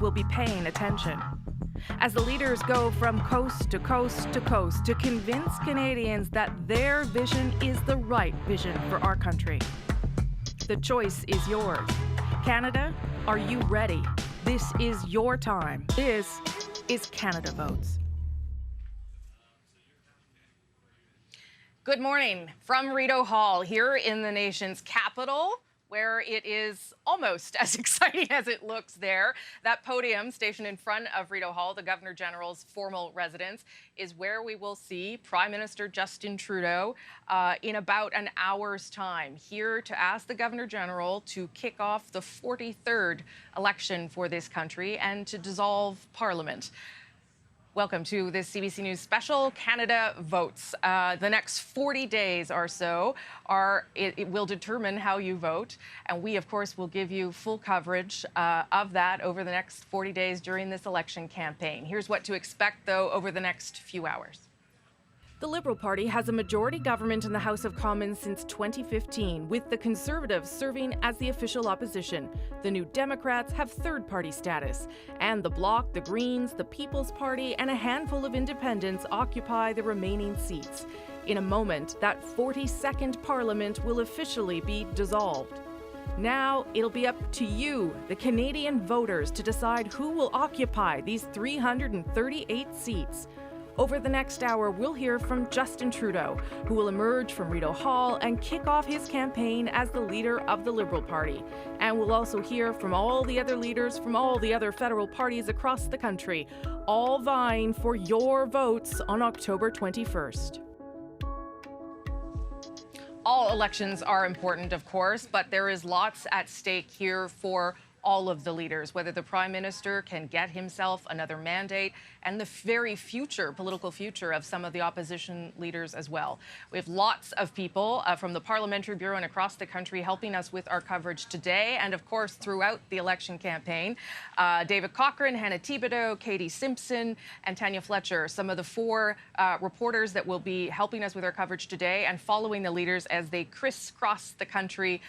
will be paying attention. As the leaders go from coast to coast to coast to convince Canadians that their vision is the right vision for our country. The choice is yours. Canada, are you ready? This is your time. This is Canada Votes. Good morning from Rideau Hall here in the nation's capital, where it is almost as exciting as it looks there. That podium stationed in front of Rideau Hall, the Governor General's formal residence, is where we will see Prime Minister Justin Trudeau in about an hour's time, here to ask the Governor General to kick off the 43rd election for this country and to dissolve Parliament. Welcome to this CBC News special, Canada Votes. The next 40 days or so it will determine how you vote. And we, of course, will give you full coverage of that over the next 40 days during this election campaign. Here's what to expect, though, over the next few hours. The Liberal Party has a majority government in the House of Commons since 2015, with the Conservatives serving as the official opposition. The New Democrats have third-party status, and the Bloc, the Greens, the People's Party, and a handful of independents occupy the remaining seats. In a moment, that 42nd Parliament will officially be dissolved. Now, it'll be up to you, the Canadian voters, to decide who will occupy these 338 seats. Over the next hour, we'll hear from Justin Trudeau, who will emerge from Rideau Hall and kick off his campaign as the leader of the Liberal Party. And we'll also hear from all the other leaders from all the other federal parties across the country, all vying for your votes on October 21st. All elections are important, of course, but there is lots at stake here for all of the leaders, whether the Prime Minister can get himself another mandate and the very political future of some of the opposition leaders as well. We have lots of people from the Parliamentary Bureau and across the country helping us with our coverage today and, of course, throughout the election campaign. David Cochrane, Hannah Thibodeau, Katie Simpson, and Tanya Fletcher, some of the four reporters that will be helping us with our coverage today and following the leaders as they crisscross the country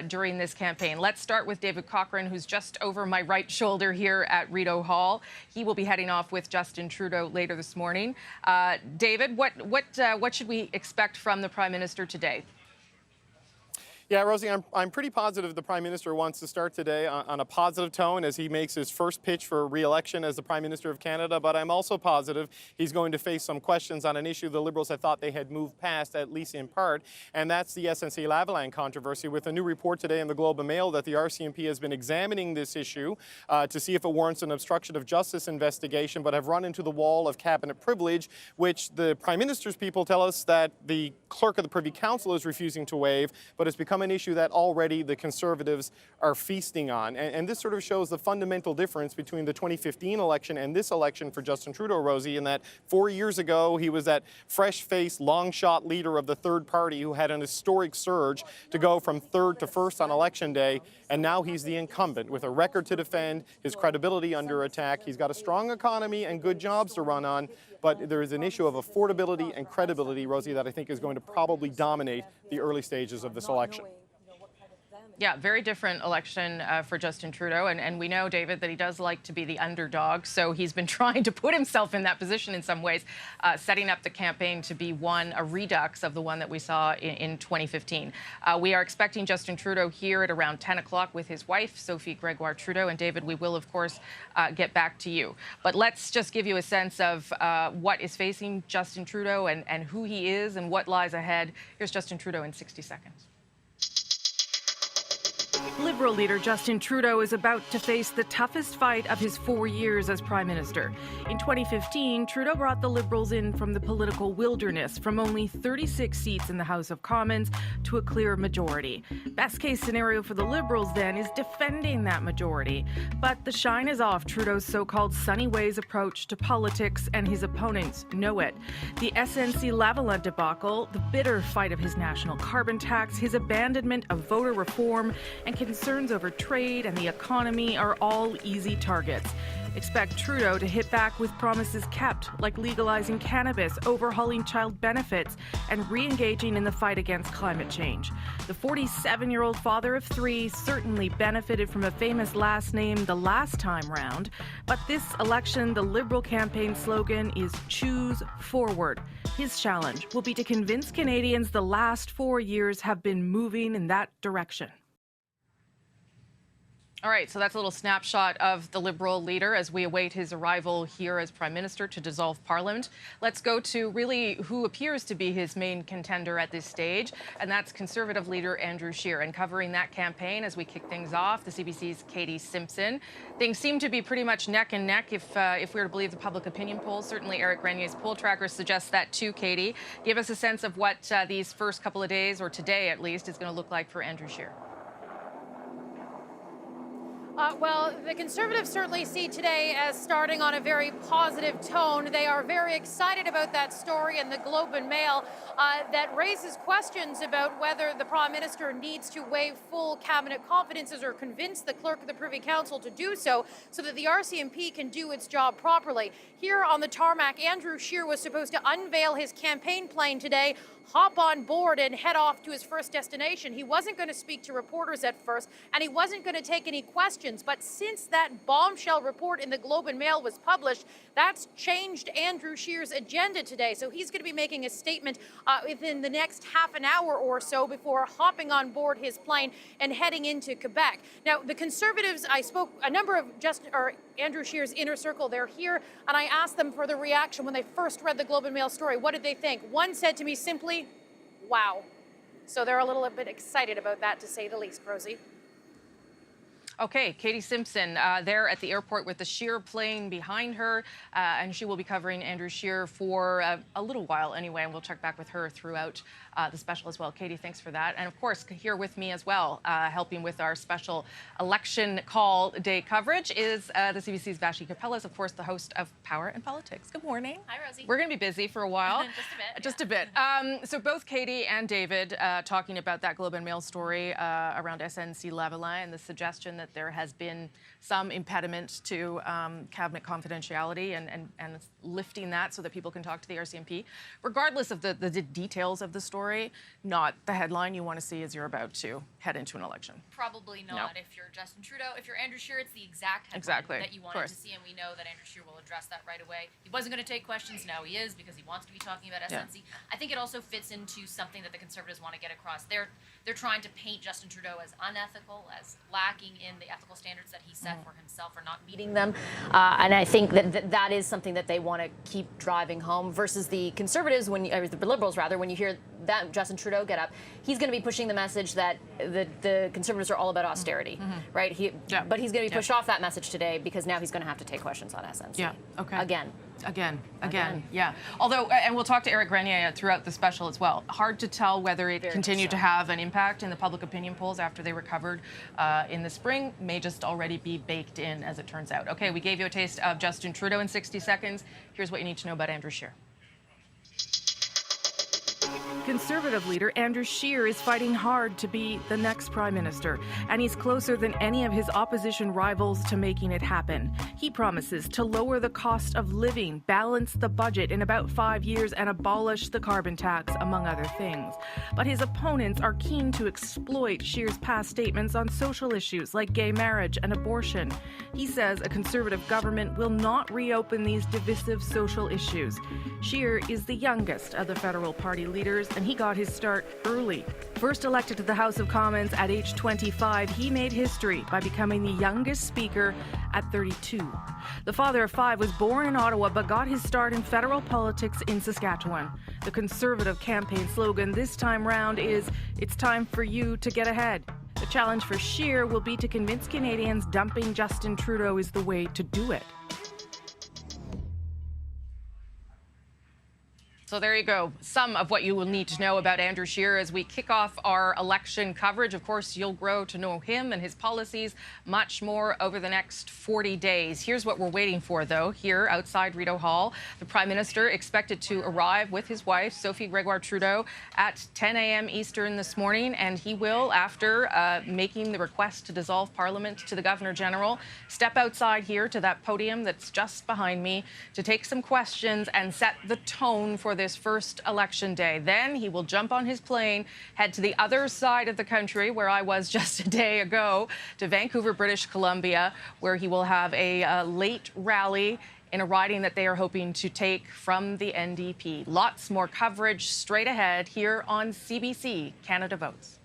during this campaign. Let's start with David Cochrane, who's just over my right shoulder here at Rideau Hall. He will be heading off with Justin Trudeau later this morning. David, what should we expect from the Prime Minister today? Yeah, Rosie, I'm pretty positive the Prime Minister wants to start today on a positive tone as he makes his first pitch for re-election as the Prime Minister of Canada, but I'm also positive he's going to face some questions on an issue the Liberals had thought they had moved past, at least in part, and that's the SNC-Lavalin controversy, with a new report today in the Globe and Mail that the RCMP has been examining this issue to see if it warrants an obstruction of justice investigation, but have run into the wall of cabinet privilege, which the Prime Minister's people tell us that the clerk of the Privy Council is refusing to waive, but it's become an issue that already the Conservatives are feasting on. And this sort of shows the fundamental difference between the 2015 election and this election for Justin Trudeau, Rosie, in that 4 years ago, he was that fresh-faced, long-shot leader of the third party who had an historic surge to go from third to first on election day, and now he's the incumbent with a record to defend, his credibility under attack. He's got a strong economy and good jobs to run on, but there is an issue of affordability and credibility, Rosie, that I think is going to probably dominate the early stages of this election. Yeah, very different election for Justin Trudeau. And we know, David, that he does like to be the underdog. So he's been trying to put himself in that position in some ways, setting up the campaign to be a redux of the one that we saw in 2015. We are expecting Justin Trudeau here at around 10 o'clock with his wife, Sophie Gregoire Trudeau. And David, we will, of course, get back to you. But let's just give you a sense of what is facing Justin Trudeau and who he is and what lies ahead. Here's Justin Trudeau in 60 seconds. Liberal leader Justin Trudeau is about to face the toughest fight of his 4 years as Prime Minister. In 2015, Trudeau brought the Liberals in from the political wilderness, from only 36 seats in the House of Commons to a clear majority. Best case scenario for the Liberals, then, is defending that majority. But the shine is off Trudeau's so-called sunny ways approach to politics, and his opponents know it. The SNC-Lavalin debacle, the bitter fight of his national carbon tax, his abandonment of voter reform, and concerns over trade and the economy are all easy targets. Expect Trudeau to hit back with promises kept, like legalizing cannabis, overhauling child benefits, and re-engaging in the fight against climate change. The 47-year-old father of three certainly benefited from a famous last name the last time round. But this election, the Liberal campaign slogan is Choose Forward. His challenge will be to convince Canadians the last 4 years have been moving in that direction. All right, so that's a little snapshot of the Liberal leader as we await his arrival here as Prime Minister to dissolve Parliament. Let's go to really who appears to be his main contender at this stage, and that's Conservative leader Andrew Shearer. And covering that campaign as we kick things off, the CBC's Katie Simpson. Things seem to be pretty much neck and neck if we were to believe the public opinion polls. Certainly Eric Grenier's poll tracker suggests that too, Katie. Give us a sense of what these first couple of days, or today at least, is going to look like for Andrew Shearer. Well, the Conservatives certainly see today as starting on a very positive tone. They are very excited about that story in the Globe and Mail that raises questions about whether the Prime Minister needs to waive full cabinet confidences or convince the Clerk of the Privy Council to do so that the RCMP can do its job properly. Here on the tarmac, Andrew Shearer was supposed to unveil his campaign plane today, hop on board and head off to his first destination. He wasn't going to speak to reporters at first, and he wasn't going to take any questions. But since that bombshell report in the Globe and Mail was published, that's changed Andrew Shearer's agenda today. So he's going to be making a statement within the next half an hour or so before hopping on board his plane and heading into Quebec. Now, the Conservatives, I spoke a number of Andrew Shearer's inner circle. They're here, and I asked them for the reaction when they first read the Globe and Mail story. What did they think? One said to me simply, wow. So they're a little bit excited about that, to say the least, Rosie. Okay, Katie Simpson there at the airport with the Shearer plane behind her, and she will be covering Andrew Shearer for a little while anyway, and we'll check back with her throughout the special as well. Katie, thanks for that. And of course, here with me as well, helping with our special election call day coverage is the CBC's Vashi Capellas, of course, the host of Power and Politics. Good morning. Hi, Rosie. We're going to be busy for a while. Just a bit. So both Katie and David talking about that Globe and Mail story around SNC-Lavalin and the suggestion that there has been some impediment to cabinet confidentiality and lifting that so that people can talk to the RCMP. Regardless of the details of the story, not the headline you want to see as you're about to head into an election. Probably not. No. If you're Justin Trudeau, if you're Andrew Shearer, it's the exact headline that you wanted to see, and we know that Andrew Shearer will address that right away. He wasn't going to take questions, now he is, because he wants to be talking about SNC. I think it also fits into something that the Conservatives want to get across. They're trying to paint Justin Trudeau as unethical, as lacking in the ethical standards that he set for himself, or not meeting them. And I think that is something that they want to keep driving home, versus the Conservatives, or the Liberals rather, when you hear that Justin Trudeau get up, he's going to be pushing the message that the Conservatives are all about austerity, right? But he's going to be pushed off that message today, because now he's going to have to take questions on SNC. Yeah, okay. Again, yeah. Although, and we'll talk to Eric Grenier throughout the special as well. Hard to tell whether it continued to have an impact in the public opinion polls after they were covered in the spring. May just already be baked in, as it turns out. Okay, we gave you a taste of Justin Trudeau in 60 seconds. Here's what you need to know about Andrew Shearer. Conservative leader Andrew Shearer is fighting hard to be the next Prime Minister, and he's closer than any of his opposition rivals to making it happen. He promises to lower the cost of living, balance the budget in about 5 years, and abolish the carbon tax, among other things. But his opponents are keen to exploit Shearer's past statements on social issues like gay marriage and abortion. He says a Conservative government will not reopen these divisive social issues. Shearer is the youngest of the federal party leaders, and he got his start early. First elected to the House of Commons at age 25, he made history by becoming the youngest speaker at 32. The father of five was born in Ottawa but got his start in federal politics in Saskatchewan. The Conservative campaign slogan this time round is, "It's time for you to get ahead." The challenge for Shearer will be to convince Canadians dumping Justin Trudeau is the way to do it. So there you go. Some of what you will need to know about Andrew Shearer as we kick off our election coverage. Of course, you'll grow to know him and his policies much more over the next 40 days. Here's what we're waiting for, though. Here outside Rideau Hall, the Prime Minister expected to arrive with his wife, Sophie Gregoire Trudeau, at 10 a.m. Eastern this morning. And he will, after making the request to dissolve Parliament to the Governor General, step outside here to that podium that's just behind me to take some questions and set the tone for this first election day. Then he will jump on his plane, head to the other side of the country, where I was just a day ago, to Vancouver, British Columbia, where he will have a late rally in a riding that they are hoping to take from the NDP. Lots more coverage straight ahead here on CBC Canada Votes.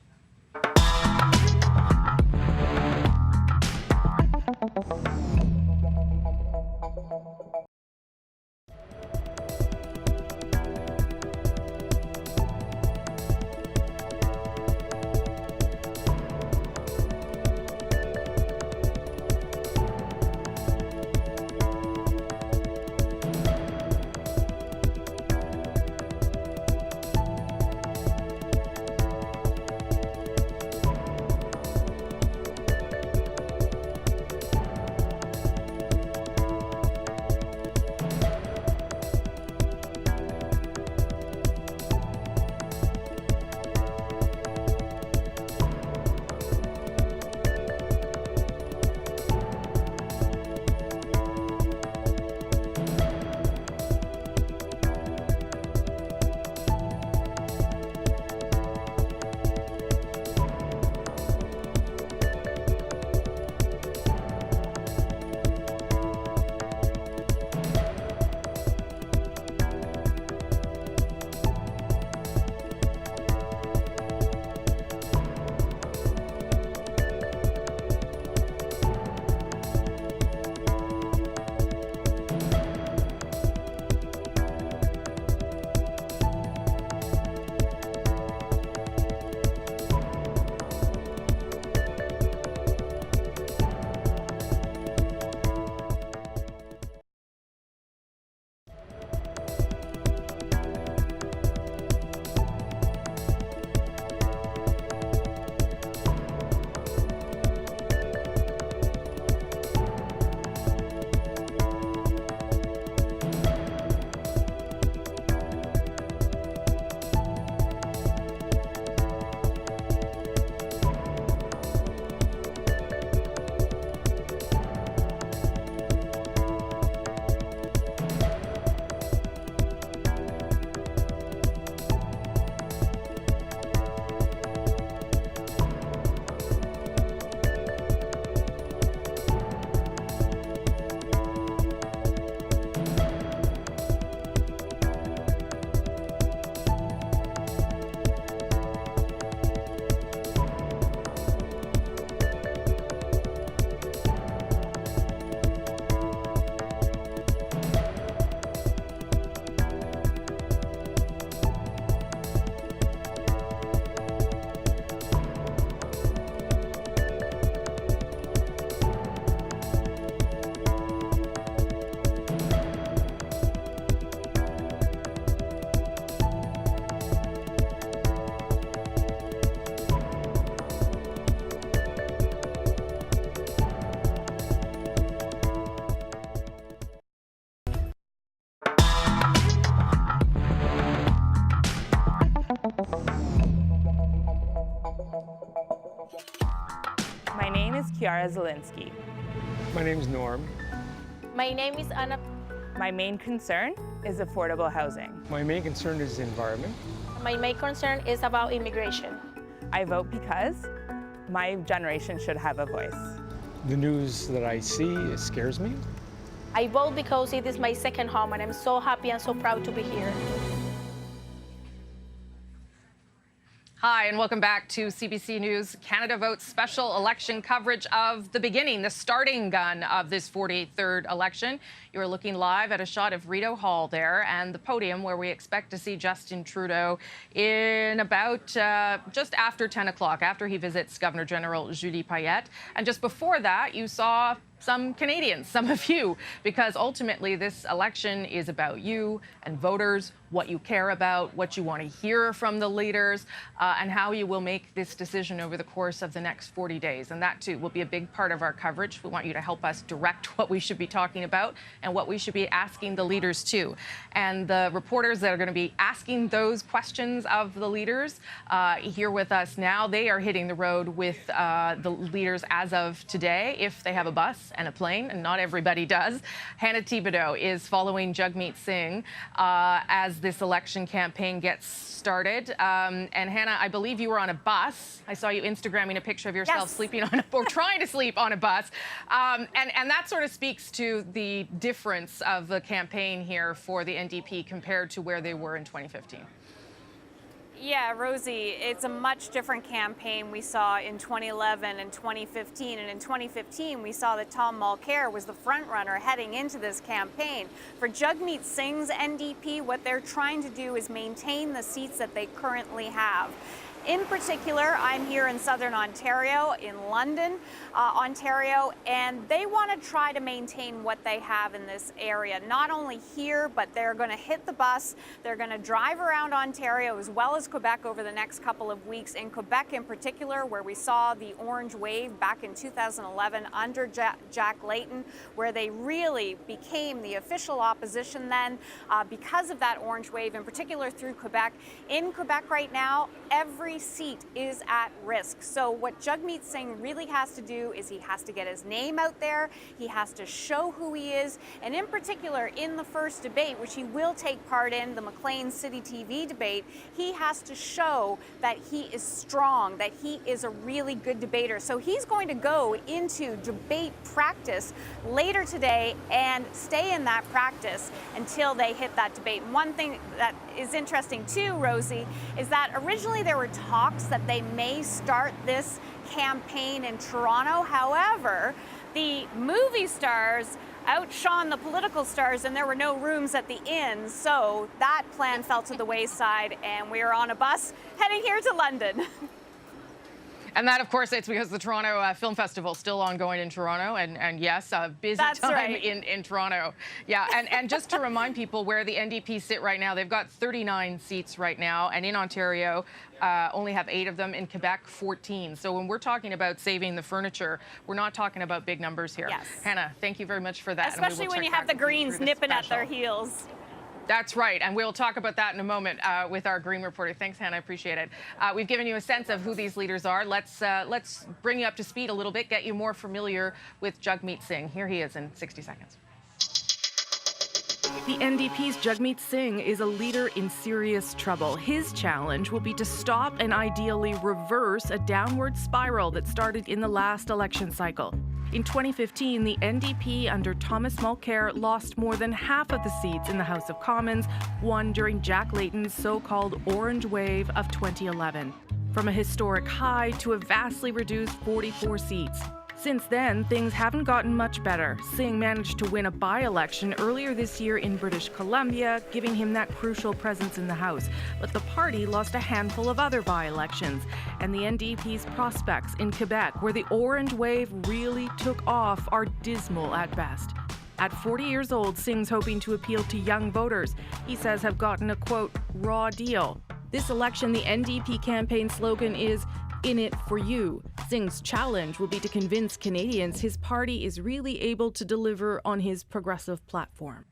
My name is Kiara Zielinski. My name is Norm. My name is Anna. My main concern is affordable housing. My main concern is the environment. My main concern is about immigration. I vote because my generation should have a voice. The news that I see, it scares me. I vote because it is my second home and I'm so happy and so proud to be here. Hi, and welcome back to CBC News Canada Votes special election coverage of the beginning, the starting gun of this 43rd election. You are looking live at a shot of Rideau Hall there and the podium where we expect to see Justin Trudeau in about just after 10 o'clock, after he visits Governor General Julie Payette. And just before that, you saw some Canadians, some of you, because ultimately this election is about you and voters, what you care about, what you want to hear from the leaders, and how you will make this decision over the course of the next 40 days. And that, too, will be a big part of our coverage. We want you to help us direct what we should be talking about and what we should be asking the leaders, too. And the reporters that are going to be asking those questions of the leaders here with us now, they are hitting the road with the leaders as of today, if they have a bus and a plane, and not everybody does. Hannah Thibodeau is following Jagmeet Singh as this election campaign gets started. And Hannah, I believe you were on a bus. I saw you Instagramming a picture of yourself sleeping on or trying to sleep on a bus. And that sort of speaks to the difference of the campaign here for the NDP compared to where they were in 2015. Yeah, Rosie, it's a much different campaign we saw in 2011 and 2015. And in 2015, we saw that Tom Mulcair was the front runner heading into this campaign. For Jagmeet Singh's NDP, what they're trying to do is maintain the seats that they currently have. In particular, I'm here in Southern Ontario, in London, Ontario, and they want to try to maintain what they have in this area. Not only here, but they're going to hit the bus. They're going to drive around Ontario as well as Quebec over the next couple of weeks. In Quebec in particular, where we saw the orange wave back in 2011 under Jack Layton, where they really became the official opposition then because of that orange wave, in particular through Quebec. In Quebec right now, every seat is at risk. So what Jagmeet Singh really has to do is he has to get his name out there, he has to show who he is, and in particular in the first debate, which he will take part in, the Maclean City TV debate, he has to show that he is strong, that he is a really good debater. So he's going to go into debate practice later today and stay in that practice until they hit that debate. And one thing that is interesting too, Rosie, is that originally there were talks that they may start this campaign in Toronto. However, the movie stars outshone the political stars and there were no rooms at the inn, so that plan fell to the wayside and we are on a bus heading here to London. And that, of course, it's because the Toronto Film Festival is still ongoing in Toronto, and yes, a busy time in Toronto. Yeah, and just to remind people where the NDP sit right now, they've got 39 seats right now, and in Ontario, only have 8 of them. In Quebec, 14. So when we're talking about saving the furniture, we're not talking about big numbers here. Yes. Hannah, thank you very much for that. Especially when you have the Greens nipping at their heels. That's right, and we'll talk about that in a moment with our Green reporter. Thanks, Hannah, I appreciate it. We've given you a sense of who these leaders are. Let's bring you up to speed a little bit, get you more familiar with Jagmeet Singh. Here he is in 60 seconds. The NDP's Jagmeet Singh is a leader in serious trouble. His challenge will be to stop and ideally reverse a downward spiral that started in the last election cycle. In 2015, the NDP under Thomas Mulcair lost more than half of the seats in the House of Commons, won during Jack Layton's so-called orange wave of 2011. From a historic high to a vastly reduced 44 seats. Since then, things haven't gotten much better. Singh managed to win a by-election earlier this year in British Columbia, giving him that crucial presence in the House. But the party lost a handful of other by-elections, and the NDP's prospects in Quebec, where the orange wave really took off, are dismal at best. At 40 years old, Singh's hoping to appeal to young voters he says have gotten a, quote, raw deal. This election, the NDP campaign slogan is, "In it for you." Singh's challenge will be to convince Canadians his party is really able to deliver on his progressive platform.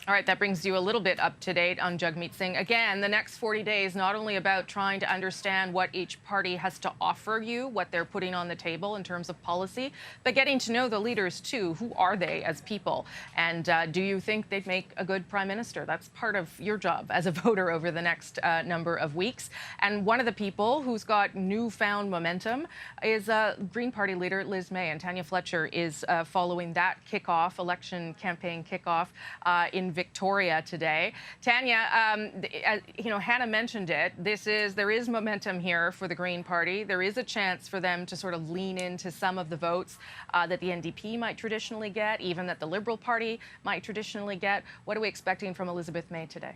All right, that brings you a little bit up to date on Jagmeet Singh. Again, the next 40 days, not only about trying to understand what each party has to offer you, what they're putting on the table in terms of policy, but getting to know the leaders too. Who are they as people? And do you think they'd make a good prime minister? That's part of your job as a voter over the next number of weeks. And one of the people who's got newfound momentum is Green Party leader Liz May. And Tanya Fletcher is following that kickoff, election campaign kickoff in Victoria today. Tanya, Hannah mentioned it. There is momentum here for the Green Party. There is a chance for them to sort of lean into some of the votes that the NDP might traditionally get, even that the Liberal Party might traditionally get. What are we expecting from Elizabeth May today?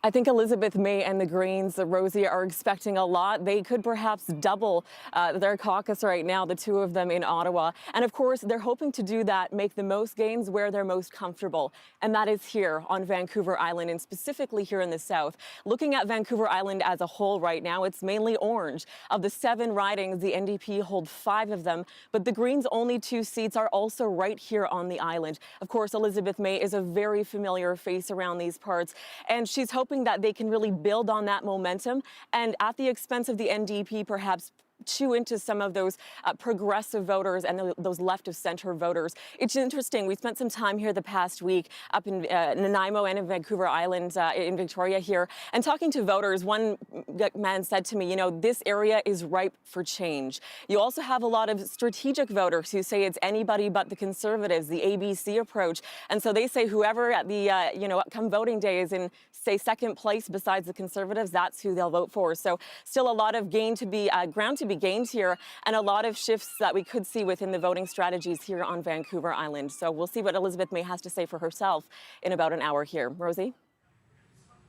I think Elizabeth May and the Greens, Rosie, are expecting a lot. They could perhaps double their caucus right now, the two of them in Ottawa. And of course, they're hoping to do that, make the most gains where they're most comfortable. And that is here on Vancouver Island, and specifically here in the south. Looking at Vancouver Island as a whole right now, it's mainly orange. Of the 7 ridings, the NDP hold 5 of them, but the Greens' only 2 seats are also right here on the island. Of course, Elizabeth May is a very familiar face around these parts, and she's hoping that they can really build on that momentum and at the expense of the NDP perhaps chew into some of those progressive voters and those left of center voters. It's interesting. We spent some time here the past week up in Nanaimo and in Vancouver Island in Victoria here, and talking to voters. One man said to me, you know, this area is ripe for change. You also have a lot of strategic voters who say it's anybody but the Conservatives, the ABC approach. And so they say whoever at the, come voting day is in, say, second place besides the Conservatives, that's who they'll vote for. So still a lot of ground to be gained here, and a lot of shifts that we could see within the voting strategies here on Vancouver Island. So we'll see what Elizabeth May has to say for herself in about an hour here. Rosie?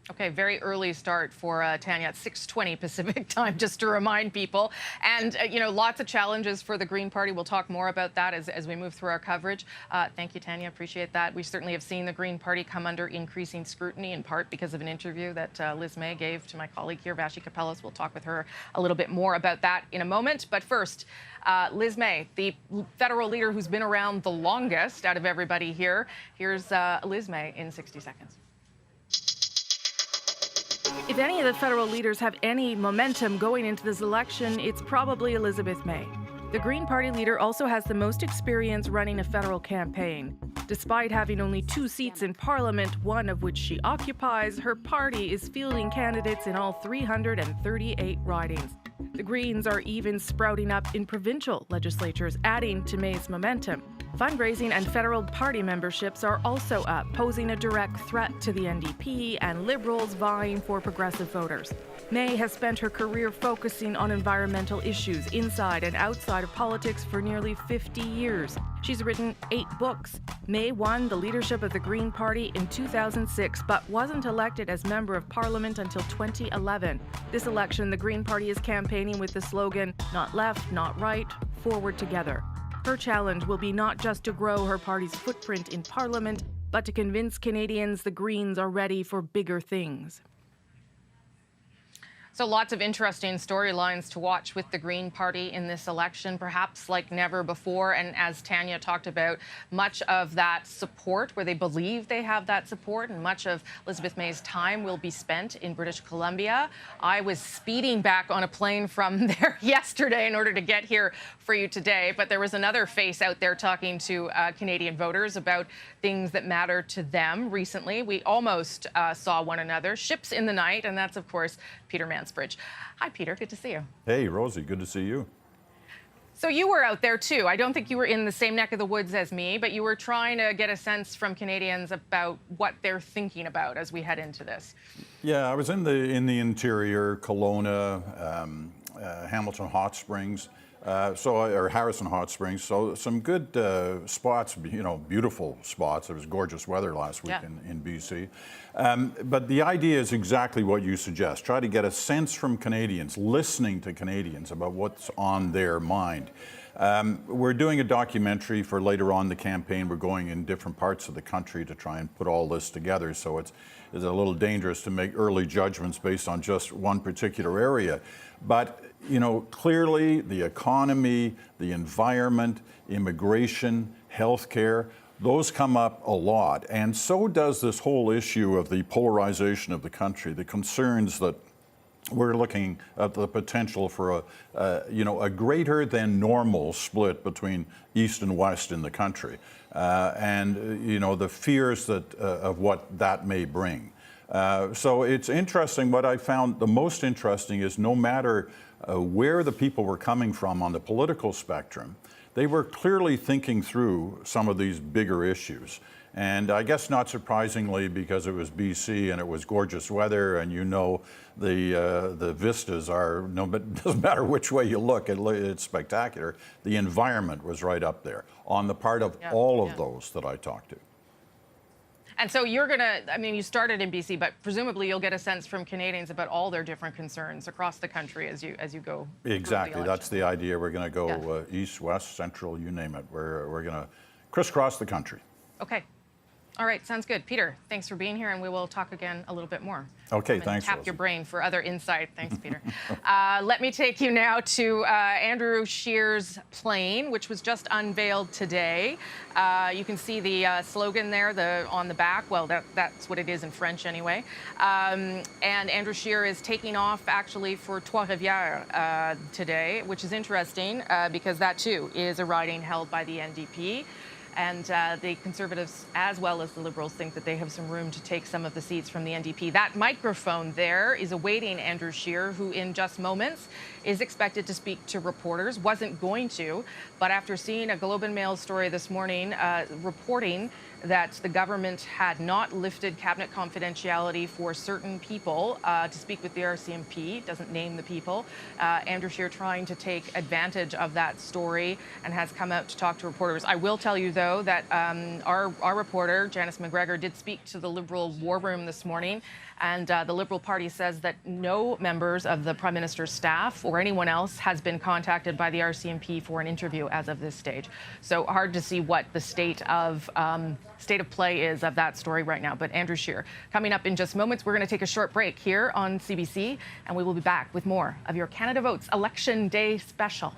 Okay, very early start for Tanya at 6:20 Pacific time, just to remind people. And, lots of challenges for the Green Party. We'll talk more about that as we move through our coverage. Thank you, Tanya. Appreciate that. We certainly have seen the Green Party come under increasing scrutiny, in part because of an interview that Liz May gave to my colleague here, Vashi Kapellas. We'll talk with her a little bit more about that in a moment. But first, Liz May, the federal leader who's been around the longest out of everybody here. Here's Liz May in 60 seconds. If any of the federal leaders have any momentum going into this election, it's probably Elizabeth May. The Green Party leader also has the most experience running a federal campaign. Despite having only 2 seats in Parliament, one of which she occupies, her party is fielding candidates in all 338 ridings. The Greens are even sprouting up in provincial legislatures, adding to May's momentum. Fundraising and federal party memberships are also up, posing a direct threat to the NDP and Liberals vying for progressive voters. May has spent her career focusing on environmental issues inside and outside of politics for nearly 50 years. She's written 8 books. May won the leadership of the Green Party in 2006, but wasn't elected as Member of Parliament until 2011. This election, the Green Party is campaigning with the slogan, "Not left, not right, forward together." Her challenge will be not just to grow her party's footprint in Parliament, but to convince Canadians the Greens are ready for bigger things. So lots of interesting storylines to watch with the Green Party in this election, perhaps like never before. And as Tanya talked about, much of that support, where they believe they have that support, and much of Elizabeth May's time will be spent in British Columbia. I was speeding back on a plane from there yesterday in order to get here for you today. But there was another face out there talking to Canadian voters about things that matter to them recently. We almost saw one another, ships in the night, and that's, of course, Peter Mansbridge. Hi, Peter. Good to see you. Hey, Rosie. Good to see you. So you were out there, too. I don't think you were in the same neck of the woods as me, but you were trying to get a sense from Canadians about what they're thinking about as we head into this. Yeah, I was in the interior, Kelowna, Hamilton Hot Springs, or Harrison Hot Springs. So some good spots, beautiful spots. It was gorgeous weather last week in BC. But the idea is exactly what you suggest. Try to get a sense from Canadians, listening to Canadians about what's on their mind. We're doing a documentary for later on in the campaign. We're going in different parts of the country to try and put all this together. So it's a little dangerous to make early judgments based on just one particular area. But, clearly the economy, the environment, immigration, healthcare, those come up a lot. And so does this whole issue of the polarization of the country, the concerns that we're looking at the potential for a greater than normal split between East and West in the country, and the fears that of what that may bring. So it's interesting. What I found the most interesting is no matter where the people were coming from on the political spectrum, they were clearly thinking through some of these bigger issues. And I guess not surprisingly, because it was BC and it was gorgeous weather, and the vistas are, it doesn't matter which way you look, it's spectacular. The environment was right up there on the part of all of those that I talked to. And so you're going to, I mean, you started in BC, but presumably you'll get a sense from Canadians about all their different concerns across the country as you go. Exactly. That's the idea. We're going to go east, west, central, you name it. We're going to crisscross the country. Okay. All right, sounds good. Peter, thanks for being here, and we will talk again a little bit more. Okay, thanks, Tap Rosie. your brain for other insight. Thanks, Peter. Let me take you now to Andrew Shearer's plane, which was just unveiled today. You can see the slogan there on the back. Well, that's what it is in French anyway. And Andrew Shearer is taking off actually for Trois-Rivières today, which is interesting because that too is a riding held by the NDP. And the Conservatives, as well as the Liberals, think that they have some room to take some of the seats from the NDP. That microphone there is awaiting Andrew Shearer, who in just moments is expected to speak to reporters. Wasn't going to, but after seeing a Globe and Mail story this morning reporting that the government had not lifted cabinet confidentiality for certain people to speak with the RCMP, doesn't name the people. Andrew Shearer trying to take advantage of that story and has come out to talk to reporters. I will tell you, though, that our reporter, Janice McGregor, did speak to the Liberal War Room this morning, and the Liberal Party says that no members of the Prime Minister's staff or anyone else has been contacted by the RCMP for an interview as of this stage. So hard to see what the state of play is of that story right now. But Andrew Shearer, coming up in just moments, we're going to take a short break here on CBC, and we will be back with more of your Canada Votes Election Day special.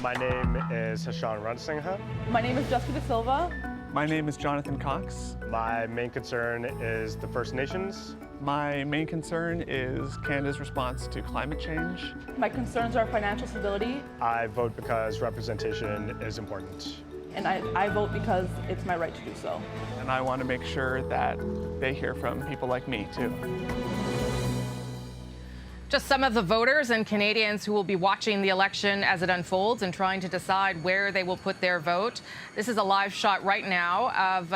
My name is Hashan Ransingha. My name is Jessica Silva. My name is Jonathan Cox. My main concern is the First Nations. My main concern is Canada's response to climate change. My concerns are financial stability. I vote because representation is important. And I vote because it's my right to do so. And I want to make sure that they hear from people like me, too. Just some of the voters and Canadians who will be watching the election as it unfolds and trying to decide where they will put their vote. This is a live shot right now of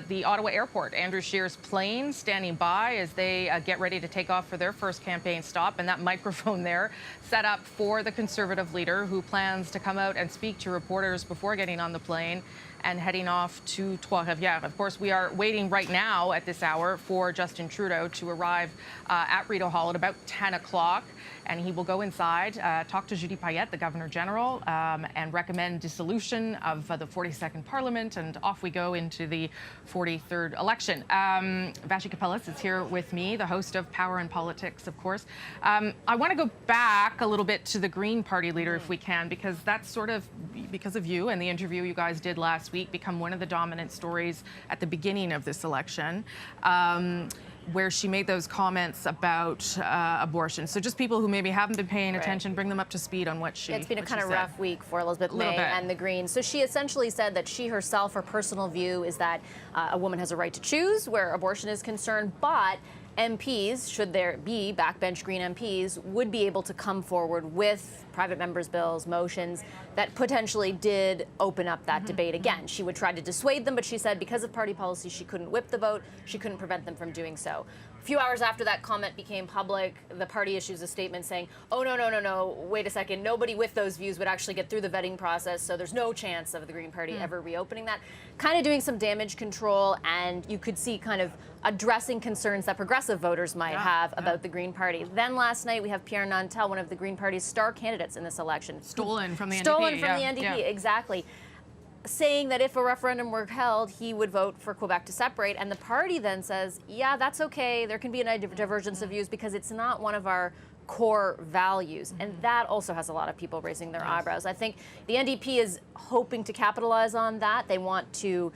the Ottawa airport. Andrew Shearer's plane standing by as they get ready to take off for their first campaign stop. And that microphone there set up for the Conservative leader who plans to come out and speak to reporters before getting on the plane and heading off to Trois-Rivières. Of course, we are waiting right now at this hour for Justin Trudeau to arrive at Rideau Hall at about 10 o'clock. And he will go inside, talk to Judy Payette, the Governor General, and recommend dissolution of the 42nd Parliament. And off we go into the 43rd election. Vashi Kapelas is here with me, the host of Power and Politics, of course. I want to go back a little bit to the Green Party leader, if we can, because that's sort of, because of you and the interview you guys did last week, become one of the dominant stories at the beginning of this election. Where she made those comments about abortion. So just people who maybe haven't been paying attention, bring them up to speed on what she said. It's been a kind of rough week for Elizabeth May and the Greens. So she essentially said that she herself, her personal view is that a woman has a right to choose where abortion is concerned, but MPs, should there be backbench Green MPs, would be able to come forward with private members' bills, motions that potentially did open up that debate again. She would try to dissuade them, but she said because of party policy, she couldn't whip the vote. She couldn't prevent them from doing so. A few hours after that comment became public, the party issues a statement saying, oh, no, wait a second. Nobody with those views would actually get through the vetting process, so there's no chance of the Green Party ever reopening that. Kind of doing some damage control, and you could see kind of addressing concerns that progressive voters might have about the Green Party. Then last night, we have Pierre Nantel, one of the Green Party's star candidates in this election. Stolen from the NDP. Stolen from the NDP, exactly. Saying that if a referendum were held, he would vote for Quebec to separate. And the party then says, yeah, that's okay. There can be a divergence of views because it's not one of our core values. And that also has a lot of people raising their eyebrows. I think the NDP is hoping to capitalize on that. They want to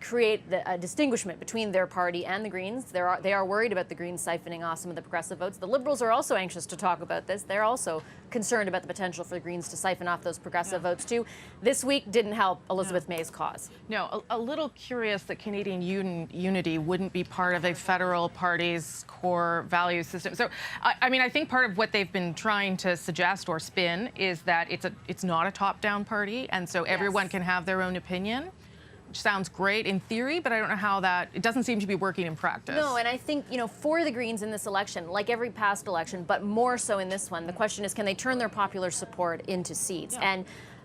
create a distinguishment between their party and the Greens. They are worried about the Greens siphoning off some of the progressive votes. The Liberals are also anxious to talk about this. They're also concerned about the potential for the Greens to siphon off those progressive votes too. This week didn't help Elizabeth May's cause. No, a little curious that Canadian unity wouldn't be part of a federal party's core value system. So, I mean, I think part of what they've been trying to suggest or spin is that it's not a top-down party, and so everyone can have their own opinion. Which sounds great in theory, but I don't know how it doesn't seem to be working in practice. No, and I think, for the Greens in this election, like every past election, but more so in this one, the question is, can they turn their popular support into seats? And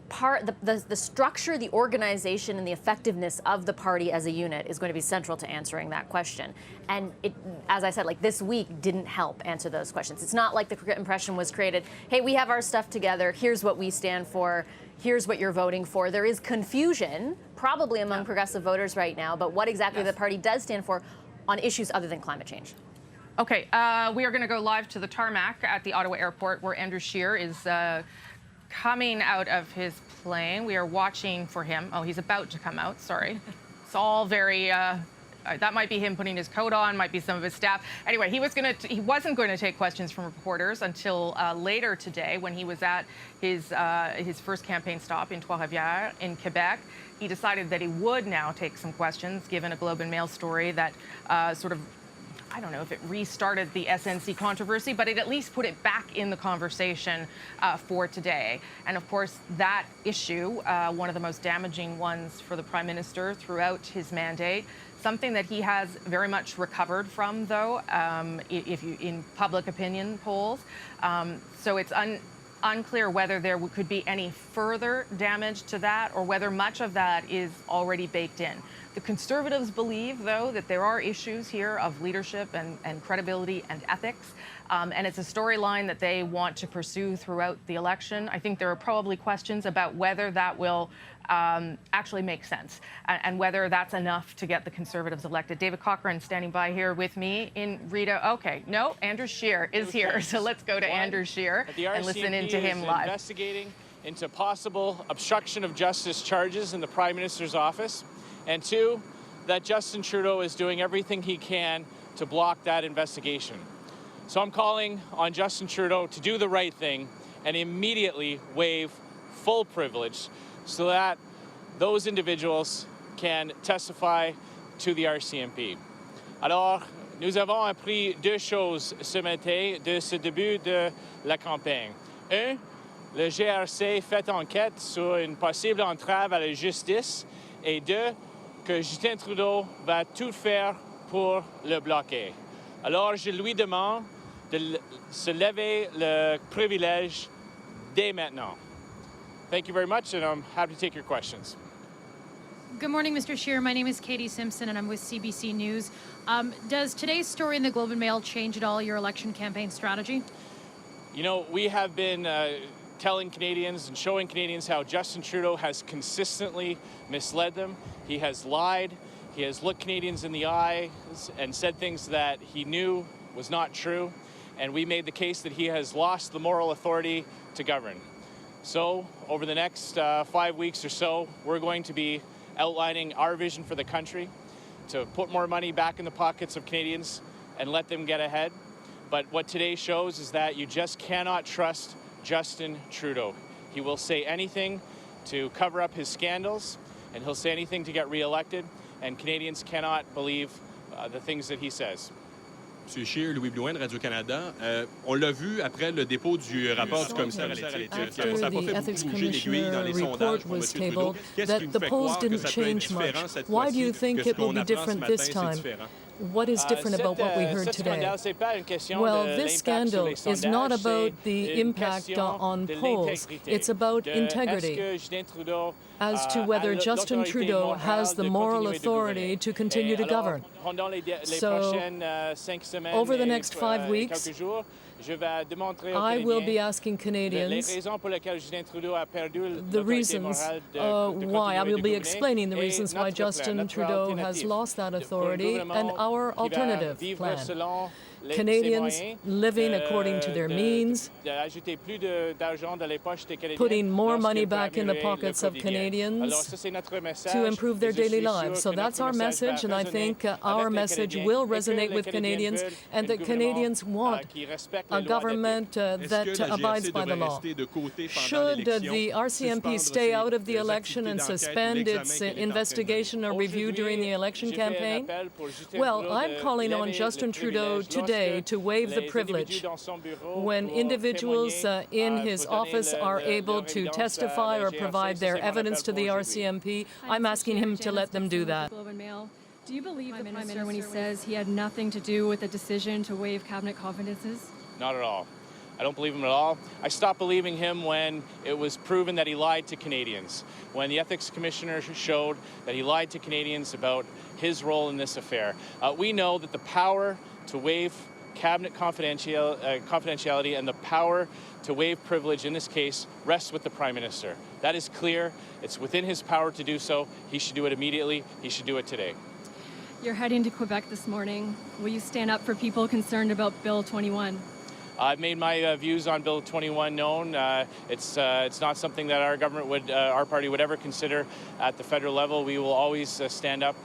the structure, the organization, and the effectiveness of the party as a unit is going to be central to answering that question. And it, as I said, like this week didn't help answer those questions. It's not like the impression was created, hey, we have our stuff together, here's what we stand for, here's what you're voting for. There is confusion, probably among progressive voters right now, but what exactly the party does stand for on issues other than climate change. Okay, we are going to go live to the tarmac at the Ottawa airport where Andrew Shearer is coming out of his plane. We are watching for him. Oh, he's about to come out, sorry. It's all very, that might be him putting his coat on, might be some of his staff. Anyway, he wasn't going to take questions from reporters until later today when he was at his first campaign stop in Trois-Rivières in Quebec. He decided that he would now take some questions, given a Globe and Mail story that sort of, I don't know if it restarted the SNC controversy, but it at least put it back in the conversation for today. And of course, that issue, one of the most damaging ones for the Prime Minister throughout his mandate, something that he has very much recovered from, though, in public opinion polls. So it's unclear whether there could be any further damage to that or whether much of that is already baked in. The Conservatives believe, though, that there are issues here of leadership and credibility and ethics, and it's a storyline that they want to pursue throughout the election. I think there are probably questions about whether that will actually make sense and whether that's enough to get the Conservatives elected. David Cochran standing by here with me in Rideau. Okay, no, Andrew Shearer is here, so let's go to Andrew Shearer and listen in to him live. Investigating into possible obstruction of justice charges in the Prime Minister's office, and 2, that Justin Trudeau is doing everything he can to block that investigation. So I'm calling on Justin Trudeau to do the right thing and immediately waive full privilege so that those individuals can testify to the RCMP. Alors, nous avons appris 2 choses ce matin de ce début de la campagne. 1, le GRC fait enquête sur une possible entrave à la justice. Et 2, que Justin Trudeau va tout faire pour le bloquer. Alors, je lui demande de se lever le privilège dès maintenant. Thank you very much, and I'm happy to take your questions. Good morning, Mr. Shearer. My name is Katie Simpson, and I'm with CBC News. Does today's story in the Globe and Mail change at all your election campaign strategy? You know, we have been telling Canadians and showing Canadians how Justin Trudeau has consistently misled them. He has lied. He has looked Canadians in the eyes and said things that he knew was not true. And we made the case that he has lost the moral authority to govern. So, over the next 5 weeks or so, we're going to be outlining our vision for the country to put more money back in the pockets of Canadians and let them get ahead. But what today shows is that you just cannot trust Justin Trudeau. He will say anything to cover up his scandals, and he'll say anything to get reelected, and Canadians cannot believe the things that he says. Monsieur Shearer, Louis Blouin de Radio-Canada. On l'a vu après le dépôt du rapport du commissaire à l'éthique. After the ethics commissioner report was tabled, that the polls didn't change much. Why do you think it will be different this time? What is different about what we heard today? Well, this scandal is not about the impact on polls. It's about integrity as to whether Justin Trudeau has the moral authority to continue to govern. So, over the next 5 weeks, I will be asking Canadians the reasons why. I will be explaining the reasons why Justin Trudeau has lost that authority and our alternative plan. Canadians living according to their means, putting more money back in the pockets of Canadians to improve their daily lives. So that's our message, and I think our message will resonate with Canadians, and that Canadians want a government that abides by the law. Should the RCMP stay out of the election and suspend its investigation or review during the election campaign? Well, I'm calling on Justin Trudeau today to waive the privilege. When individuals in his office are able to testify or provide their evidence to the RCMP, I'm asking him to let them do that. Do you believe the Prime Minister when he says he had nothing to do with the decision to waive cabinet confidences? Not at all. I don't believe him at all. I stopped believing him when it was proven that he lied to Canadians, when the Ethics Commissioner showed that he lied to Canadians about his role in this affair. We know that the power to waive cabinet confidentiality and the power to waive privilege in this case rests with the Prime Minister. That is clear. It's within his power to do so. He should do it immediately. He should do it today. You're heading to Quebec this morning. Will you stand up for people concerned about Bill 21? I've made my views on Bill 21 known. It's not something that our government would, our party would ever consider at the federal level. We will always stand up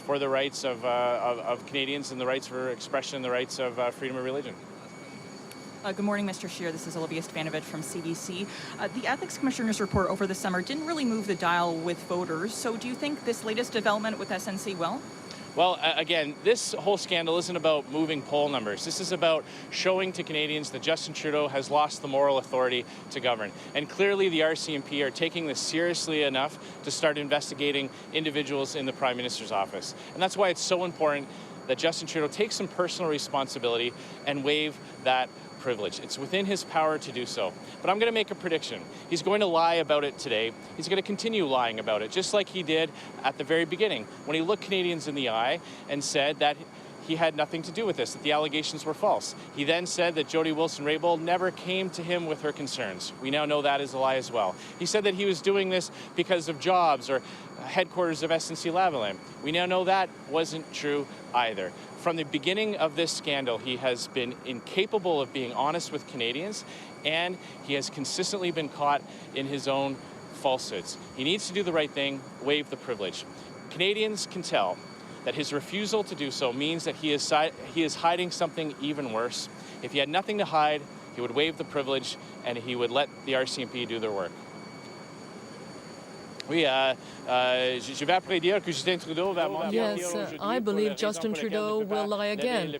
for the rights of Canadians and the rights for expression and the rights of freedom of religion. Good morning, Mr. Shearer. This is Olivia Stefanovic from CBC. The Ethics Commissioner's report over the summer didn't really move the dial with voters. So do you think this latest development with SNC will? Well, again, this whole scandal isn't about moving poll numbers. This is about showing to Canadians that Justin Trudeau has lost the moral authority to govern. And clearly the RCMP are taking this seriously enough to start investigating individuals in the Prime Minister's office. And that's why it's so important that Justin Trudeau take some personal responsibility and waive that privilege. It's within his power to do so. But I'm going to make a prediction. He's going to lie about it today. He's going to continue lying about it, just like he did at the very beginning, when he looked Canadians in the eye and said that he had nothing to do with this, that the allegations were false. He then said that Jody Wilson-Raybould never came to him with her concerns. We now know that is a lie as well. He said that he was doing this because of jobs or headquarters of SNC-Lavalin. We now know that wasn't true either. From the beginning of this scandal, he has been incapable of being honest with Canadians, and he has consistently been caught in his own falsehoods. He needs to do the right thing, waive the privilege. Canadians can tell that his refusal to do so means that he is hiding something even worse. If he had nothing to hide, he would waive the privilege and he would let the RCMP do their work. Oui, je vais après dire que Justin Trudeau va mentir Yes, I believe Justin Trudeau will lie again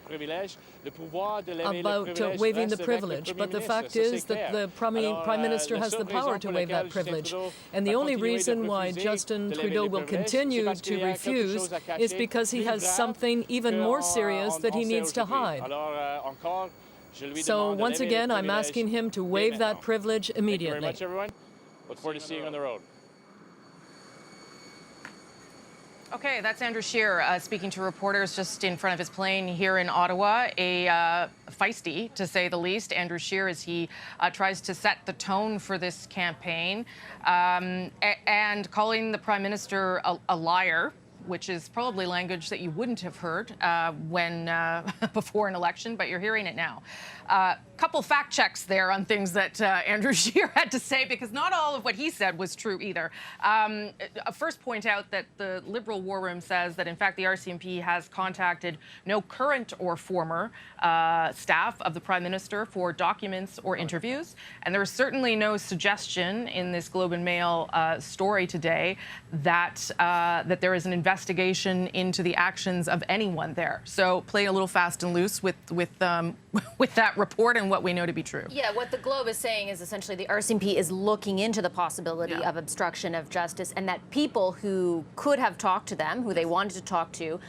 about waiving the privilege, but the fact is that the Prime Minister has the power to waive that privilege. And the only reason why Justin Trudeau will continue to refuse is because he has something even more serious that he needs to hide. So once again, I'm asking him to waive that privilege immediately. Thank you very much, everyone. Look forward to seeing you on the road. Okay, that's Andrew Shearer speaking to reporters just in front of his plane here in Ottawa. A feisty, to say the least, Andrew Shearer, as he tries to set the tone for this campaign and calling the Prime Minister a liar, which is probably language that you wouldn't have heard when before an election, but you're hearing it now. Couple fact checks there on things that Andrew Shearer had to say, because not all of what he said was true either. First, point out that the Liberal War Room says that, in fact, the RCMP has contacted no current or former staff of the Prime Minister for documents or interviews. And there is certainly no suggestion in this Globe and Mail story today that that there is an investigation into the actions of anyone there. So play a little fast and loose with that report and what we know to be true. Yeah, what the Globe is saying is essentially the RCMP is looking into the possibility of obstruction of justice, and that people who could have talked to them, who they wanted to talk to,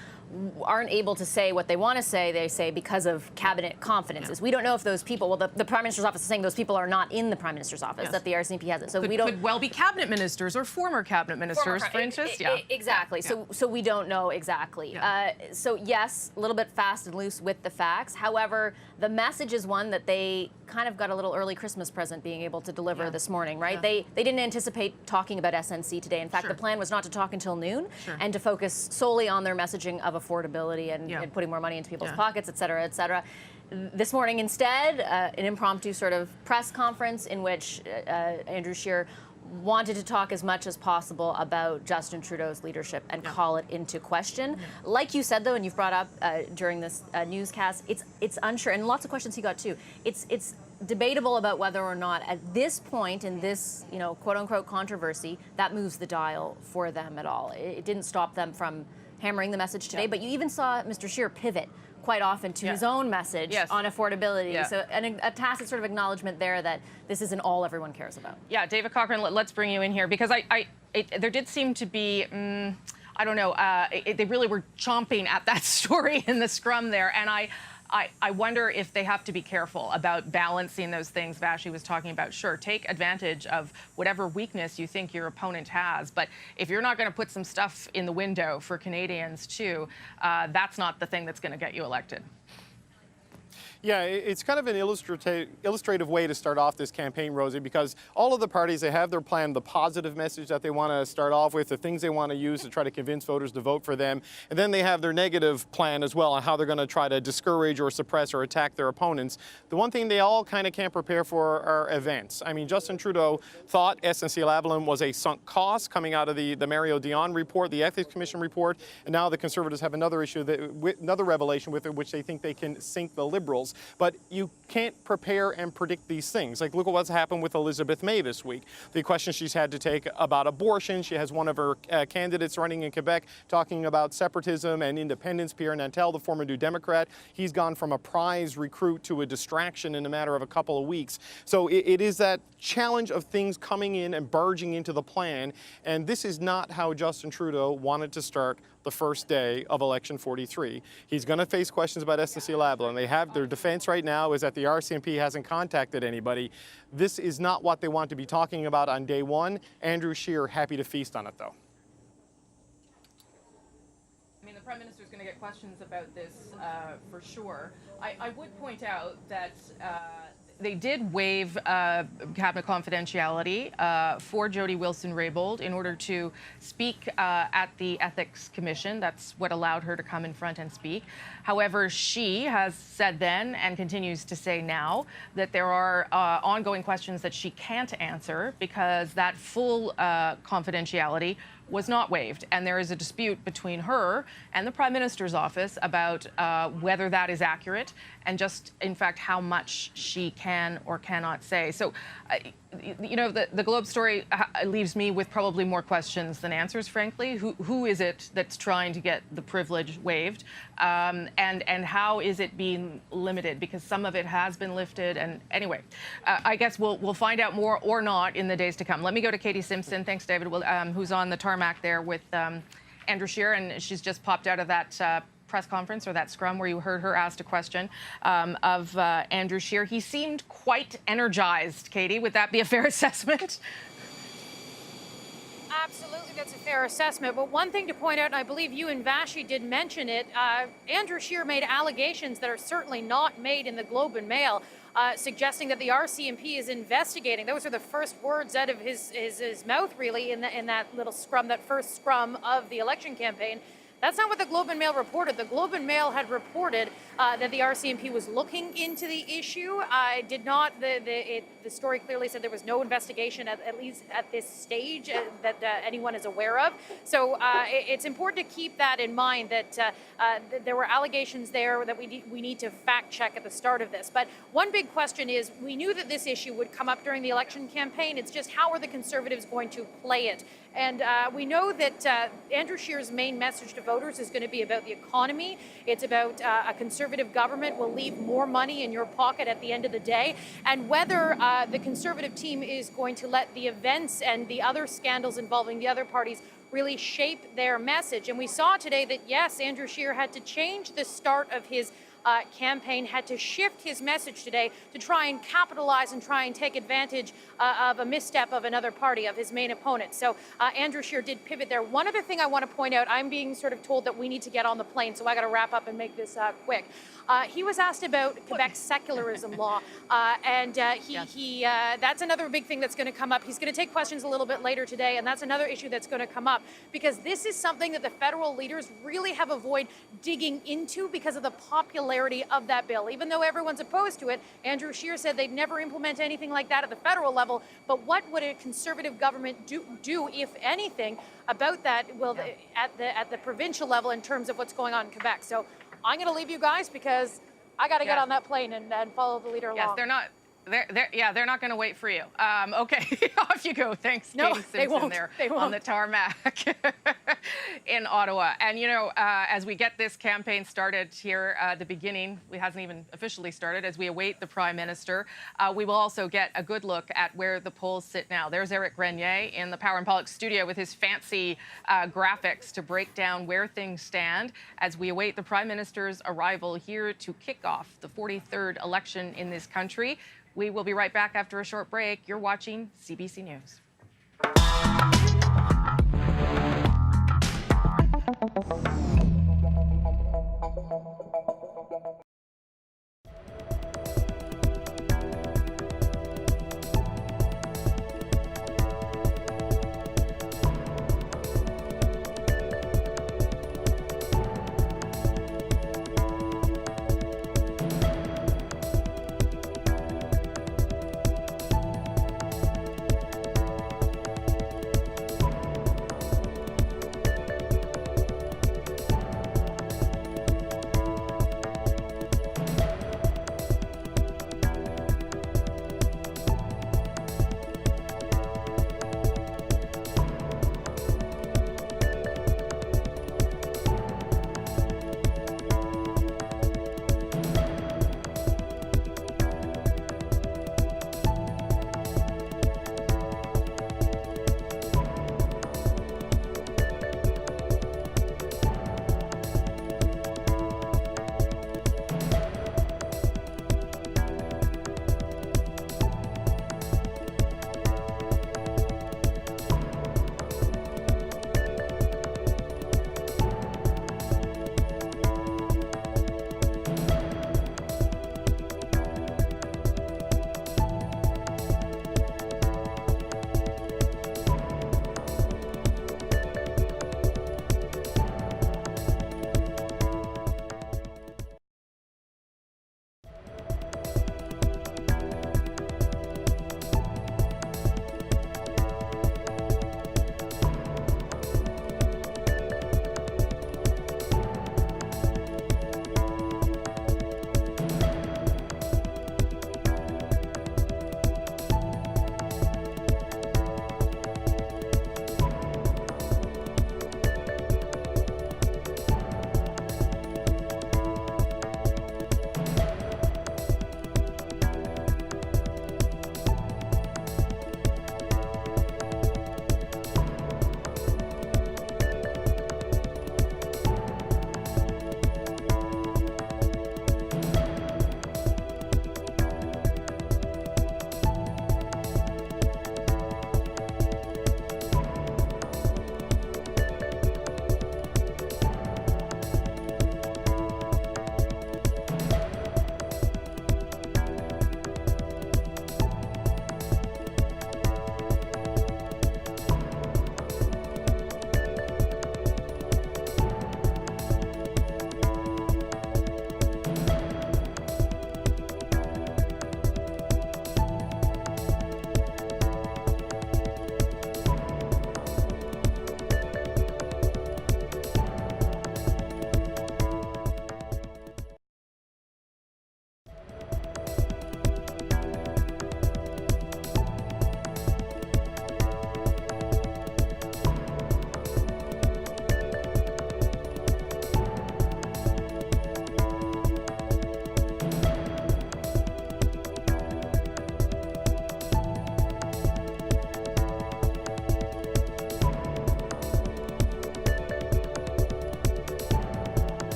aren't able to say what they want to say, they say, because of cabinet confidences. We don't know if those people, well, the Prime Minister's office is saying those people are not in the Prime Minister's office, that the RCMP has it. So we don't... Could well be cabinet ministers or former cabinet ministers, for instance. Exactly. So we don't know exactly. So yes, a little bit fast and loose with the facts. However, the message is one that they kind of got a little early Christmas present being able to deliver this morning, right? They didn't anticipate talking about SNC today. In fact, the plan was not to talk until noon and to focus solely on their messaging of affordability and putting more money into people's pockets, et cetera, et cetera. This morning, instead, an impromptu sort of press conference in which Andrew Shearer wanted to talk as much as possible about Justin Trudeau's leadership and call it into question. Like you said, though, and you've brought up during this newscast, it's unsure, and lots of questions he got too. It's debatable about whether or not at this point in this, quote unquote controversy, that moves the dial for them at all. It didn't stop them from hammering the message today, but you even saw Mr. Shearer pivot quite often to his own message on affordability. So a tacit sort of acknowledgement there that this isn't all everyone cares about. Yeah, David Cochran, let's bring you in here, because there did seem to be, I don't know, they really were chomping at that story in the scrum there, and I wonder if they have to be careful about balancing those things Vashi was talking about. Sure, take advantage of whatever weakness you think your opponent has, but if you're not going to put some stuff in the window for Canadians too, that's not the thing that's going to get you elected. Yeah, it's kind of an illustrative way to start off this campaign, Rosie, because all of the parties, they have their plan, the positive message that they want to start off with, the things they want to use to try to convince voters to vote for them, and then they have their negative plan as well on how they're going to try to discourage or suppress or attack their opponents. The one thing they all kind of can't prepare for are events. I mean, Justin Trudeau thought SNC-Lavalin was a sunk cost coming out of the Mario Dion report, the Ethics Commission report, and now the Conservatives have another issue, another revelation with it, which they think they can sink the Liberals. But you can't prepare and predict these things. Like, look at what's happened with Elizabeth May this week. The questions she's had to take about abortion. She has one of her candidates running in Quebec talking about separatism and independence. Pierre Nantel, the former New Democrat, he's gone from a prize recruit to a distraction in a matter of a couple of weeks. So it is that challenge of things coming in and barging into the plan. And this is not how Justin Trudeau wanted to start the first day of Election 43. He's going to face questions about SNC-Lavalin. They have their defense right now is that the RCMP hasn't contacted anybody. This is not what they want to be talking about on day one. Andrew Shearer happy to feast on it, though. I mean, the Prime Minister is going to get questions about this for sure. I would point out that They did waive cabinet confidentiality for Jody Wilson-Raybould in order to speak at the Ethics Commission. That's what allowed her to come in front and speak. However, she has said then and continues to say now that there are ongoing questions that she can't answer because that full confidentiality was not waived. And there is a dispute between her and the Prime Minister's office about whether that is accurate and just, in fact, how much she can or cannot say. So, you know, the Globe story leaves me with probably more questions than answers, frankly. Who is it that's trying to get the privilege waived? And how is it being limited? Because some of it has been lifted. And anyway, I guess we'll find out more or not in the days to come. Let me go to Katie Simpson. Thanks, David, who's on the tarmac there with Andrew Shearer. And she's just popped out of that press conference or that scrum where you heard her asked a question of Andrew Shearer. He seemed quite energized, Katie. Would that be a fair assessment? Absolutely, that's a fair assessment. But one thing to point out, and I believe you and Vashi did mention it, Andrew Shearer made allegations that are certainly not made in the Globe and Mail, suggesting that the RCMP is investigating. Those are the first words out of his mouth, really, in that little scrum, that first scrum of the election campaign. That's not what the Globe and Mail reported. The Globe and Mail had reported that the RCMP was looking into the issue. Did not. The story clearly said there was no investigation, at least at this stage, that anyone is aware of. So it's important to keep that in mind, that there were allegations there that we need to fact check at the start of this. But one big question is, we knew that this issue would come up during the election campaign. It's just, how are the Conservatives going to play it? And we know that Andrew Shearer's main message to voters is going to be about the economy. It's about a Conservative government will leave more money in your pocket at the end of the day. And whether the Conservative team is going to let the events and the other scandals involving the other parties really shape their message. And we saw today that, yes, Andrew Shearer had to change the start of his campaign, had to shift his message today to try and capitalize and try and take advantage of a misstep of another party, of his main opponent. So Andrew Shearer did pivot there. One other thing I want to point out, I'm being sort of told that we need to get on the plane, so I got to wrap up and make this quick. He was asked about Quebec's secularism law, and that's another big thing that's going to come up. He's going to take questions a little bit later today, and that's another issue that's going to come up, because this is something that the federal leaders really have avoided digging into because of the popularity of that bill. Even though everyone's opposed to it, Andrew Shearer said they'd never implement anything like that at the federal level. But what would a Conservative government do, if anything, about that? Well, at the provincial level, in terms of what's going on in Quebec. So I'm going to leave you guys because I got to get on that plane and follow the leader along. Yes, they're not. They're not going to wait for you. Okay, off you go. Thanks, no, Katie Simpson there on the tarmac in Ottawa. And, you know, as we get this campaign started here at the beginning, it hasn't even officially started, as we await the Prime Minister, we will also get a good look at where the polls sit now. There's Eric Grenier in the Power and Politics studio with his fancy graphics to break down where things stand as we await the Prime Minister's arrival here to kick off the 43rd election in this country. We will be right back after a short break. You're watching CBC News.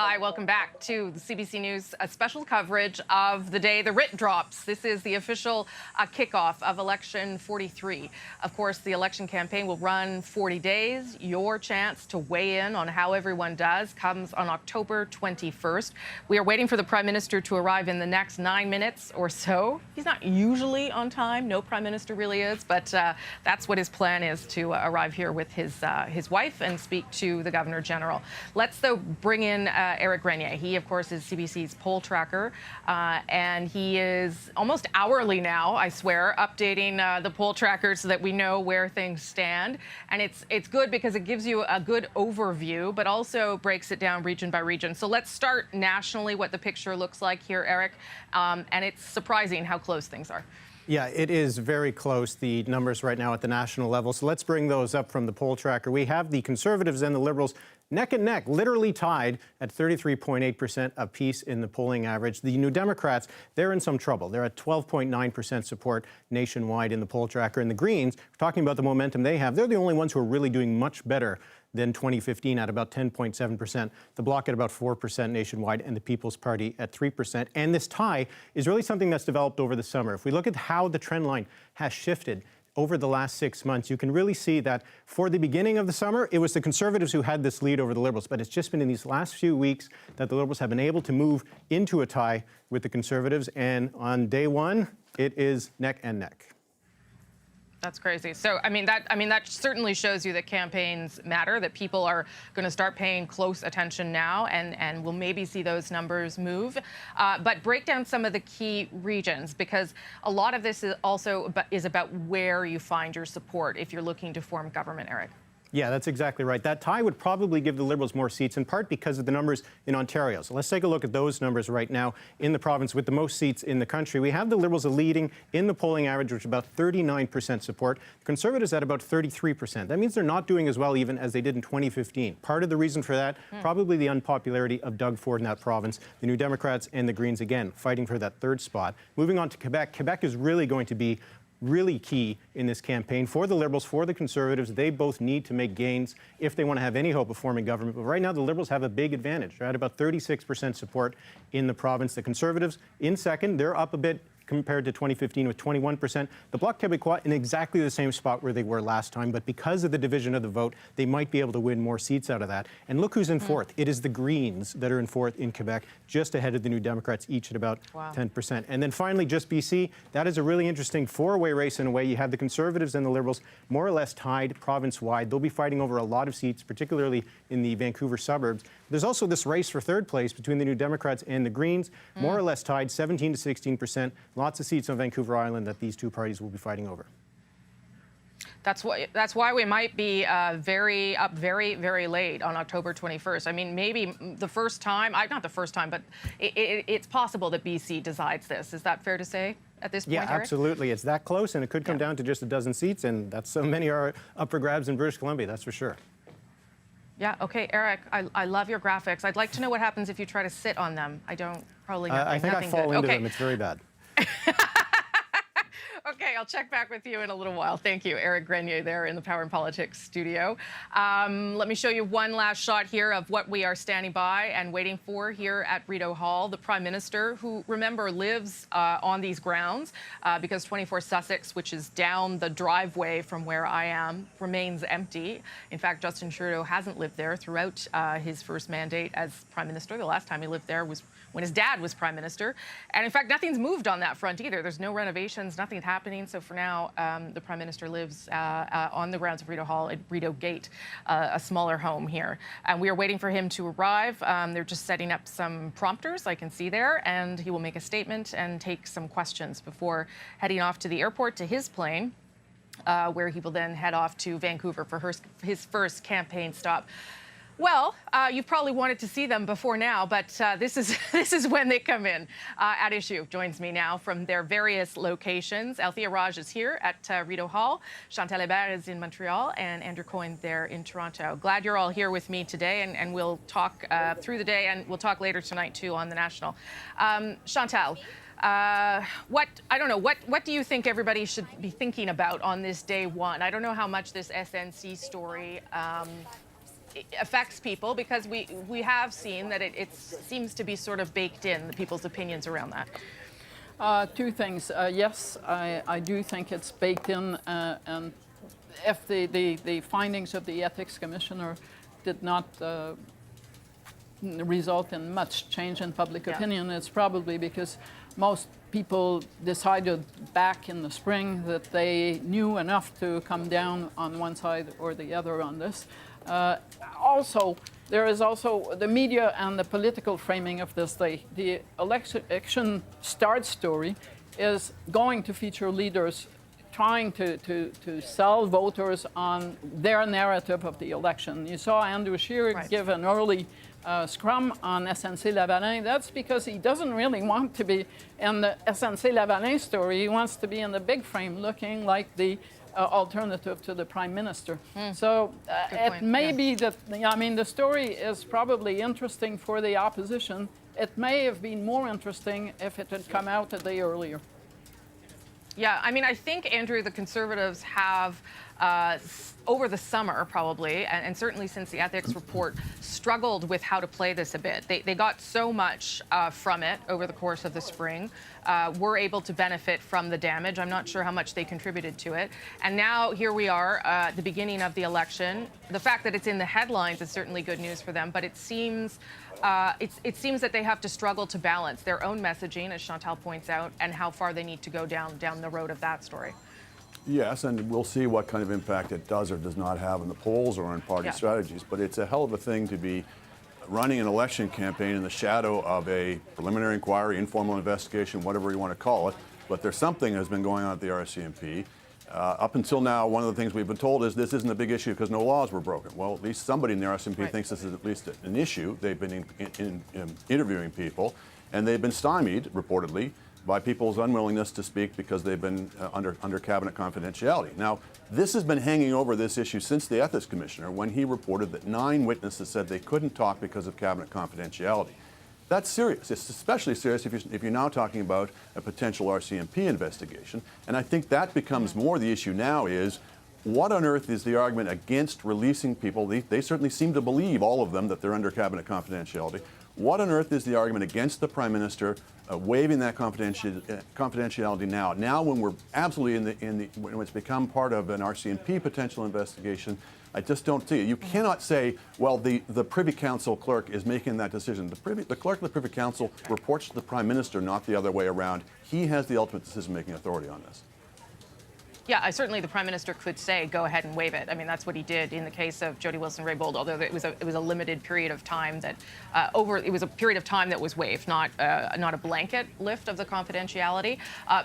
Hi, welcome back to the CBC News special coverage of the day the writ drops. This is the official kickoff of Election 43. Of course, the election campaign will run 40 days. Your chance to weigh in on how everyone does comes on October 21st. We are waiting for the Prime Minister to arrive in the next 9 minutes or so. He's not usually on time. No Prime Minister really is, but that's what his plan is, to arrive here with his wife and speak to the Governor General. Let's, though, bring in Eric Grenier. He, of course, is CBC's poll tracker, and he is almost hourly now, I swear, updating the poll tracker so that we know where things stand. And it's good because it gives you a good overview, but also breaks it down region by region. So let's start nationally, what the picture looks like here, Eric. And it's surprising how close things are. Yeah, it is very close, the numbers right now at the national level. So let's bring those up from the poll tracker. We have the Conservatives and the Liberals neck and neck, literally tied at 33.8% apiece in the polling average. The New Democrats, they're in some trouble. They're at 12.9% support nationwide in the poll tracker. And the Greens, we're talking about the momentum they have, they're the only ones who are really doing much better than 2015 at about 10.7%, the Bloc at about 4% nationwide, and the People's Party at 3%. And this tie is really something that's developed over the summer. If we look at how the trend line has shifted over the last 6 months, you can really see that for the beginning of the summer, it was the Conservatives who had this lead over the Liberals. But it's just been in these last few weeks that the Liberals have been able to move into a tie with the Conservatives. And on day one, it is neck and neck. That's crazy. So, I mean, that certainly shows you that campaigns matter, that people are going to start paying close attention now, and we'll maybe see those numbers move. But break down some of the key regions, because a lot of this is also about where you find your support if you're looking to form government, Eric. Yeah, that's exactly right. That tie would probably give the Liberals more seats, in part because of the numbers in Ontario. So let's take a look at those numbers right now in the province with the most seats in the country. We have the Liberals leading in the polling average, which is about 39% support. The Conservatives at about 33%. That means they're not doing as well even as they did in 2015. Part of the reason for that, probably the unpopularity of Doug Ford in that province. The New Democrats and the Greens, again, fighting for that third spot. Moving on to Quebec. Quebec is really going to be really key in this campaign for the Liberals, for the Conservatives. They both need to make gains if they want to have any hope of forming government. But right now, the Liberals have a big advantage. They're at about 36% support in the province. The Conservatives in second, they're up a bit compared to 2015 with 21%. The Bloc Québécois in exactly the same spot where they were last time, but because of the division of the vote, they might be able to win more seats out of that. And look who's in fourth. It is the Greens that are in fourth in Quebec, just ahead of the New Democrats, each at about 10%. And then finally, just BC, that is a really interesting four-way race in a way. You have the Conservatives and the Liberals more or less tied province-wide. They'll be fighting over a lot of seats, particularly in the Vancouver suburbs. There's also this race for third place between the New Democrats and the Greens, more or less tied, 17 to 16%. Lots of seats on Vancouver Island that these two parties will be fighting over. That's why we might be very late on October 21st. I mean, maybe the first time, not the first time, but it's possible that BC decides this. Is that fair to say at this point, Yeah, Eric? absolutely. It's that close, and it could come down to just a dozen seats, and that's so many are up for grabs in British Columbia, that's for sure. Yeah, okay, Eric, I love your graphics. I'd like to know what happens if you try to sit on them. I don't, probably nothing. I think I fall good. into them. It's very bad. Okay, I'll check back with you in a little while. Thank you, Eric Grenier there in the Power and Politics studio. Let me show you one last shot here of what we are standing by and waiting for here at Rideau Hall. The Prime Minister, who, remember, lives on these grounds because 24 Sussex, which is down the driveway from where I am, remains empty. In fact, Justin Trudeau hasn't lived there throughout his first mandate as Prime Minister. The last time he lived there was when his dad was Prime Minister. And in fact, nothing's moved on that front either. There's no renovations, nothing's happening. So for now, the Prime Minister lives on the grounds of Rideau Hall at Rideau Gate, a smaller home here. And we are waiting for him to arrive. They're just setting up some prompters, I can see there, and he will make a statement and take some questions before heading off to the airport to his plane, where he will then head off to Vancouver for his first campaign stop. Well, you've probably wanted to see them before now, but this is when they come in. At Issue joins me now from their various locations. Althea Raj is here at Rideau Hall. Chantal Hébert is in Montreal, and Andrew Coyne there in Toronto. Glad you're all here with me today, and we'll talk through the day, and we'll talk later tonight too on the National. Chantal, what do you think everybody should be thinking about on this day one? I don't know how much this SNC story affects people, because we have seen that it seems to be sort of baked in, people's opinions around that. Two things. Yes, I do think it's baked in, and if the findings of the Ethics Commissioner did not result in much change in public opinion, it's probably because most people decided back in the spring that they knew enough to come down on one side or the other on this. Also, there is also the media and the political framing of this day. The election start story is going to feature leaders trying to sell voters on their narrative of the election. You saw Andrew Shearer give an early scrum on SNC-Lavalin. That's because he doesn't really want to be in the SNC-Lavalin story. He wants to be in the big frame looking like the alternative to the Prime Minister. So it may be that, I mean, the story is probably interesting for the opposition. It may have been more interesting if it had come out a day earlier. Yeah, I mean, I think, Andrew, the Conservatives have, over the summer probably, and certainly since the ethics report, struggled with how to play this a bit. They got so much from it over the course of the spring, were able to benefit from the damage. I'm not sure how much they contributed to it. And now here we are at the beginning of the election. The fact that it's in the headlines is certainly good news for them, but it seems it seems that they have to struggle to balance their own messaging, as Chantal points out, and how far they need to go down the road of that story. Yes, and we'll see what kind of impact it does or does not have in the polls or on party strategies. But it's a hell of a thing to be running an election campaign in the shadow of a preliminary inquiry, informal investigation, whatever you want to call it. But there's something that has been going on at the RCMP. Up until now, one of the things we've been told is this isn't a big issue because no laws were broken. Well, at least somebody in the RCMP thinks this is at least an issue. They've been interviewing people, and they've been stymied, reportedly, by people's unwillingness to speak because they've been under cabinet confidentiality. Now, this has been hanging over this issue since the Ethics Commissioner, when he reported that 9 witnesses said they couldn't talk because of cabinet confidentiality. That's serious. It's especially serious if you're now talking about a potential RCMP investigation. And I think that becomes more the issue now is, what on earth is the argument against releasing people? They certainly seem to believe, all of them, that they're under cabinet confidentiality. What on earth is the argument against the Prime Minister waiving that confidentiality now? Now, when we're absolutely when it's become part of an RCMP potential investigation, I just don't see it. You cannot say, well, the Privy Council clerk is making that decision. The clerk of the Privy Council reports to the Prime Minister, not the other way around. He has the ultimate decision-making authority on this. Yeah, certainly the Prime Minister could say, go ahead and waive it. I mean, that's what he did in the case of Jody Wilson-Raybould, although it was a limited period of time that it was a period of time that was waived, not a blanket lift of the confidentiality.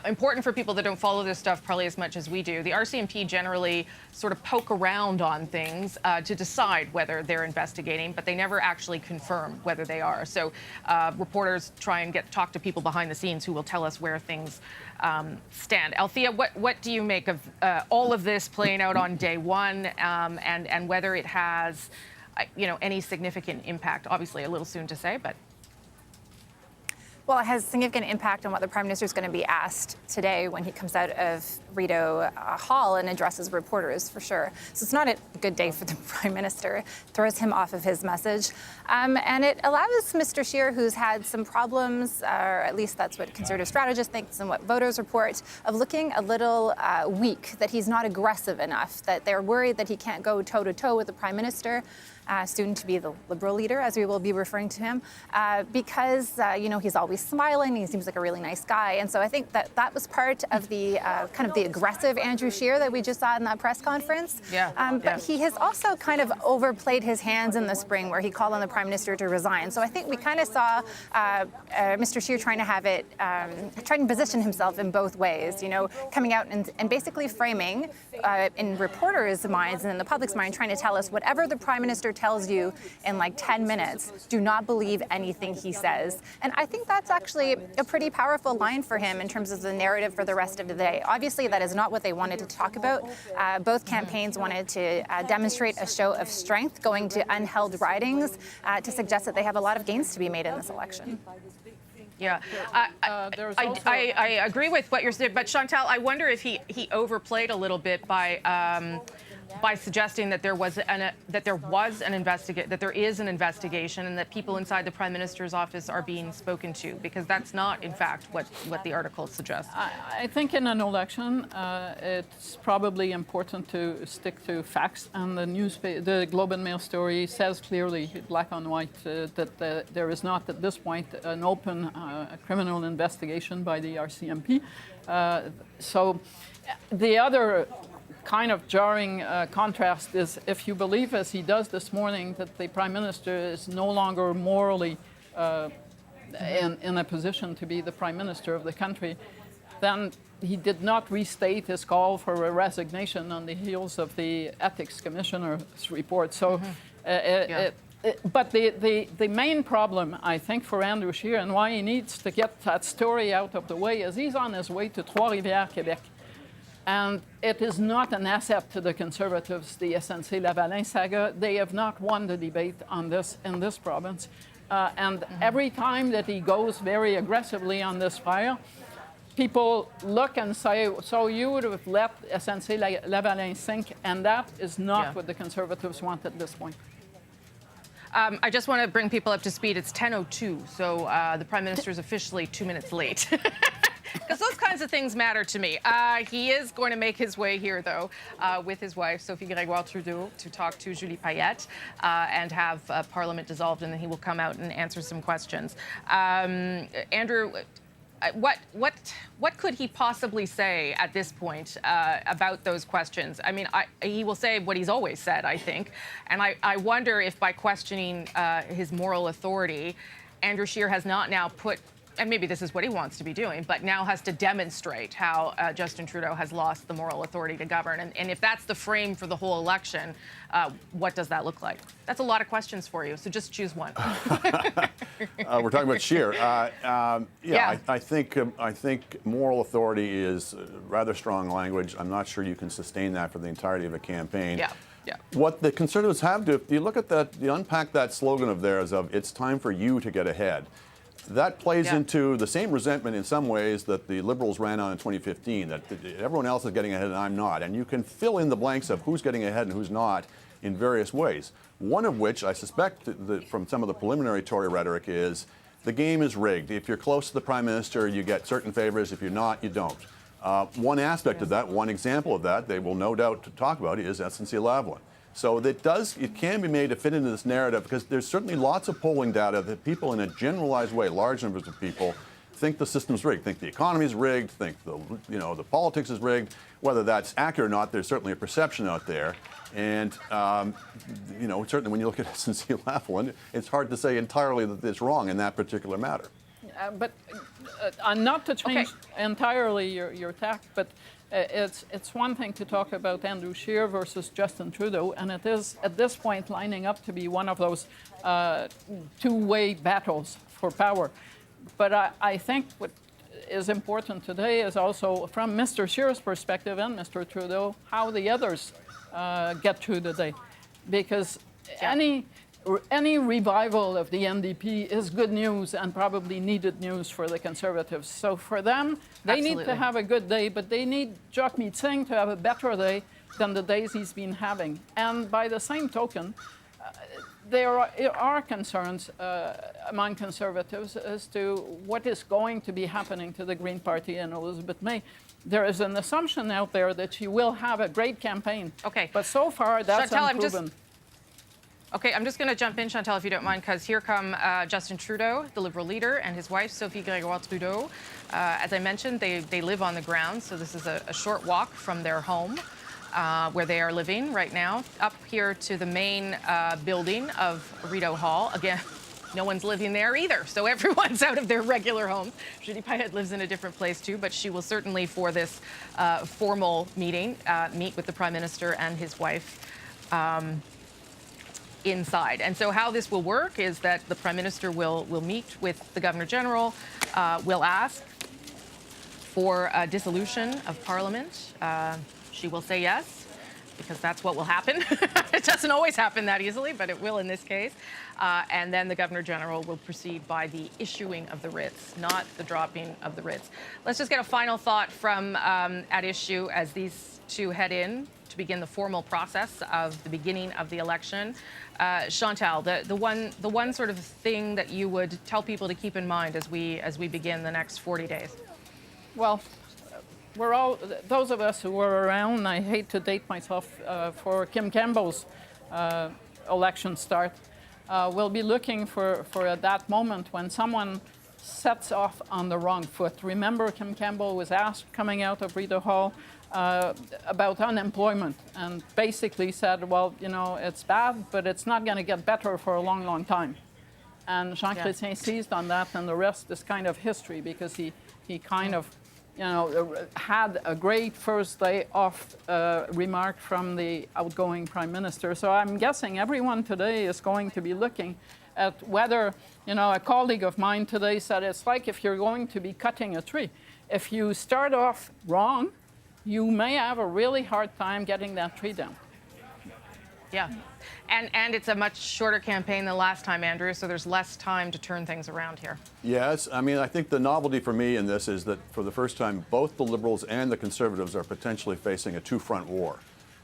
Important for people that don't follow this stuff probably as much as we do. The RCMP generally sort of poke around on things to decide whether they're investigating, but they never actually confirm whether they are. So reporters try and talk to people behind the scenes who will tell us where things stand. Althea, what do you make of all of this playing out on day one, and whether it has, any significant impact? Obviously, a little soon to say, but. Well, it has significant impact on what the Prime Minister is going to be asked today when he comes out of Rideau Hall and addresses reporters, for sure. So it's not a good day for the Prime Minister. It throws him off of his message. And it allows Mr. Shearer, who's had some problems, or at least that's what Conservative strategists think and what voters report, of looking a little weak, that he's not aggressive enough, that they're worried that he can't go toe-to-toe with the Prime Minister. Soon to be the Liberal leader, as we will be referring to him, because, he's always smiling. He seems like a really nice guy. And so I think that was part of the kind of the aggressive Andrew Shearer that we just saw in that press conference. But he has also kind of overplayed his hands in the spring, where he called on the Prime Minister to resign. So I think we kind of saw Mr. Shearer trying to position himself in both ways, coming out and basically framing in reporters' minds and in the public's mind, trying to tell us whatever the Prime Minister tells you in like 10 minutes, do not believe anything he says. And I think that's actually a pretty powerful line for him in terms of the narrative for the rest of the day. Obviously, that is not what they wanted to talk about. Both campaigns wanted to demonstrate a show of strength, going to unheld ridings to suggest that they have a lot of gains to be made in this election. Yeah, I agree with what you're saying, but Chantal, I wonder if he overplayed a little bit by by suggesting that there is an investigation and that people inside the Prime Minister's office are being spoken to, because that's not, in fact, what the article suggests. I think in an election, it's probably important to stick to facts, and the Globe and Mail story says clearly, black on white, that there is not at this point an open criminal investigation by the RCMP. So the other kind of jarring contrast is if you believe, as he does this morning, that the Prime Minister is no longer morally in a position to be the Prime Minister of the country, then he did not restate his call for a resignation on the heels of the Ethics Commissioner's report. So, but the main problem, I think, for Andrew Shearer and why he needs to get that story out of the way is he's on his way to Trois-Rivières, Quebec. And it is not an asset to the Conservatives, the SNC-Lavalin saga. They have not won the debate on this in this province. And every time that he goes very aggressively on this file, people look and say, so you would have let SNC-Lavalin sink, and that is not what the Conservatives want at this point. I just want to bring people up to speed. It's 10:02, so the Prime Minister is officially 2 minutes late. Because those kinds of things matter to me. He is going to make his way here, though, with his wife, Sophie Gregoire-Trudeau, to talk to Julie Payette and have Parliament dissolved, and then he will come out and answer some questions. Andrew, what could he possibly say at this point about those questions? I mean, he will say what he's always said, I think. And I wonder if by questioning his moral authority, Andrew Shearer has not now put, and maybe this is what he wants to be doing, but now has to demonstrate how Justin Trudeau has lost the moral authority to govern. And if that's the frame for the whole election, what does that look like? That's a lot of questions for you, so just choose one. We're talking about Shearer. I think moral authority is rather strong language. I'm not sure you can sustain that for the entirety of a campaign. What the Conservatives have to, if you look at that, you unpack that slogan of theirs of "It's time for you to get ahead." That plays into the same resentment in some ways that the Liberals ran on in 2015, that everyone else is getting ahead and I'm not. And you can fill in the blanks of who's getting ahead and who's not in various ways. One of which I suspect from some of the preliminary Tory rhetoric is the game is rigged. If you're close to the Prime Minister, you get certain favors. If you're not, you don't. One aspect of that, one example of that, they will no doubt talk about is SNC-Lavalin. So it can be made to fit into this narrative because there's certainly lots of polling data that people in a generalized way, large numbers of people, think the system's rigged, think the economy's rigged, think the politics is rigged. Whether that's accurate or not, there's certainly a perception out there. And, certainly when you look at SNC-Lavalin, it's hard to say entirely that it's wrong in that particular matter. But not to change entirely your tack, but it's one thing to talk about Andrew Shearer versus Justin Trudeau, and it is at this point lining up to be one of those two-way battles for power. But I think what is important today is also, from Mr. Shearer's perspective and Mr. Trudeau, how the others get through the day. Because any revival of the NDP is good news and probably needed news for the Conservatives. So for them, they need to have a good day, but they need Jagmeet Singh to have a better day than the days he's been having. And by the same token, there are concerns among Conservatives as to what is going to be happening to the Green Party and Elizabeth May. There is an assumption out there that she will have a great campaign. But so far, that's unproven. I'm just going to jump in, Chantal, if you don't mind, because here come Justin Trudeau, the Liberal leader, and his wife, Sophie Gregoire-Trudeau. As I mentioned, they live on the ground, so this is a short walk from their home, where they are living right now, up here to the main building of Rideau Hall. Again, no one's living there either, so everyone's out of their regular home. Julie Payette lives in a different place, too, but she will certainly, for this formal meeting, meet with the Prime Minister and his wife inside. And so how this will work is that the Prime Minister will meet with the Governor-General, will ask for a dissolution of Parliament. She will say yes, because that's what will happen. It doesn't always happen that easily, but it will in this case. And then the Governor-General will proceed by the issuing of the writs, not the dropping of the writs. Let's just get a final thought from at issue as these to head in to begin the formal process of the beginning of the election. Chantal, the one sort of thing that you would tell people to keep in mind as we begin the next 40 days. Well, we're all, those of us who were around, I hate to date myself, for Kim Campbell's election start, we'll be looking for that moment when someone sets off on the wrong foot. Remember, Kim Campbell was asked coming out of Rideau Hall about unemployment and basically said, well, you know, it's bad, but it's not going to get better for a long, long time. And Jean Chrétien seized on that, and the rest is kind of history, because he kind of, you know, had a great first day off remark from the outgoing Prime Minister. So I'm guessing everyone today is going to be looking at whether, you know, a colleague of mine today said it's like if you're going to be cutting a tree. If you start off wrong, you may have a really hard time getting that tree down. Yeah. And it's a much shorter campaign than last time, Andrew, so there's less time to turn things around here. Yes, I mean, I think the novelty for me in this is that for the first time, both the Liberals and the Conservatives are potentially facing a two-front war.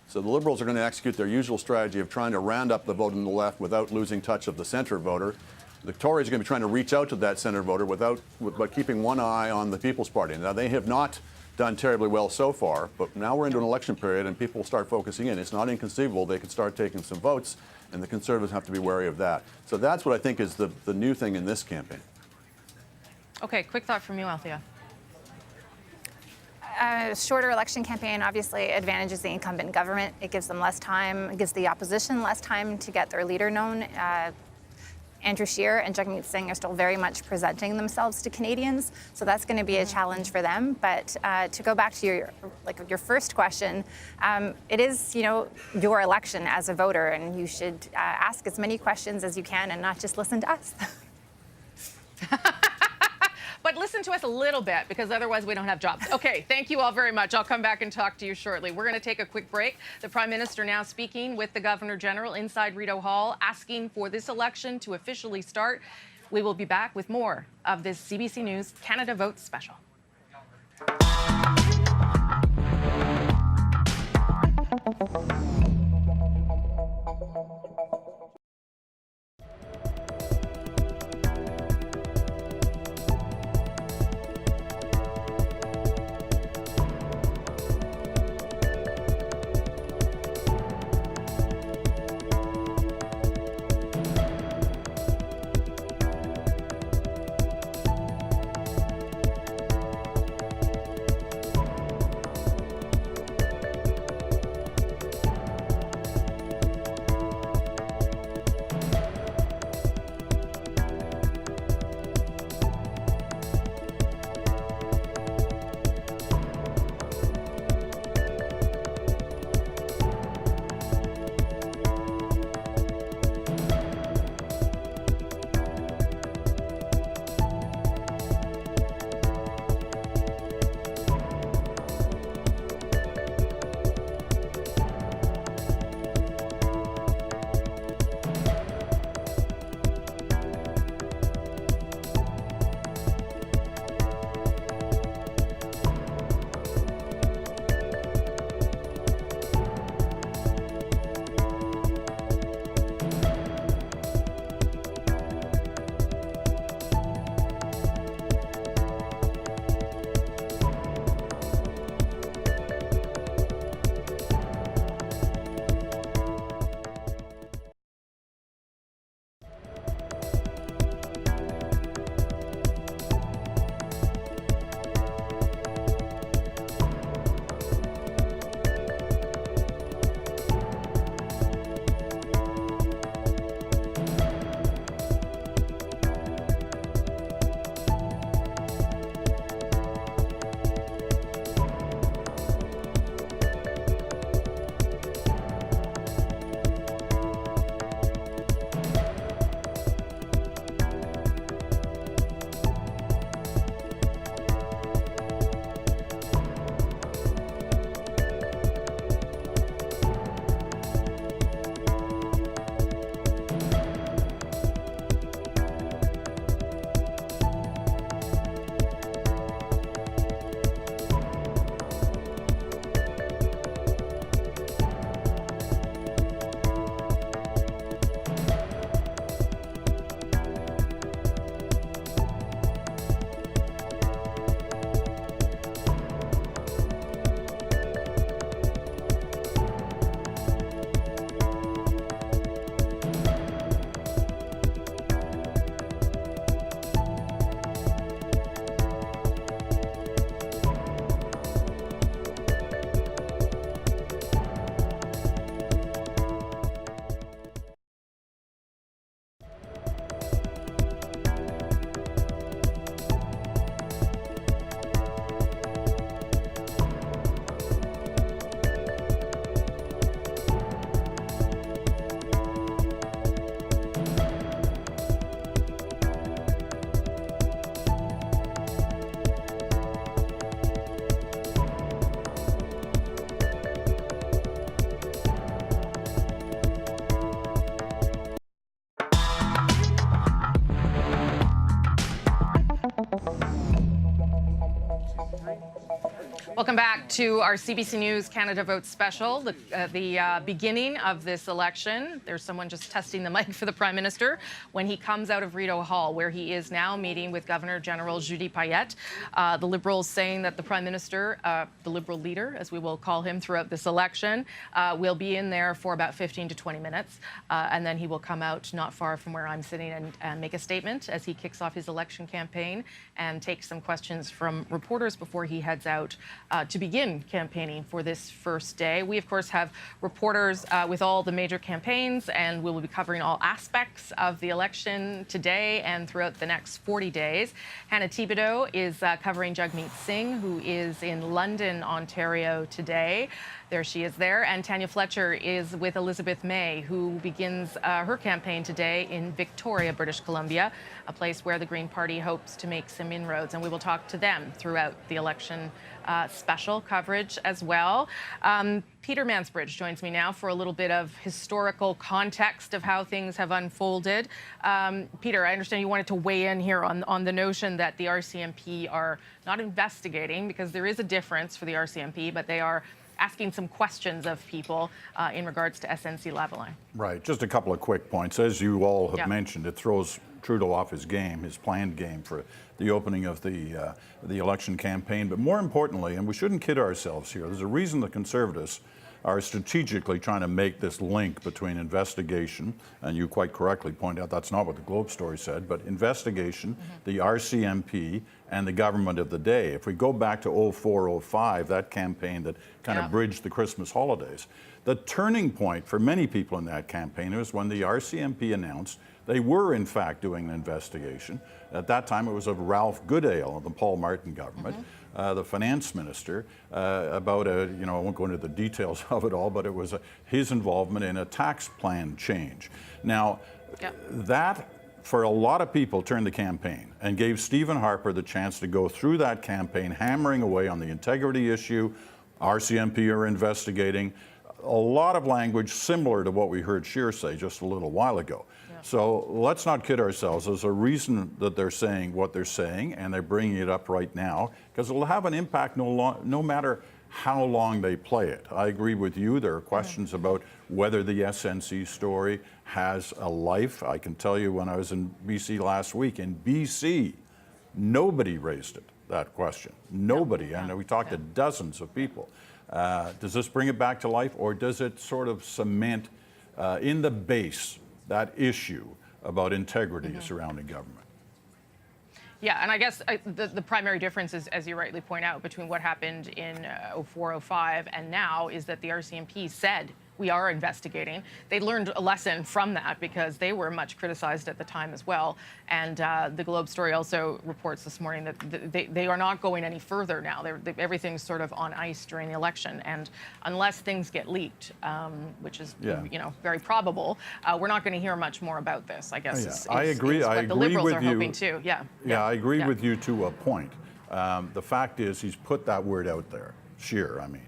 So the Liberals are going to execute their usual strategy of trying to round up the vote on the left without losing touch of the centre voter. The Tories are going to be trying to reach out to that centre voter but keeping one eye on the People's Party. Now, they have not done terribly well so far, but now we're into an election period and people start focusing in. It's not inconceivable they could start taking some votes, and the Conservatives have to be wary of that. So that's what I think is the new thing in this campaign. Okay, quick thought from you, Althea. A shorter election campaign obviously advantages the incumbent government. It gives them less time, it gives the opposition less time to get their leader known. Andrew Shearer and Jagmeet Singh are still very much presenting themselves to Canadians, so that's going to be a challenge for them. But to go back to your first question, it is, you know, your election as a voter, and you should ask as many questions as you can and not just listen to us. But listen to us a little bit, because otherwise we don't have jobs. Okay, thank you all very much. I'll come back and talk to you shortly. We're going to take a quick break. The Prime Minister now speaking with the Governor General inside Rideau Hall, asking for this election to officially start. We will be back with more of this CBC News Canada Votes special. Welcome back to our CBC News Canada Vote special, the beginning of this election. There's someone just testing the mic for the Prime Minister when he comes out of Rideau Hall, where he is now meeting with Governor General Judy Payette. The Liberals saying that the Prime Minister, the Liberal leader, as we will call him throughout this election, will be in there for about 15 to 20 minutes, and then he will come out not far from where I'm sitting and make a statement as he kicks off his election campaign and take some questions from reporters before he heads out to begin campaigning for this first day. We, of course, have reporters with all the major campaigns, and we will be covering all aspects of the election today and throughout the next 40 days. Hannah Thibodeau is covering Jagmeet Singh, who is in London, Ontario today. There she is there. And Tanya Fletcher is with Elizabeth May, who begins her campaign today in Victoria, British Columbia, a place where the Green Party hopes to make some inroads. And we will talk to them throughout the election special coverage as well. Peter Mansbridge joins me now for a little bit of historical context of how things have unfolded. Peter, I understand you wanted to weigh in here on the notion that the RCMP are not investigating, because there is a difference for the RCMP, but they are asking some questions of people in regards to SNC-Lavalin. Right. Just a couple of quick points. As you all have mentioned, it throws Trudeau off his game, his planned game for the opening of the election campaign. But more importantly, and we shouldn't kid ourselves here, there's a reason the Conservatives are strategically trying to make this link between investigation, and you quite correctly point out that's not what the Globe story said, but investigation, the RCMP, and the government of the day. If we go back to 04-05, that campaign that kind of bridged the Christmas holidays, the turning point for many people in that campaign was when the RCMP announced they were in fact doing an investigation. At that time it was of Ralph Goodale of the Paul Martin government, the finance minister, about I won't go into the details of it all, but it was his involvement in a tax plan change. Now, that for a lot of people turned the campaign and gave Stephen Harper the chance to go through that campaign, hammering away on the integrity issue. RCMP are investigating. A lot of language similar to what we heard Shearer say just a little while ago. So let's not kid ourselves. There's a reason that they're saying what they're saying, and they're bringing it up right now, because it'll have an impact no matter how long they play it. I agree with you. There are questions about whether the SNC story has a life. I can tell you, when I was in BC last week, in BC, nobody raised it, that question. Nobody. And we talked to dozens of people. Does this bring it back to life, or does it sort of cement in the base that issue about integrity surrounding government? Yeah, and I guess the primary difference is, as you rightly point out, between what happened in 04-05 and now is that the RCMP said we are investigating. They learned a lesson from that, because they were much criticized at the time as well. And the Globe story also reports this morning that they are not going any further now. Everything's sort of on ice during the election. And unless things get leaked, which is very probable, we're not going to hear much more about this, I guess. I agree. I agree the Liberals are hoping too. I agree with you to a point. The fact is, he's put that word out there. Shearer, I mean.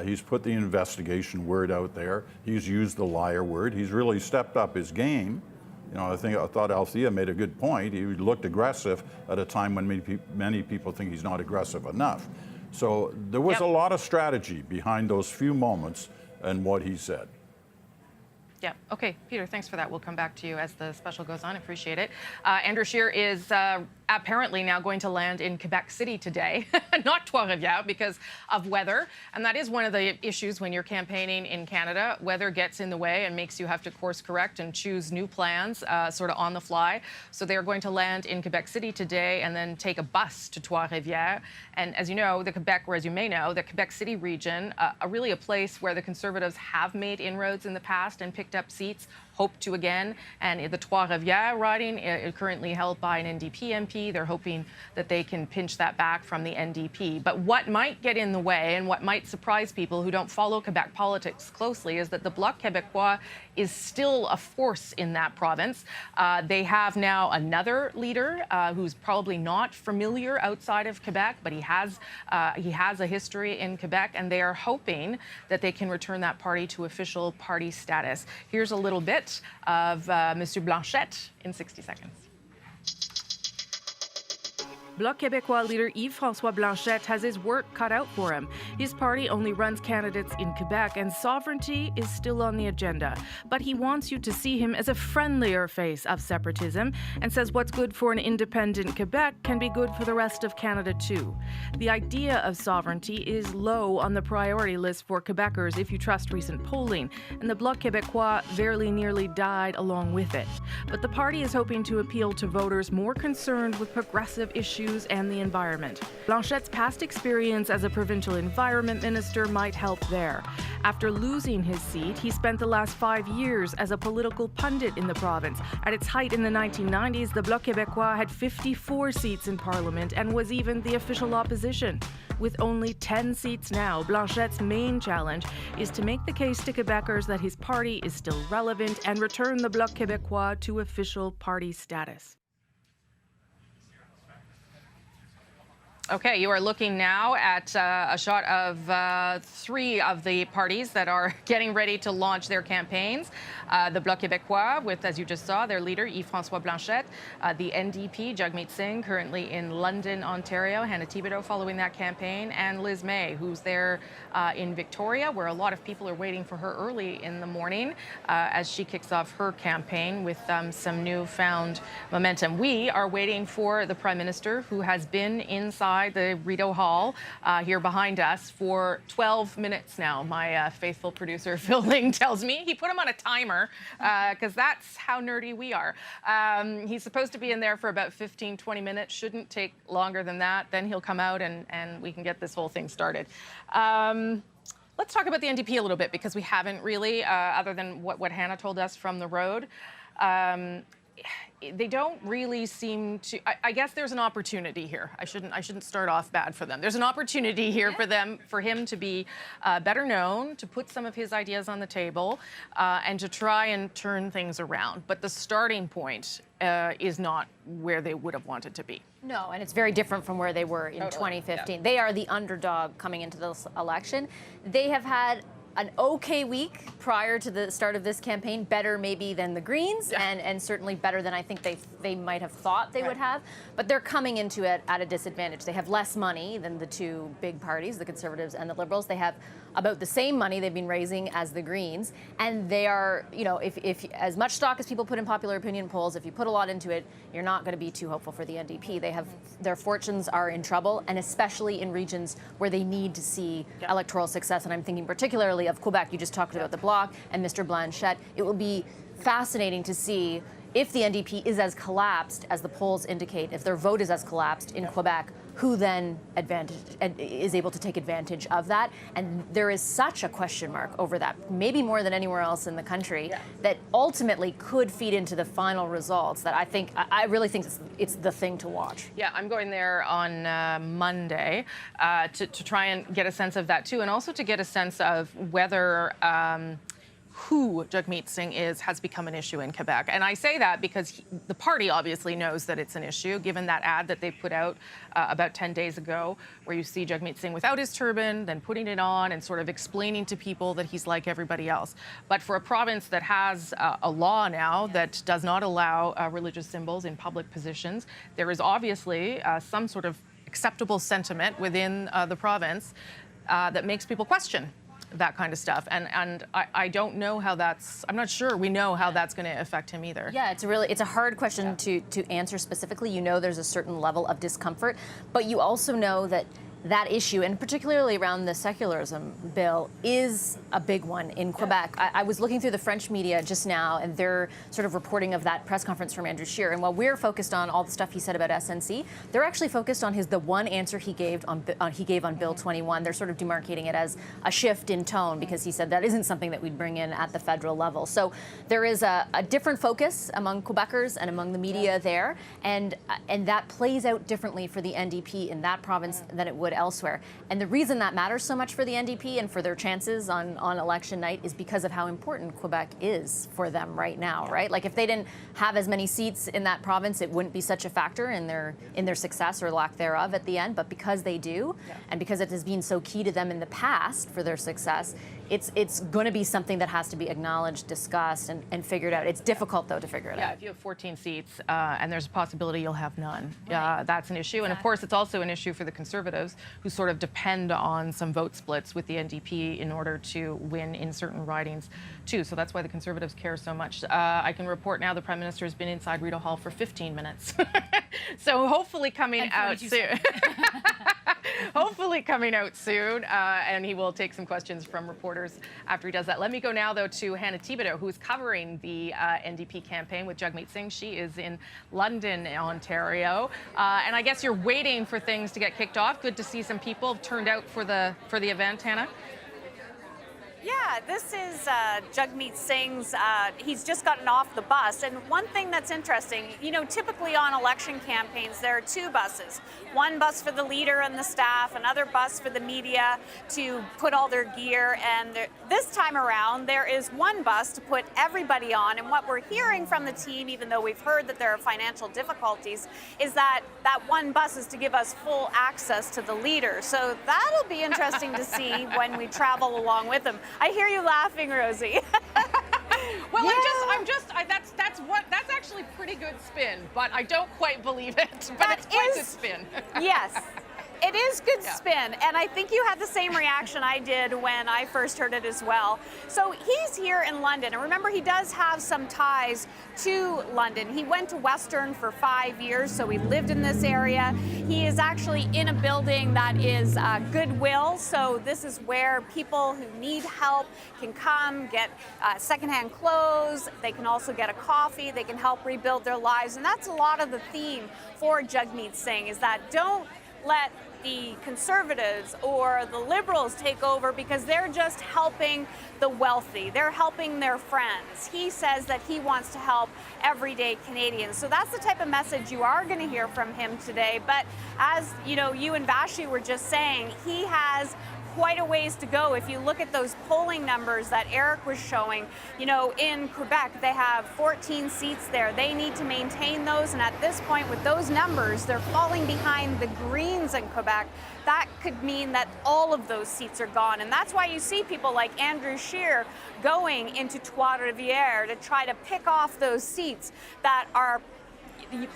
He's put the investigation word out there. He's used the liar word. He's really stepped up his game. I thought Althea made a good point. He looked aggressive at a time when many people think he's not aggressive enough. So there was a lot of strategy behind those few moments and what he said. Yeah. Okay, Peter, thanks for that. We'll come back to you as the special goes on. Appreciate it. Andrew Shearer is apparently now going to land in Quebec City today, not Trois-Rivières, because of weather. And that is one of the issues when you're campaigning in Canada. Weather gets in the way and makes you have to course correct and choose new plans sort of on the fly. So they're going to land in Quebec City today and then take a bus to Trois-Rivières. And as you know, or as you may know, the Quebec City region, really a place where the Conservatives have made inroads in the past and picked up seats, hope to again. And the Trois-Rivières riding is currently held by an NDP MP. They're hoping that they can pinch that back from the NDP. But what might get in the way and what might surprise people who don't follow Quebec politics closely is that the Bloc Québécois is still a force in that province. They have now another leader who's probably not familiar outside of Quebec, but he has a history in Quebec, and they are hoping that they can return that party to official party status. Here's a little bit of Monsieur Blanchette in 60 seconds. Bloc Québécois leader Yves-François Blanchet has his work cut out for him. His party only runs candidates in Quebec, and sovereignty is still on the agenda. But he wants you to see him as a friendlier face of separatism and says what's good for an independent Quebec can be good for the rest of Canada too. The idea of sovereignty is low on the priority list for Quebecers if you trust recent polling, and the Bloc Québécois very nearly died along with it. But the party is hoping to appeal to voters more concerned with progressive issues and the environment. Blanchet's past experience as a provincial environment minister might help there. After losing his seat, he spent the last 5 years as a political pundit in the province. At its height in the 1990s, the Bloc Québécois had 54 seats in Parliament and was even the official opposition. With only 10 seats now, Blanchet's main challenge is to make the case to Quebecers that his party is still relevant and return the Bloc Québécois to official party status. Okay, you are looking now at a shot of 3 of the parties that are getting ready to launch their campaigns. The Bloc Québécois, with, as you just saw, their leader, Yves-François Blanchet. The NDP, Jagmeet Singh, currently in London, Ontario. Hannah Thibodeau following that campaign. And Liz May, who's there in Victoria, where a lot of people are waiting for her early in the morning as she kicks off her campaign with some newfound momentum. We are waiting for the Prime Minister, who has been inside the Rideau Hall here behind us for 12 minutes now. My faithful producer, Phil Ling, tells me. He put him on a timer because that's how nerdy we are. He's supposed to be in there for about 15, 20 minutes. Shouldn't take longer than that. Then he'll come out and we can get this whole thing started. Let's talk about the NDP a little bit because we haven't really, other than what Hannah told us from the road. They don't really seem to. I guess there's an opportunity here. I shouldn't start off bad for them. There's an opportunity here for him to be better known, to put some of his ideas on the table, and to try and turn things around. But the starting point is not where they would have wanted to be. No, and it's very different from where they were in 2015. Yeah. They are the underdog coming into this election. They have had an okay week prior to the start of this campaign, better maybe than the Greens, and certainly better than I think they might have thought they would have. But they're coming into it at a disadvantage. They have less money than the 2 big parties, the Conservatives and the Liberals. They have about the same money they've been raising as the Greens, and they are, you know, if as much stock as people put in popular opinion polls, if you put a lot into it, you're not going to be too hopeful for the NDP. They have their fortunes are in trouble, and especially in regions where they need to see electoral success. And I'm thinking particularly of Quebec. You just talked about the Bloc and Mr. Blanchet. It will be fascinating to see if the NDP is as collapsed as the polls indicate, if their vote is as collapsed in Quebec, who then is able to take advantage of that. And there is such a question mark over that, maybe more than anywhere else in the country, that ultimately could feed into the final results that I really think it's the thing to watch. Yeah, I'm going there on Monday to try and get a sense of that too, and also to get a sense of whether who Jagmeet Singh has become an issue in Quebec. And I say that because the party obviously knows that it's an issue, given that ad that they put out about 10 days ago, where you see Jagmeet Singh without his turban, then putting it on and sort of explaining to people that he's like everybody else. But for a province that has a law now that does not allow religious symbols in public positions, there is obviously some sort of acceptable sentiment within the province that makes people question that kind of stuff. And I don't know how I'm not sure we know how that's going to affect him either. Yeah, it's a hard question to answer specifically. You know there's a certain level of discomfort, but you also know that that issue, and particularly around the secularism bill, is a big one in Quebec. I was looking through the French media just now, and they're sort of reporting of that press conference from Andrew Shearer. And while we're focused on all the stuff he said about SNC, they're actually focused on the one answer he gave on Bill 21. They're sort of demarcating it as a shift in tone, because he said that isn't something that we'd bring in at the federal level. So there is a different focus among Quebecers and among the media there, and that plays out differently for the NDP in that province than it would would elsewhere. And the reason that matters so much for the NDP and for their chances on election night is because of how important Quebec is for them right now, right? Like if they didn't have as many seats in that province, it wouldn't be such a factor in their success or lack thereof at the end. But because they do, and because it has been so key to them in the past for their success, it's going to be something that has to be acknowledged, discussed, and figured out. It's difficult, though, to figure it out. Yeah, if you have 14 seats and there's a possibility you'll have none, that's an issue. And of course, it's also an issue for the Conservatives, who sort of depend on some vote splits with the NDP in order to win in certain ridings, too. So that's why the Conservatives care so much. I can report now the Prime Minister has been inside Rideau Hall for 15 minutes. So hopefully coming out soon. Hopefully coming out soon, and he will take some questions from reporters after he does that. Let me go now, though, to Hannah Thibodeau, who is covering the NDP campaign with Jagmeet Singh. She is in London, Ontario, and I guess you're waiting for things to get kicked off. Good to see some people turned out for the event, Hannah. Yeah, this is Jagmeet Singh's, he's just gotten off the bus. And one thing that's interesting, you know, typically on election campaigns, there are two buses. One bus for the leader and the staff, another bus for the media to put all their gear. And this time around, there is one bus to put everybody on. And what we're hearing from the team, even though we've heard that there are financial difficulties, is that that one bus is to give us full access to the leader. So that'll be interesting to see when we travel along with them. I hear you laughing, Rosie. Well, that's actually pretty good spin, but I don't quite believe it. But it's quite good spin. Yes. It is good spin, and I think you had the same reaction I did when I first heard it as well. So he's here in London, and remember, he does have some ties to London. He went to Western for 5 years, so he lived in this area. He is actually in a building that is Goodwill, so this is where people who need help can come, get secondhand clothes. They can also get a coffee. They can help rebuild their lives, and that's a lot of the theme for Jagmeet Singh, is that don't let the Conservatives or the Liberals take over because they're just helping the wealthy. They're helping their friends. He says that he wants to help everyday Canadians. So that's the type of message you are going to hear from him today. But as you know, you and Vashi were just saying, he has quite a ways to go. If you look at those polling numbers that Eric was showing, you know, in Quebec, they have 14 seats there. They need to maintain those. And at this point, with those numbers, they're falling behind the Greens in Quebec. That could mean that all of those seats are gone. And that's why you see people like Andrew Shearer going into Trois-Rivières to try to pick off those seats that are,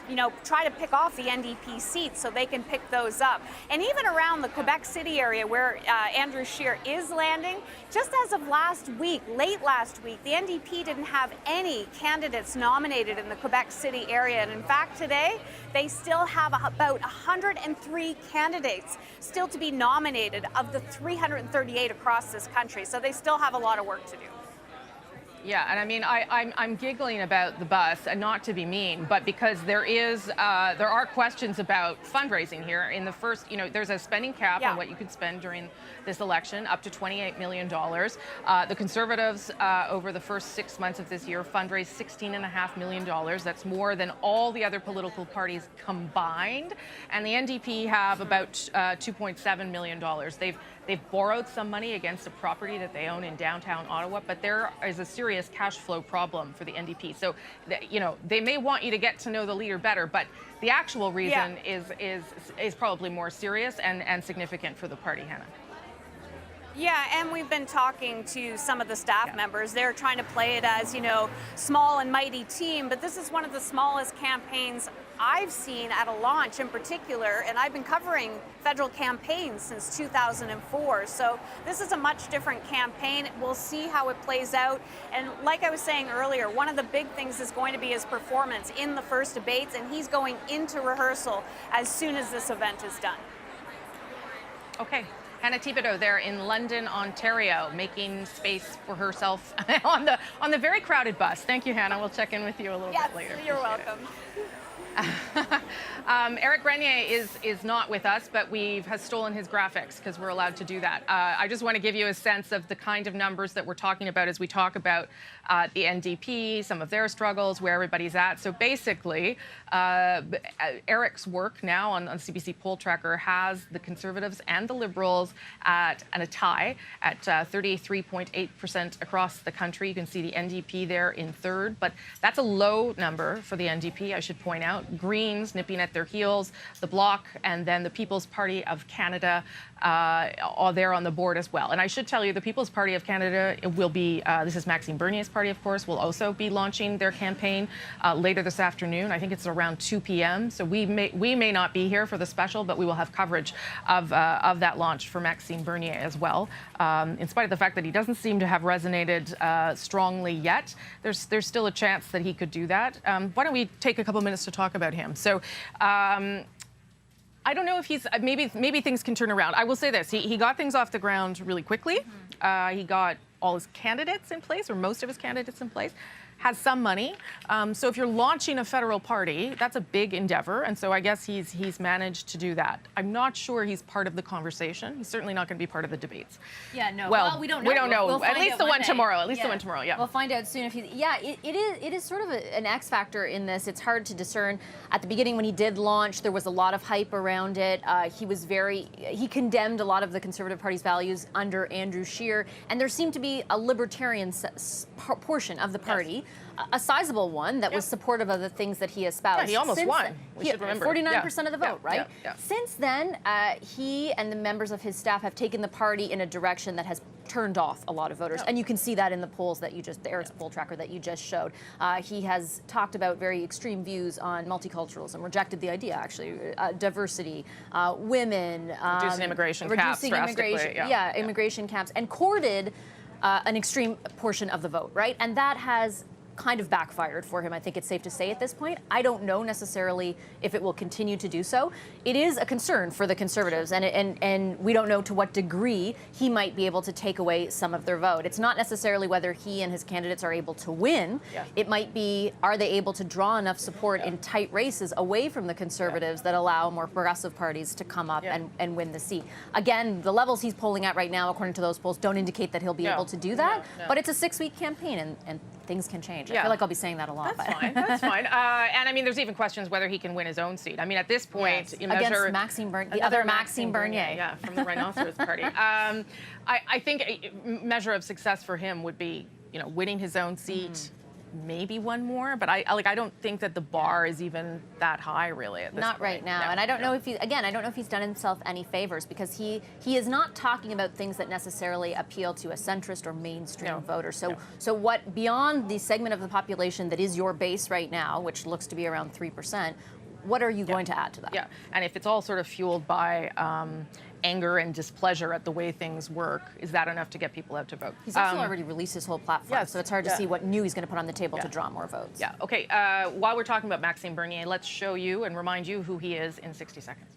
you know, try to pick off the NDP seats so they can pick those up. And even around the Quebec City area where Andrew Shearer is landing, just as of last week, late last week, the NDP didn't have any candidates nominated in the Quebec City area. And in fact, today, they still have about 103 candidates still to be nominated of the 338 across this country. So they still have a lot of work to do. Yeah, and I mean, I'm giggling about the bus, and not to be mean, but because there are questions about fundraising here. In the first, you know, there's a spending cap on what you could spend during this election, up to $28 million. The Conservatives, over the first 6 months of this year, fundraised $16.5 million. That's more than all the other political parties combined. And the NDP have about $2.7 million. They've borrowed some money against a property that they own in downtown Ottawa, but there is a serious cash flow problem for the NDP. So, you know, they may want you to get to know the leader better, but the actual reason is probably more serious and significant for the party, Hannah. Yeah, and we've been talking to some of the staff members. They're trying to play it as, you know, small and mighty team, but this is one of the smallest campaigns I've seen at a launch in particular, and I've been covering federal campaigns since 2004. So this is a much different campaign. We'll see how it plays out. And like I was saying earlier, one of the big things is going to be his performance in the first debates, and he's going into rehearsal as soon as this event is done. Okay. Hannah Thibodeau there in London, Ontario, making space for herself on the very crowded bus. Thank you, Hannah. We'll check in with you a little bit later. You're welcome. Eric Grenier is not with us, but has stolen his graphics because we're allowed to do that. I just want to give you a sense of the kind of numbers that we're talking about as we talk about the NDP, some of their struggles, where everybody's at. So basically, Eric's work now on CBC Poll Tracker has the Conservatives and the Liberals at a tie at 33.8% across the country. You can see the NDP there in third, but that's a low number for the NDP, I should point out. Greens nipping at their heels, the Bloc, and then the People's Party of Canada are there on the board as well. And I should tell you, the People's Party of Canada will be, this is Maxime Bernier's party, of course, will also be launching their campaign later this afternoon. I think it's around 2 p.m. So we may not be here for the special, but we will have coverage of that launch for Maxime Bernier as well. In spite of the fact that he doesn't seem to have resonated strongly yet, there's still a chance that he could do that. Why don't we take a couple minutes to talk about him? So I don't know if he's maybe things can turn around. I will say this: he got things off the ground really quickly. He got all his candidates in place, or most of his candidates in place. Has some money. So if you're launching a federal party, that's a big endeavor. And so I guess he's managed to do that. I'm not sure he's part of the conversation. He's certainly not going to be part of the debates. Yeah, no. Well, we don't know. We don't know. We'll At least the one tomorrow. At least the one tomorrow, yeah. We'll find out soon if he's... Yeah, it is sort of an X factor in this. It's hard to discern. At the beginning when he did launch, there was a lot of hype around it. He condemned a lot of the Conservative Party's values under Andrew Shearer. And there seemed to be a libertarian portion of the party. Yes. A sizable one that was supportive of the things that he espoused. Yeah, he almost won. We should remember. 49% of the vote, right? Yeah. Since then, he and the members of his staff have taken the party in a direction that has turned off a lot of voters. And you can see that in the polls that the Eric's poll tracker that you just showed. He has talked about very extreme views on multiculturalism, rejected the idea, actually, diversity, women. Reducing immigration caps drastically. Immigration caps, and courted an extreme portion of the vote, right? And that has kind of backfired for him, I think it's safe to say at this point. I don't know necessarily if it will continue to do so. It is a concern for the Conservatives, and we don't know to what degree he might be able to take away some of their vote. It's not necessarily whether he and his candidates are able to win. Yeah. It might be, are they able to draw enough support in tight races away from the Conservatives that allow more progressive parties to come up and win the seat. Again, the levels he's polling at right now, according to those polls, don't indicate that he'll be able to do that, but it's a 6-week campaign, and things can change. I feel like I'll be saying that a lot. That's fine. That's fine. And I mean, there's even questions whether he can win his own seat. I mean, at this point, you measure against Maxime Bernier, the other Maxime Bernier. Yeah, from the Rhinoceros Party. I think a measure of success for him would be, winning his own seat. Maybe one more, but I don't think that the bar is even that high, really, at this Not point. right now. And I don't know if I don't know if he's done himself any favors, because he is not talking about things that necessarily appeal to a centrist or mainstream voter. So what, beyond the segment of the population that is your base right now, which looks to be around 3%, what are you going to add to that? Yeah, and if it's all sort of fueled by anger and displeasure at the way things work, is that enough to get people out to vote? He's also already released his whole platform, so it's hard to see what new he's going to put on the table to draw more votes. Yeah, okay. While we're talking about Maxime Bernier, let's show you and remind you who he is in 60 seconds.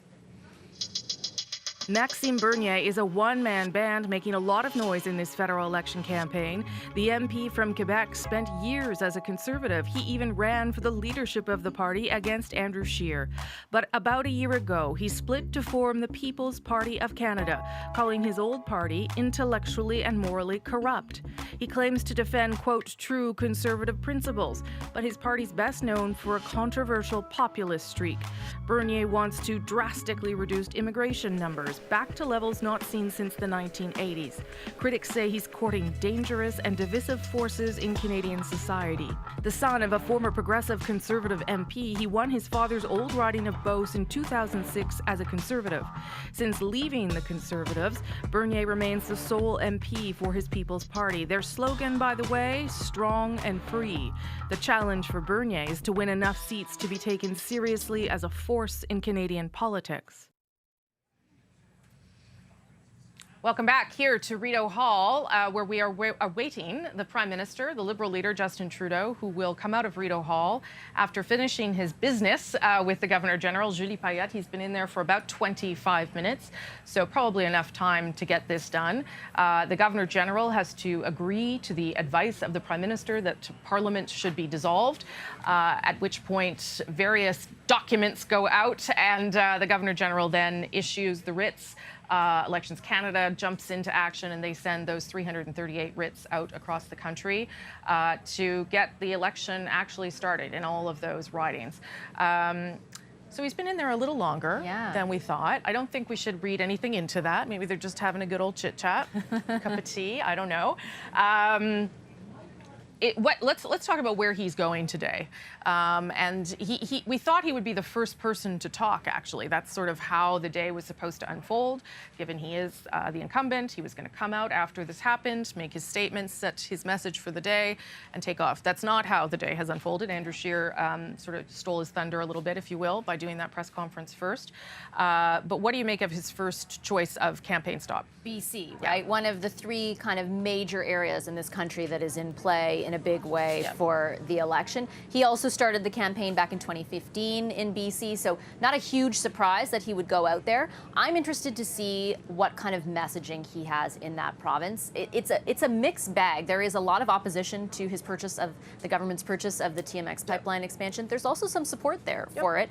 Maxime Bernier is a one-man band making a lot of noise in this federal election campaign. The MP from Quebec spent years as a Conservative. He even ran for the leadership of the party against Andrew Shearer. But about a year ago, he split to form the People's Party of Canada, calling his old party intellectually and morally corrupt. He claims to defend, quote, true Conservative principles, but his party's best known for a controversial populist streak. Bernier wants to drastically reduce immigration numbers, back to levels not seen since the 1980s. Critics say he's courting dangerous and divisive forces in Canadian society. The son of a former progressive Conservative MP, he won his father's old riding of Beauce in 2006 as a Conservative. Since leaving the Conservatives, Bernier remains the sole MP for his People's Party. Their slogan, by the way, strong and free. The challenge for Bernier is to win enough seats to be taken seriously as a force in Canadian politics. Welcome back here to Rideau Hall, where we are awaiting the Prime Minister, the Liberal leader, Justin Trudeau, who will come out of Rideau Hall after finishing his business with the Governor-General, Julie Payette. He's been in there for about 25 minutes, so probably enough time to get this done. The Governor-General has to agree to the advice of the Prime Minister that Parliament should be dissolved, at which point various documents go out, and the Governor-General then issues the writs. Elections Canada jumps into action, and they send those 338 writs out across the country to get the election actually started in all of those ridings. So he's been in there a little longer than we thought. I don't think we should read anything into that. Maybe they're just having a good old chit-chat, cup of tea, I don't know. Let's talk about where he's going today. And we thought he would be the first person to talk, actually. That's sort of how the day was supposed to unfold. Given he is the incumbent, he was going to come out after this happened, make his statements, set his message for the day, and take off. That's not how the day has unfolded. Andrew Shearer sort of stole his thunder a little bit, if you will, by doing that press conference first. But what do you make of his first choice of campaign stop? BC, right? One of the three kind of major areas in this country that is in play in a big way for the election. He also started the campaign back in 2015 in BC, so not a huge surprise that he would go out there. I'm interested to see what kind of messaging he has in that province. It's a mixed bag. There is a lot of opposition to his purchase of the government's purchase of the TMX pipeline expansion. There's also some support there for it.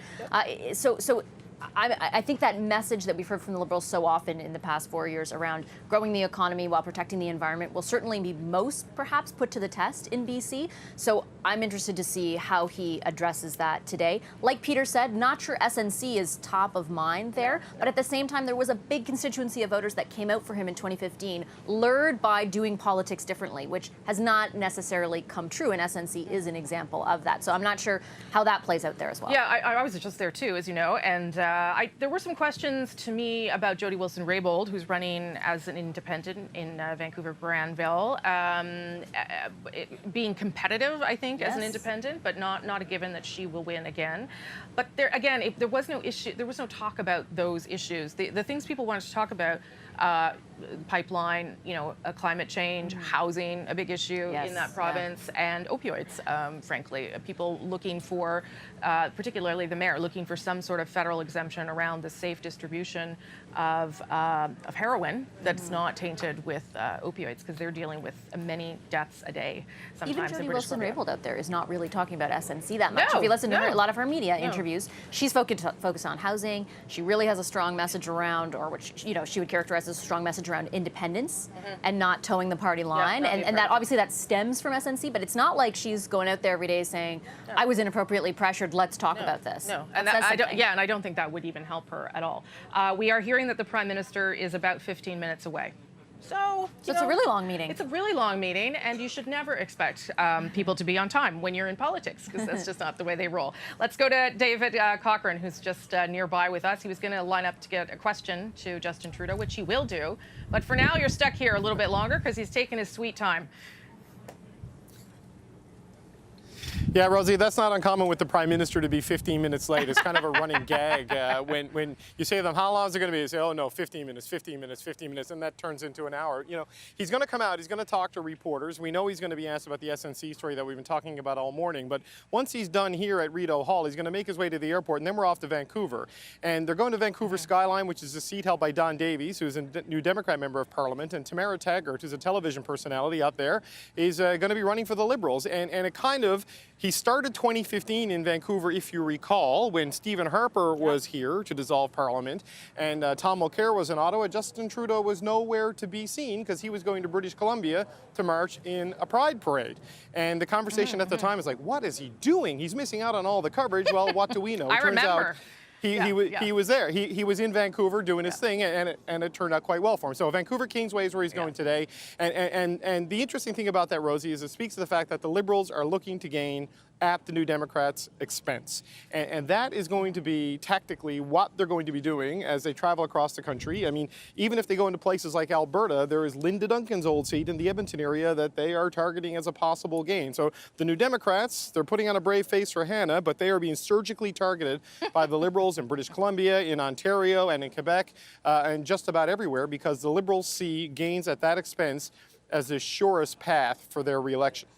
I think that message that we've heard from the Liberals so often in the past 4 years around growing the economy while protecting the environment will certainly be most perhaps put to the test in BC. So I'm interested to see how he addresses that today. Like Peter said, not sure SNC is top of mind there, but at the same time, there was a big constituency of voters that came out for him in 2015, lured by doing politics differently, which has not necessarily come true, and SNC is an example of that. So I'm not sure how that plays out there as well. Yeah, I was just there too, as you know, and there were some questions to me about Jody Wilson-Raybould, who's running as an independent in Vancouver-Brantville, being competitive, I think, as an independent, but not a given that she will win again. But there again, if there was no issue, there was no talk about those issues. The things people wanted to talk about. Pipeline, climate change, housing, a big issue in that province, and opioids, frankly. People looking for, particularly the mayor, looking for some sort of federal exemption around the safe distribution of heroin that's not tainted with opioids, because they're dealing with many deaths a day. Sometimes even Jody Wilson-Raybould out there is not really talking about SNC that much. If you listen to her, a lot of her media interviews, she's focused on housing. She really has a strong message around, or what she would characterize as a strong message around independence and not towing the party line. And that obviously that stems from SNC, but it's not like she's going out there every day saying, I was inappropriately pressured, let's talk about this. No, and I don't think that would even help her at all. We are hearing that the Prime Minister is about 15 minutes away. So it's a really long meeting. It's a really long meeting, and you should never expect people to be on time when you're in politics, because that's just not the way they roll. Let's go to David Cochran, who's just nearby with us. He was going to line up to get a question to Justin Trudeau, which he will do. But for now, you're stuck here a little bit longer because he's taking his sweet time. Yeah, Rosie, that's not uncommon with the Prime Minister to be 15 minutes late. It's kind of a running gag. When you say to them, how long is it going to be? They say, oh, no, 15 minutes, 15 minutes, 15 minutes, and that turns into an hour. He's going to come out. He's going to talk to reporters. We know he's going to be asked about the SNC story that we've been talking about all morning. But once he's done here at Rideau Hall, he's going to make his way to the airport, and then we're off to Vancouver. And they're going to Vancouver Skyline, which is a seat held by Don Davies, who's a New Democrat member of Parliament, and Tamara Taggart, who's a television personality out there, is going to be running for the Liberals. And it kind of, he started 2015 in Vancouver, if you recall, when Stephen Harper was here to dissolve Parliament, and Tom Mulcair was in Ottawa. Justin Trudeau was nowhere to be seen because he was going to British Columbia to march in a pride parade. And the conversation at the time was like, what is he doing? He's missing out on all the coverage. Well, what do we know? I remember. He was there. He was in Vancouver doing his thing, and it turned out quite well for him. So Vancouver Kingsway is where he's going today. And the interesting thing about that, Rosie, is it speaks to the fact that the Liberals are looking to gain at the New Democrats' expense. And that is going to be tactically what they're going to be doing as they travel across the country. I mean, even if they go into places like Alberta, there is Linda Duncan's old seat in the Edmonton area that they are targeting as a possible gain. So the New Democrats, they're putting on a brave face for Hannah, but they are being surgically targeted by the Liberals in British Columbia, in Ontario, and in Quebec, and just about everywhere, because the Liberals see gains at that expense as the surest path for their re-election.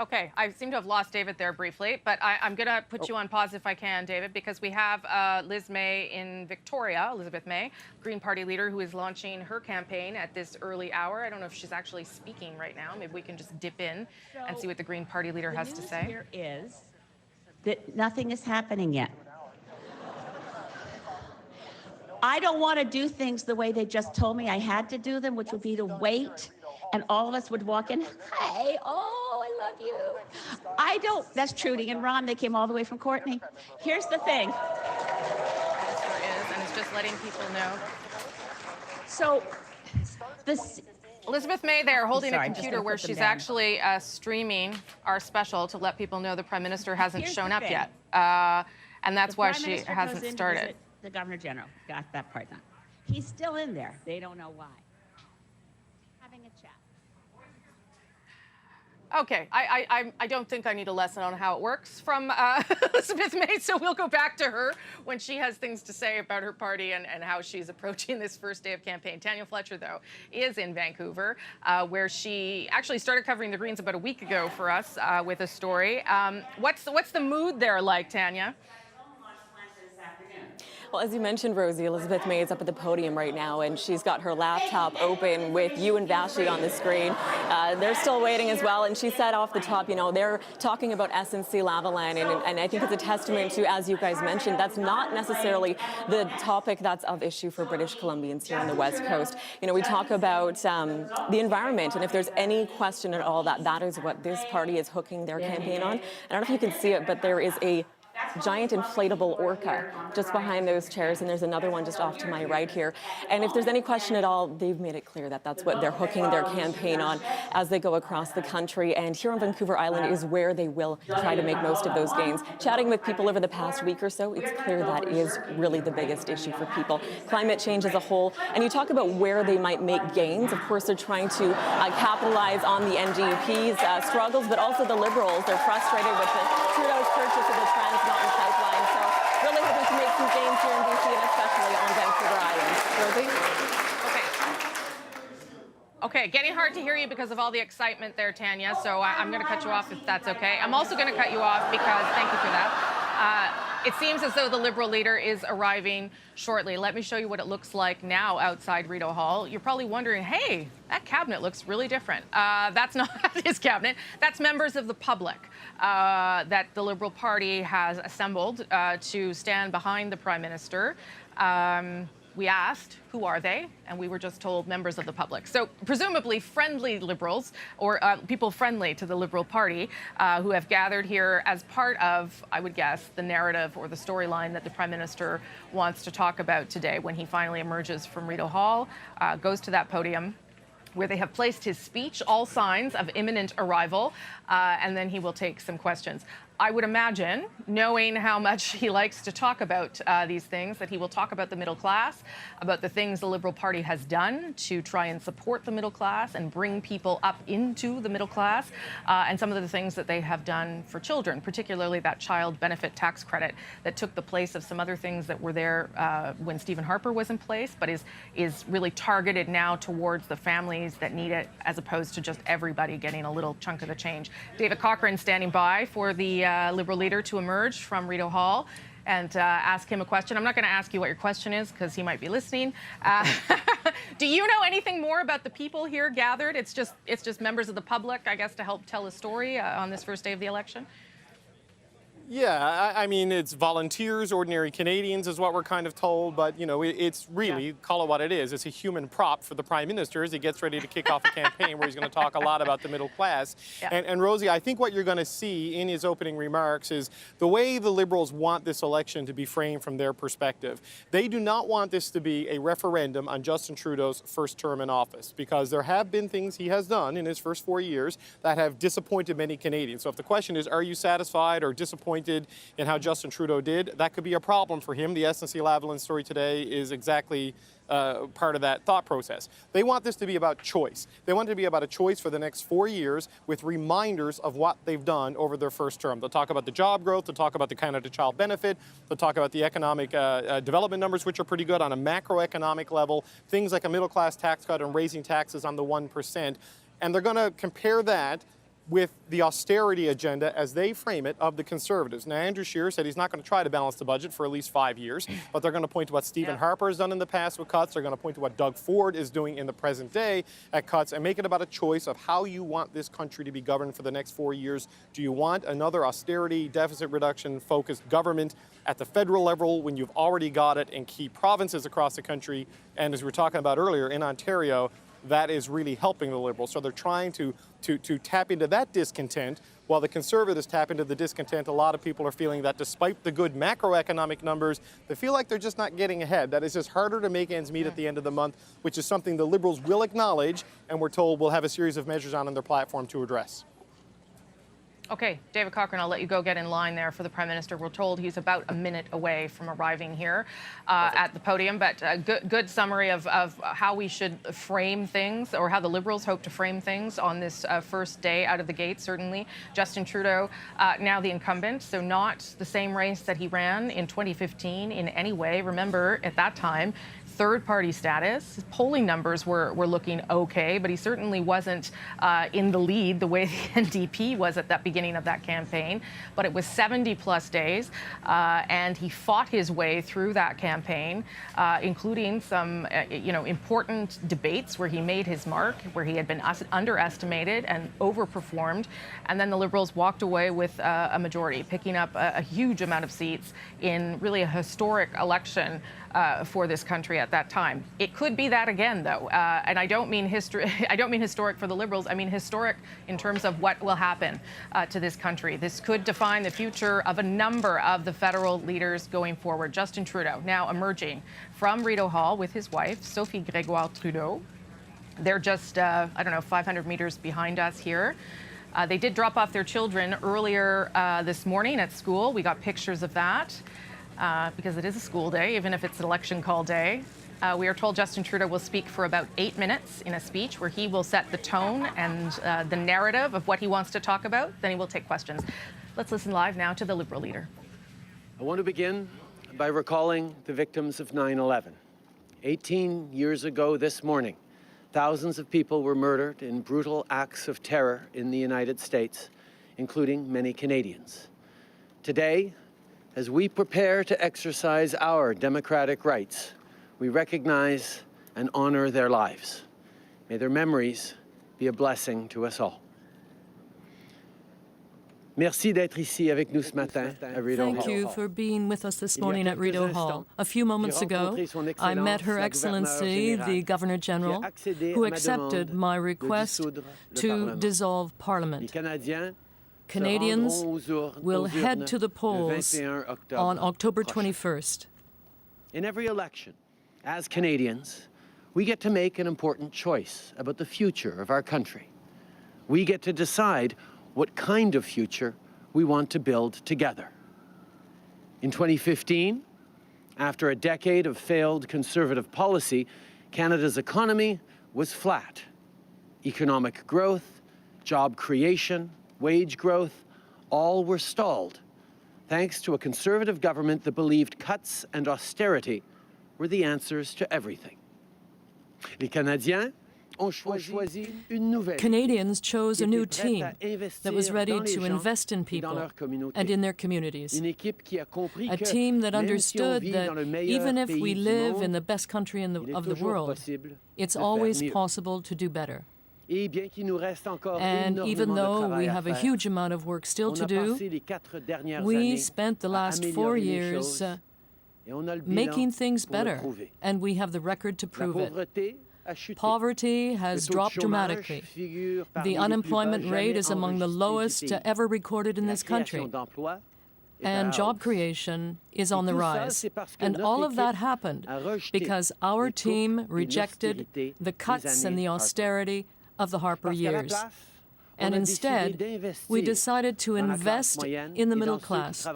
Okay, I seem to have lost David there briefly, but I'm going to put you on pause if I can, David, because we have Liz May in Victoria, Elizabeth May, Green Party leader, who is launching her campaign at this early hour. I don't know if she's actually speaking right now. Maybe we can just dip in and see what the Green Party leader has to say. The news here is that nothing is happening yet. I don't want to do things the way they just told me I had to do them, which would be to wait, and all of us would walk in, hey, oh, I love you. I don't, that's Trudy and Ron, they came all the way from Courtney. Here's the thing. Minister is, and it's just letting people know. So, this... Elizabeth May there holding Sorry, a computer where she's actually streaming our special to let people know the Prime Minister hasn't shown up yet. And that's why she hasn't started. The Governor General, got that part done. He's still in there. They don't know why. Having a chat. Okay, I don't think I need a lesson on how it works from Elizabeth May, so we'll go back to her when she has things to say about her party and how she's approaching this first day of campaign. Tanya Fletcher, though, is in Vancouver, where she actually started covering the Greens about a week ago for us with a story. What's the mood there like, Tanya? Well, as you mentioned, Rosie, Elizabeth May is up at the podium right now, and she's got her laptop open with you and Vashti on the screen. They're still waiting as well, and she said off the top, you know, they're talking about SNC-Lavalin, and I think it's a testament to, as you guys mentioned, that's not necessarily the topic that's of issue for British Columbians here on the West Coast. You know, we talk about the environment, and if there's any question at all, that is what this party is hooking their campaign on. I don't know if you can see it, but there is a giant inflatable orca just behind those chairs, and there's another one just off to my right here. And if there's any question at all, they've made it clear that that's what they're hooking their campaign on as they go across the country. And here on Vancouver Island is where they will try to make most of those gains. Chatting with people over the past week or so, it's clear that is really the biggest issue for people. Climate change as a whole. And you talk about where they might make gains. Of course, they're trying to capitalize on the NDP's struggles, but also the Liberals. They're frustrated with the Trudeau's purchase of the Trans Mountain Pipeline. So really hoping to make some gains here in BC and especially on Vancouver Island. Rosie? Okay, getting hard to hear you because of all the excitement there, Tanya, so I'm going to cut you off if that's okay. I'm also going to cut you off because, thank you for that, it seems as though the Liberal leader is arriving shortly. Let me show you what it looks like now outside Rideau Hall. You're probably wondering, hey, that cabinet looks really different. That's not his cabinet. That's members of the public that the Liberal Party has assembled to stand behind the Prime Minister. We asked, who are they? And we were just told members of the public. So presumably friendly Liberals or people friendly to the Liberal Party who have gathered here as part of, I would guess, the narrative or the storyline that the Prime Minister wants to talk about today when he finally emerges from Rideau Hall, goes to that podium where they have placed his speech, all signs of imminent arrival, and then he will take some questions. I would imagine, knowing how much he likes to talk about these things, that he will talk about the middle class, about the things the Liberal Party has done to try and support the middle class and bring people up into the middle class, and some of the things that they have done for children, particularly that child benefit tax credit that took the place of some other things that were there when Stephen Harper was in place, but is really targeted now towards the families that need it, as opposed to just everybody getting a little chunk of the change. David Cochrane standing by for the Liberal leader to emerge from Rideau Hall and ask him a question. I'm not going to ask you what your question is because he might be listening. Do you know anything more about the people here gathered? It's just members of the public, I guess, to help tell a story on this first day of the election? Yeah, I mean, it's volunteers, ordinary Canadians is what we're kind of told, but, you know, it's really, call it what it is. It's a human prop for the Prime Minister as he gets ready to kick off a campaign where he's going to talk a lot about the middle class. Yeah. And Rosie, I think what you're going to see in his opening remarks is the way the Liberals want this election to be framed from their perspective. They do not want this to be a referendum on Justin Trudeau's first term in office, because there have been things he has done in his first 4 years that have disappointed many Canadians. So if the question is, are you satisfied or disappointed in how Justin Trudeau did, that could be a problem for him. The SNC-Lavalin story today is exactly part of that thought process. They want this to be about choice. They want it to be about a choice for the next 4 years with reminders of what they've done over their first term. They'll talk about the job growth, they'll talk about the Canada Child Benefit, they'll talk about the economic development numbers, which are pretty good on a macroeconomic level, things like a middle-class tax cut and raising taxes on the 1%. And they're going to compare that with the austerity agenda, as they frame it, of the Conservatives. Now, Andrew Shearer said he's not going to try to balance the budget for at least 5 years, but they're going to point to what Stephen Harper has done in the past with cuts. They're going to point to what Doug Ford is doing in the present day at cuts, and make it about a choice of how you want this country to be governed for the next 4 years. Do you want another austerity, deficit reduction-focused government at the federal level when you've already got it in key provinces across the country? And as we were talking about earlier, in Ontario, that is really helping the Liberals. So they're trying to tap into that discontent, while the Conservatives tap into the discontent. A lot of people are feeling that despite the good macroeconomic numbers, they feel like they're just not getting ahead. That it's just harder to make ends meet at the end of the month, which is something the Liberals will acknowledge, and we're told will have a series of measures on their platform to address. Okay, David Cochrane, I'll let you go get in line there for the Prime Minister. We're told he's about a minute away from arriving here at the podium, but a good summary of how we should frame things, or how the Liberals hope to frame things on this first day out of the gate, certainly. Justin Trudeau, now the incumbent, so not the same race that he ran in 2015 in any way. Remember, at that time, third-party status. His polling numbers were looking okay, but he certainly wasn't in the lead the way the NDP was at that beginning of that campaign. But it was 70-plus days, and he fought his way through that campaign, including some important debates where he made his mark, where he had been underestimated and overperformed. And then the Liberals walked away with a majority, picking up a huge amount of seats in really a historic election for this country at that time. It could be that again, though, and I don't mean I don't mean historic for the Liberals. I mean historic in terms of what will happen to this country. This could define the future of a number of the federal leaders going forward. Justin Trudeau now emerging from Rideau Hall with his wife, Sophie Grégoire Trudeau. They're just 500 meters behind us here. They did drop off their children earlier this morning at school. We got pictures of that. Because it is a school day, even if it's an election call day. We are told Justin Trudeau will speak for about 8 minutes in a speech where he will set the tone and the narrative of what he wants to talk about. Then he will take questions. Let's listen live now to the Liberal leader. I want to begin by recalling the victims of 9/11. 18 years ago this morning, thousands of people were murdered in brutal acts of terror in the United States, including many Canadians. Today, as we prepare to exercise our democratic rights, we recognize and honor their lives. May their memories be a blessing to us all. Merci d'être ici avec nous ce matin à Rideau Hall. Thank you for being with us this morning at Rideau Hall. A few moments ago, I met Her Excellency, the Governor General, who accepted my request to dissolve Parliament. Canadians will head to the polls on October 21st. In every election, as Canadians, we get to make an important choice about the future of our country. We get to decide what kind of future we want to build together. In 2015, after a decade of failed Conservative policy, Canada's economy was flat. Economic growth, job creation, wage growth, all were stalled, thanks to a Conservative government that believed cuts and austerity were the answers to everything. Canadians chose a new team that was ready to invest in people and in their communities. A team that understood that even if we live in the best country of the world, it's always possible to do better. And even though we have a huge amount of work still to do, we spent the last 4 years making things better, and we have the record to prove it. Poverty has dropped dramatically. The unemployment rate is among the lowest ever recorded in this country. And job creation is on the rise. And all of that happened because our team rejected the cuts and the austerity of the Harper years. And instead, we decided to invest in the middle class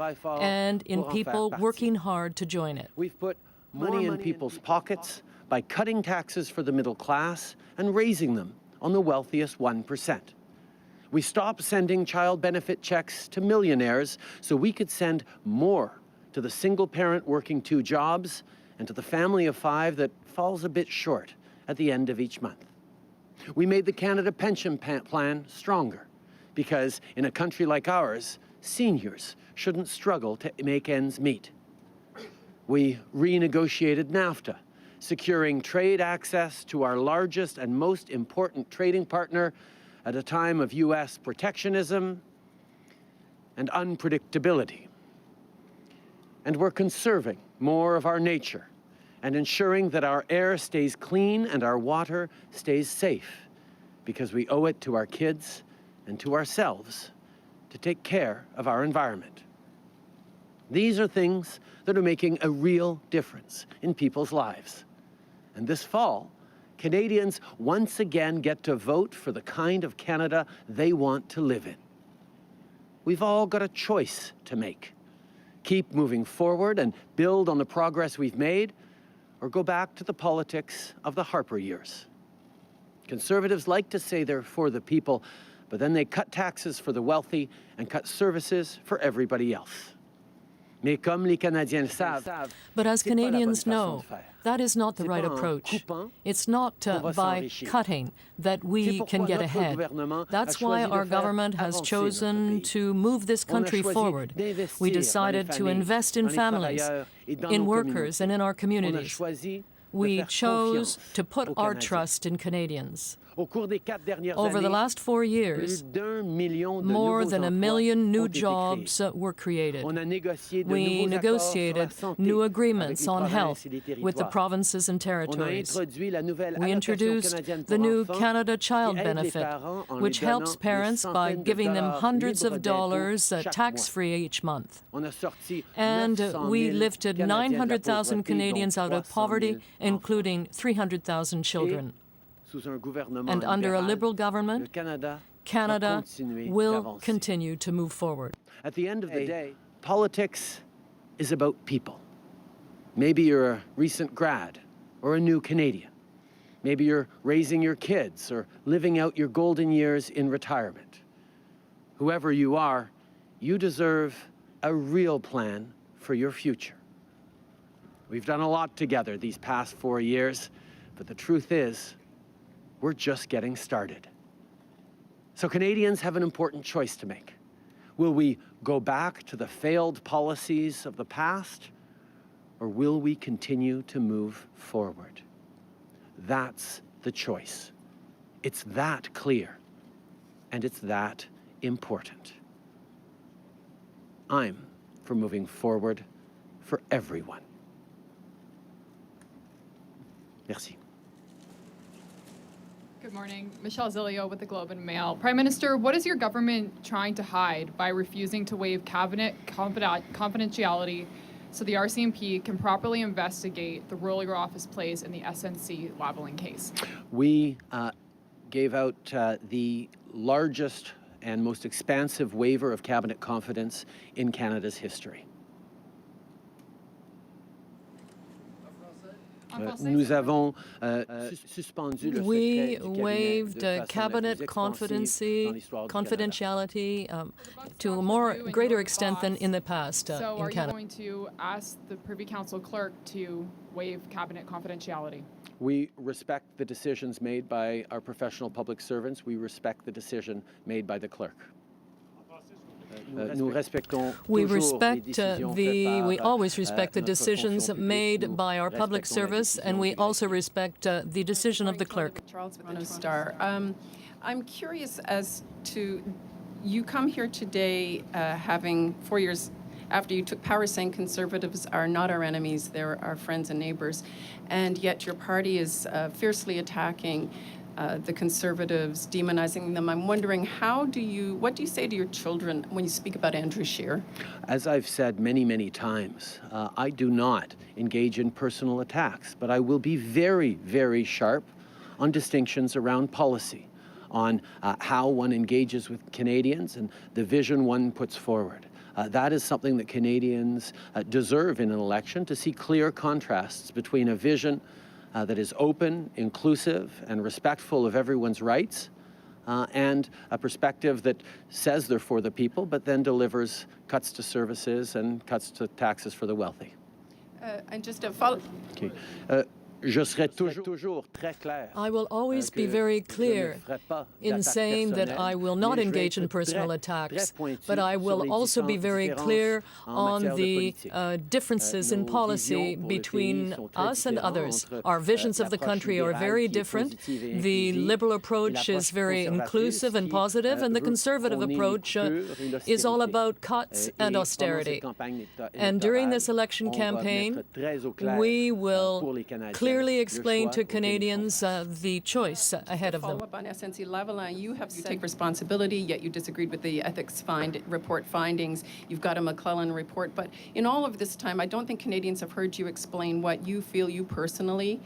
and in people working hard to join it. We've put money in people's pockets by cutting taxes for the middle class and raising them on the wealthiest 1%. We stopped sending child benefit checks to millionaires so we could send more to the single parent working 2 jobs and to the family of 5 that falls a bit short at the end of each month. We made the Canada Pension Plan stronger because in a country like ours, seniors shouldn't struggle to make ends meet. We renegotiated NAFTA, securing trade access to our largest and most important trading partner at a time of U.S. protectionism and unpredictability. And we're conserving more of our nature and ensuring that our air stays clean and our water stays safe, because we owe it to our kids and to ourselves to take care of our environment. These are things that are making a real difference in people's lives. And this fall, Canadians once again get to vote for the kind of Canada they want to live in. We've all got a choice to make. Keep moving forward and build on the progress we've made, or go back to the politics of the Harper years. Conservatives like to say they're for the people, but then they cut taxes for the wealthy and cut services for everybody else. But as Canadians know, that is not the right approach. It's not by cutting that we can get ahead. That's why our government has chosen to move this country forward. We decided to invest in families, in workers, and in our communities. We chose to put our trust in Canadians. Over the last 4 years, more than 1 million new jobs were created. We negotiated new agreements on health with the provinces and territories. We introduced the new Canada Child Benefit, which helps parents by giving them hundreds of dollars tax-free each month. And we lifted 900,000 Canadians out of poverty, including 300,000 children. And under a Liberal government, Canada will continue to move forward. At the end of the day, politics is about people. Maybe you're a recent grad or a new Canadian. Maybe you're raising your kids or living out your golden years in retirement. Whoever you are, you deserve a real plan for your future. We've done a lot together these past 4 years, but the truth is, we're just getting started. So Canadians have an important choice to make. Will we go back to the failed policies of the past, or will we continue to move forward? That's the choice. It's that clear, and it's that important. I'm for moving forward for everyone. Merci. Good morning. Michelle Zilio with the Globe and Mail. Prime Minister, what is your government trying to hide by refusing to waive cabinet confidentiality so the RCMP can properly investigate the role your office plays in the SNC-Lavalin case? We gave out the largest and most expansive waiver of cabinet confidence in Canada's history. We waived cabinet confidentiality to a greater extent than in the past in Canada. So are you going to ask the Privy Council clerk to waive cabinet confidentiality? We respect the decisions made by our professional public servants. We respect the decision made by the clerk. We always respect the decisions made by our public service, and we also respect the decision of the clerk. Charles with the Star. I'm curious as to, you come here today having 4 years after you took power saying Conservatives are not our enemies, they're our friends and neighbours, and yet your party is fiercely attacking the Conservatives, demonizing them. I'm wondering, what do you say to your children when you speak about Andrew Shearer? As I've said many, many times, I do not engage in personal attacks, but I will be very, very sharp on distinctions around policy, on how one engages with Canadians and the vision one puts forward. That is something that Canadians deserve in an election, to see clear contrasts between a vision that is open, inclusive, and respectful of everyone's rights, and a perspective that says they're for the people, but then delivers cuts to services and cuts to taxes for the wealthy. And just a follow. Okay. I will always be very clear in saying that I will not engage in personal attacks, but I will also be very clear on the differences in policy between us and others. Our visions of the country are very different. The Liberal approach is very inclusive and positive, and the Conservative approach is all about cuts and austerity. And during this election campaign, we will clearly explain to Canadians the choice ahead of them. Follow up on SNC-Lavalin, you take responsibility, yet you disagreed with the ethics report findings. You've got a McClellan report, but in all of this time, I don't think Canadians have heard you explain what you feel you personally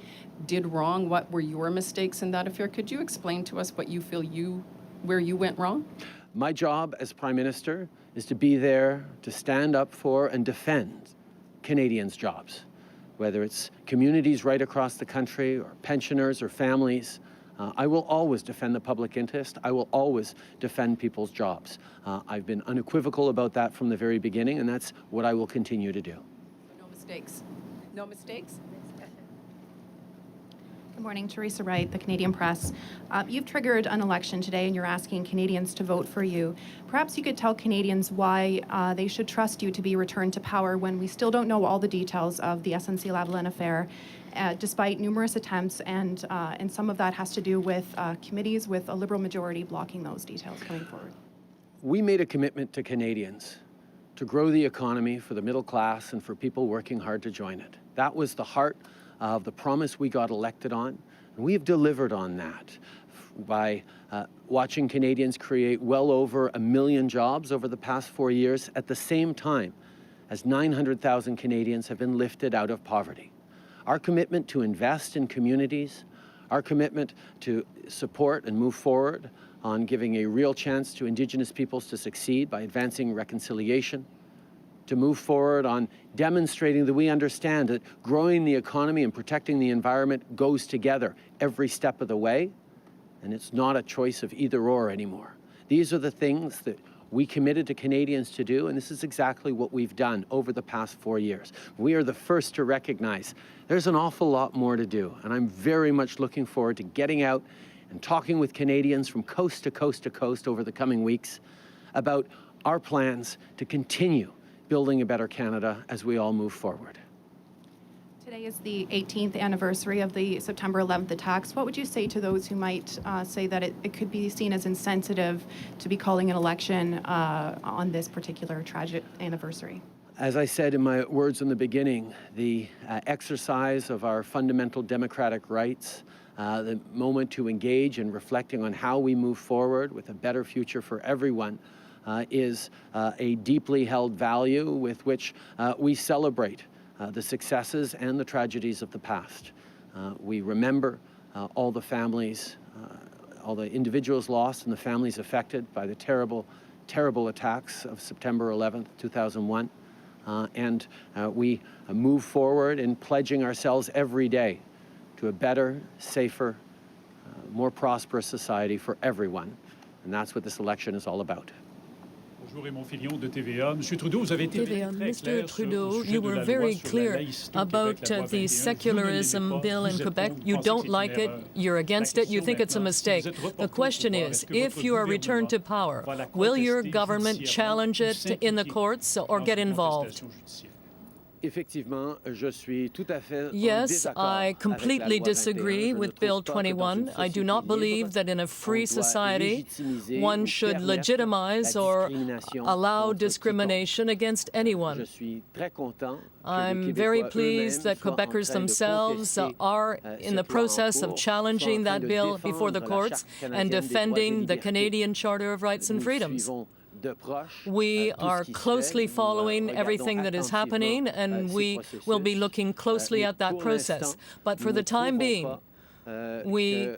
did wrong. What were your mistakes in that affair? Could you explain to us what you feel where you went wrong? My job as Prime Minister is to be there to stand up for and defend Canadians' jobs, whether it's communities right across the country or pensioners or families. I will always defend the public interest. I will always defend people's jobs. I've been unequivocal about that from the very beginning, and that's what I will continue to do. No mistakes. No mistakes? Good morning, Teresa Wright, the Canadian Press. You've triggered an election today and you're asking Canadians to vote for you. Perhaps you could tell Canadians why they should trust you to be returned to power when we still don't know all the details of the SNC-Lavalin affair, despite numerous attempts, and some of that has to do with committees with a Liberal majority blocking those details coming forward. We made a commitment to Canadians to grow the economy for the middle class and for people working hard to join it. That was the heart of the promise we got elected on, and we have delivered on that by watching Canadians create well over 1 million jobs over the past 4 years, at the same time as 900,000 Canadians have been lifted out of poverty. Our commitment to invest in communities, our commitment to support and move forward on giving a real chance to Indigenous peoples to succeed by advancing reconciliation, to move forward on demonstrating that we understand that growing the economy and protecting the environment goes together every step of the way, and it's not a choice of either or anymore. These are the things that we committed to Canadians to do, and this is exactly what we've done over the past 4 years. We are the first to recognize there's an awful lot more to do, and I'm very much looking forward to getting out and talking with Canadians from coast to coast to coast over the coming weeks about our plans to continue building a better Canada as we all move forward. Today is the 18th anniversary of the September 11th attacks. What would you say to those who might say that it could be seen as insensitive to be calling an election on this particular tragic anniversary? As I said in my words in the beginning, the exercise of our fundamental democratic rights, the moment to engage in reflecting on how we move forward with a better future for everyone, is a deeply held value with which we celebrate the successes and the tragedies of the past. We remember all the families, all the individuals lost and the families affected by the terrible, terrible attacks of September 11th, 2001. And we move forward in pledging ourselves every day to a better, safer, more prosperous society for everyone. And that's what this election is all about. Mr. Trudeau, you were very clear about the secularism bill in Quebec. You don't like it, you're against it, you think it's a mistake. The question is, if you are returned to power, will your government challenge it in the courts or get involved? Yes, I completely disagree with Bill 21. I do not believe that in a free society one should legitimize or allow discrimination against anyone. I'm very pleased that Quebecers themselves are in the process of challenging that bill before the courts and defending the Canadian Charter of Rights and Freedoms. We are closely following everything that is happening, and we will be looking closely at that process. But for the time being, we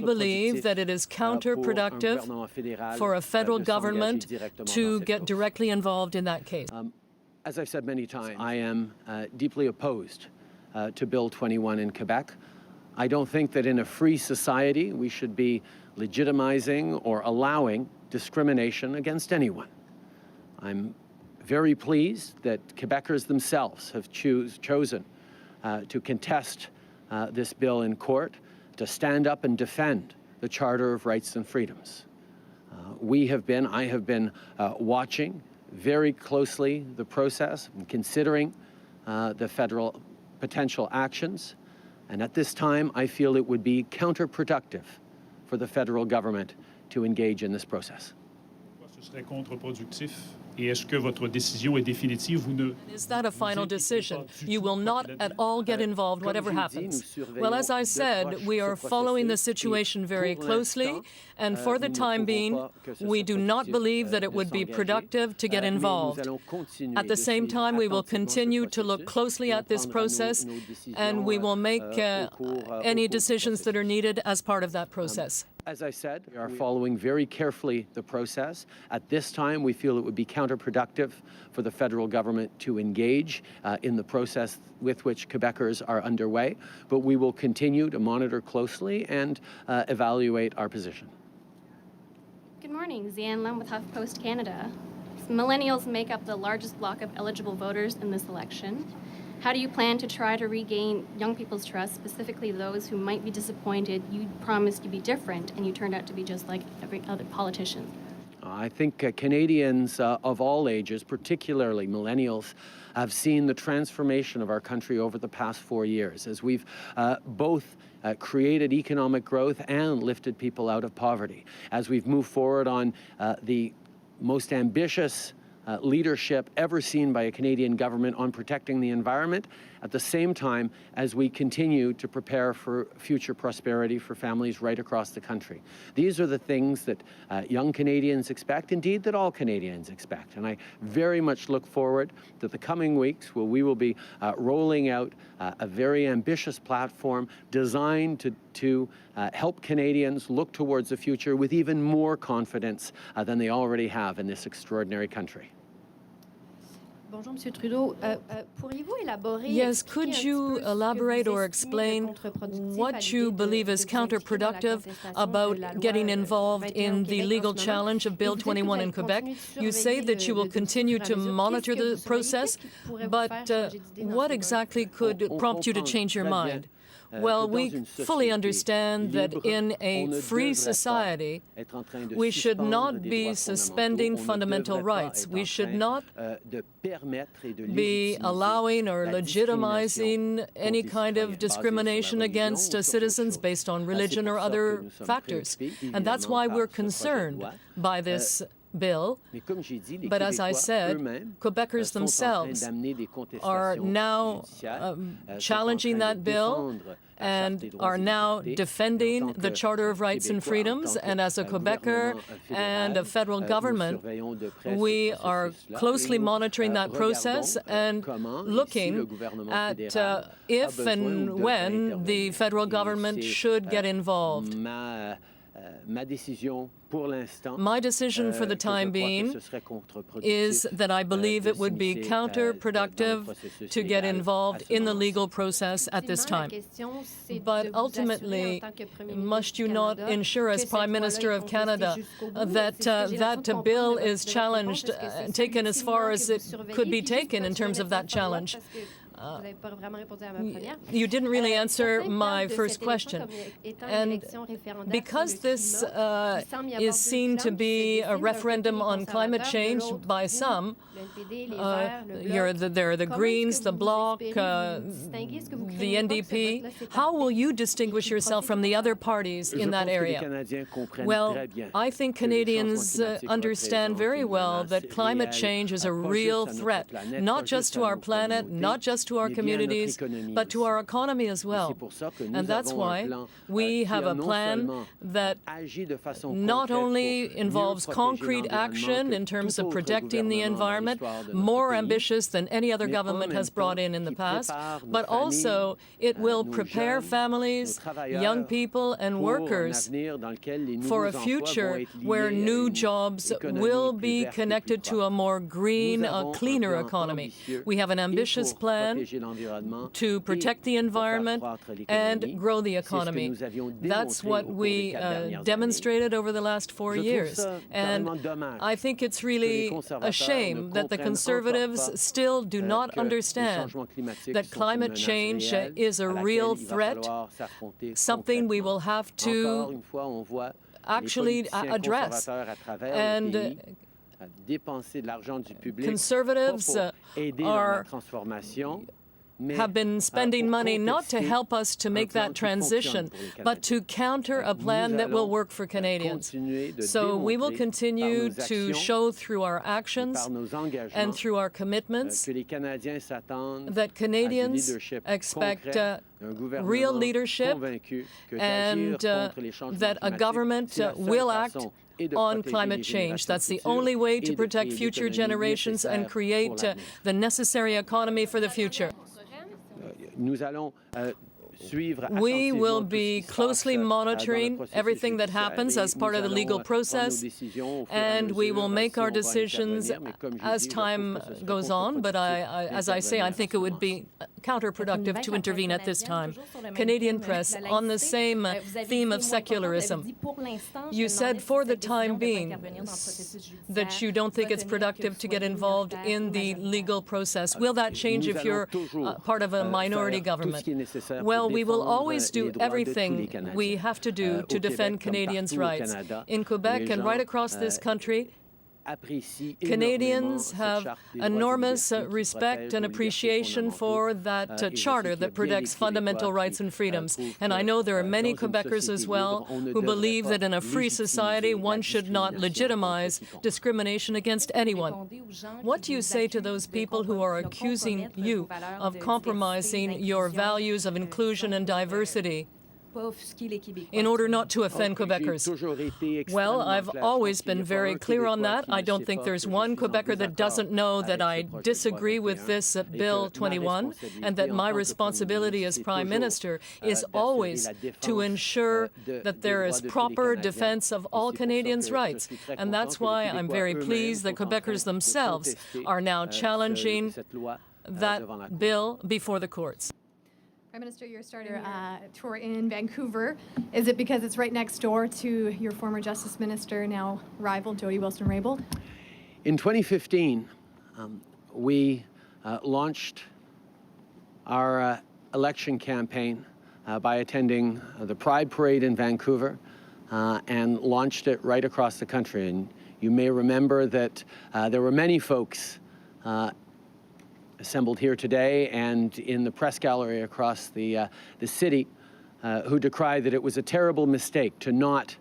believe that it is counterproductive for a federal government to get directly involved in that case. As I've said many times, I am deeply opposed to Bill 21 in Quebec. I don't think that in a free society we should be legitimizing or allowing discrimination against anyone. I'm very pleased that Quebecers themselves have chosen to contest this bill in court, to stand up and defend the Charter of Rights and Freedoms. I have been watching very closely the process and considering the federal potential actions. And at this time, I feel it would be counterproductive for the federal government to engage in this process. Is that a final decision? You will not at all get involved, whatever happens. Well, as I said, we are following the situation very closely, and for the time being, we do not believe that it would be productive to get involved. At the same time, we will continue to look closely at this process, and we will make any decisions that are needed as part of that process. As I said, we are following very carefully the process. At this time, we feel it would be counterproductive for the federal government to engage in the process with which Quebecers are underway, but we will continue to monitor closely and evaluate our position. Good morning, Zian Lim with HuffPost Canada. Millennials make up the largest block of eligible voters in this election. How do you plan to try to regain young people's trust, specifically those who might be disappointed you promised to be different and you turned out to be just like every other politician? I think Canadians of all ages, particularly millennials, have seen the transformation of our country over the past 4 years as we've both created economic growth and lifted people out of poverty. As we've moved forward on the most ambitious leadership ever seen by a Canadian government on protecting the environment, at the same time as we continue to prepare for future prosperity for families right across the country. These are the things that young Canadians expect, indeed that all Canadians expect. And I very much look forward to the coming weeks where we will be rolling out a very ambitious platform designed to help Canadians look towards the future with even more confidence than they already have in this extraordinary country. Yes, could you elaborate or explain what you believe is counterproductive about getting involved in the legal challenge of Bill 21 in Quebec? You say that you will continue to monitor the process, but what exactly could prompt you to change your mind? Well, we fully understand that in a free society, we should not be suspending fundamental rights. We should not be allowing or legitimizing any kind of discrimination against citizens based on religion or other factors. And that's why we're concerned by this bill. But as I said, Quebecers themselves are now challenging that bill and are now defending the Charter of Rights and Freedoms. And as a Quebecer and a federal government, we are closely monitoring that process and looking at if and when the federal government should get involved. My decision for the time being is that I believe it would be counterproductive to get involved in the legal process at this time. But ultimately, must you not ensure as Prime Minister of Canada that that bill is challenged, taken as far as it could be taken in terms of that challenge? You didn't really answer my first question. And because this is seen to be a referendum on climate change by some, there are the Greens, the Bloc, the NDP. How will you distinguish yourself from the other parties in that area? Well, I think Canadians understand very well that climate change is a real threat, not just to our planet, not just to our communities, but to our economy as well. And that's why we have a plan that not only involves concrete action in terms of protecting the environment, more ambitious than any other government has brought in the past, but also it will prepare families, young people and workers for a future where new jobs will be connected to a more green, cleaner economy. We have an ambitious plan to protect the environment and grow the economy. That's what we demonstrated over the last 4 years. And I think it's really a shame that the Conservatives still do not understand that climate change is a real threat, something we will have to actually address. And Conservatives have been spending money not to help us to make that transition, but to counter a plan that will work for Canadians. So we will continue to show through our actions and through our commitments that Canadians expect real leadership and that a government will act on climate change. That's the only way to protect future generations and create the necessary economy for the future. We will be closely monitoring everything that happens as part of the legal process, and we will make our decisions as time goes on. But as I say, I think it would be counterproductive to intervene at this time. Canadian Press, on the same theme of secularism, you said for the time being that you don't think it's productive to get involved in the legal process. Will that change if you're part of a minority government? Well, we will always do everything we have to do to defend Canadians' rights. In Quebec and right across this country, Canadians have enormous respect and appreciation for that charter that protects fundamental rights and freedoms. And I know there are many Quebecers as well who believe that in a free society one should not legitimize discrimination against anyone. What do you say to those people who are accusing you of compromising your values of inclusion and diversity in order not to offend Quebecers? Well, I've always been very clear on that. I don't think there's one Quebecer that doesn't know that I disagree with this Bill 21, and that my responsibility as Prime Minister is always to ensure that there is proper defense of all Canadians' rights. And that's why I'm very pleased that Quebecers themselves are now challenging that bill before the courts. Prime Minister, you're starting your tour in Vancouver. Is it because it's right next door to your former Justice Minister, now rival, Jody Wilson-Raybould? In 2015, we launched our election campaign by attending the Pride Parade in Vancouver and launched it right across the country. And you may remember that there were many folks assembled here today and in the press gallery across the city who decried that it was a terrible mistake to not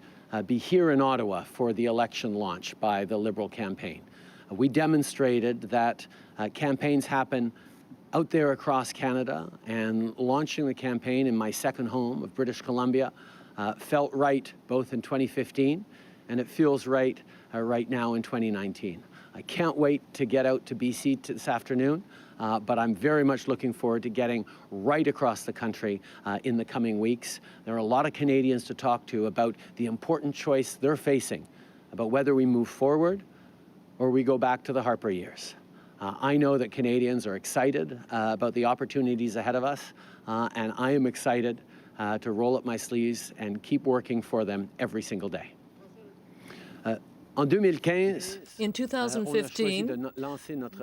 be here in Ottawa for the election launch by the Liberal campaign. We demonstrated that campaigns happen out there across Canada, and launching the campaign in my second home of British Columbia felt right both in 2015 and it feels right right now in 2019. I can't wait to get out to BC this afternoon but I'm very much looking forward to getting right across the country in the coming weeks. There are a lot of Canadians to talk to about the important choice they're facing about whether we move forward or we go back to the Harper years. I know that Canadians are excited about the opportunities ahead of us, and I am excited to roll up my sleeves and keep working for them every single day. In 2015,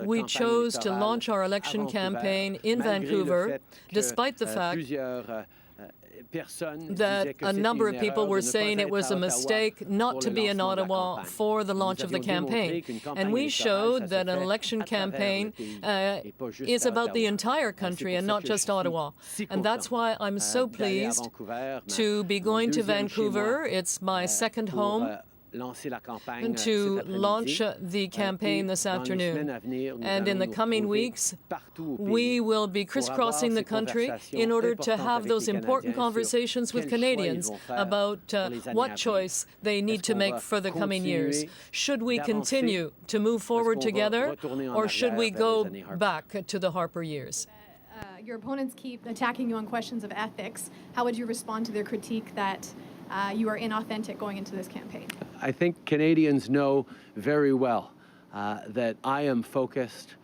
we chose to launch our election campaign in Vancouver, despite the fact that a number of people were saying it was a mistake not to be in Ottawa for the launch of the campaign. And we showed that an election campaign is about the entire country and not just Ottawa. And that's why I'm so pleased to be going to Vancouver. It's my second home. And to launch the campaign this afternoon. And in the coming weeks, we will be crisscrossing the country in order to have those important conversations with Canadians about what choice they need to make for the coming years. Should we continue to move forward together, or should we go back to the Harper years? Your opponents keep attacking you on questions of ethics. How would you respond to their critique that you are inauthentic going into this campaign? I think Canadians know very well that I am focused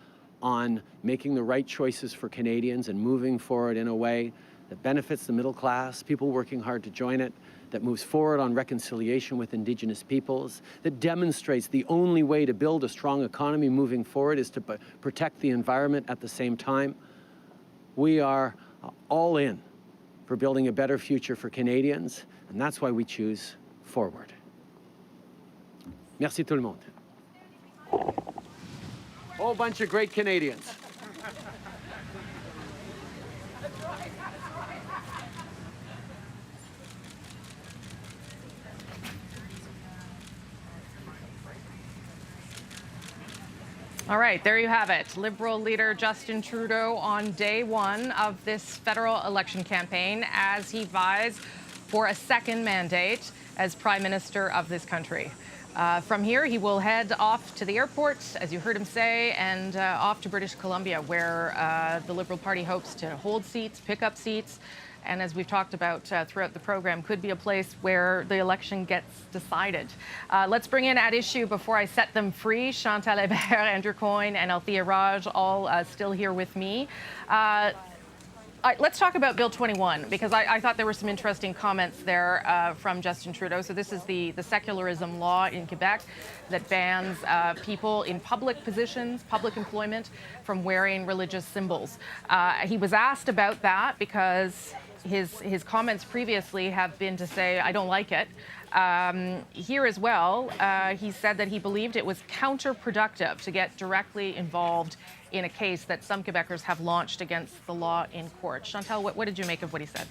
on making the right choices for Canadians and moving forward in a way that benefits the middle class, people working hard to join it, that moves forward on reconciliation with Indigenous peoples, that demonstrates the only way to build a strong economy moving forward is to protect the environment at the same time. We are all in for building a better future for Canadians, and that's why we choose Forward. Merci tout le monde. Whole bunch of great Canadians. All right, there you have it. Liberal leader Justin Trudeau on day one of this federal election campaign as he vies for a second mandate as Prime Minister of this country. From here, he will head off to the airport, as you heard him say, and off to British Columbia, where the Liberal Party hopes to hold seats, pick up seats, and as we've talked about throughout the program, could be a place where the election gets decided. Let's bring in at issue before I set them free. Chantal Hébert, Andrew Coyne, and Althea Raj, all still here with me. Let's talk about Bill 21, because I thought there were some interesting comments there from Justin Trudeau. So this is the secularism law in Quebec that bans people in public positions, public employment, from wearing religious symbols. He was asked about that because his comments previously have been to say, I don't like it. Here as well, he said that he believed it was counterproductive to get directly involved in a case that some Quebecers have launched against the law in court. Chantal, what did you make of what he said?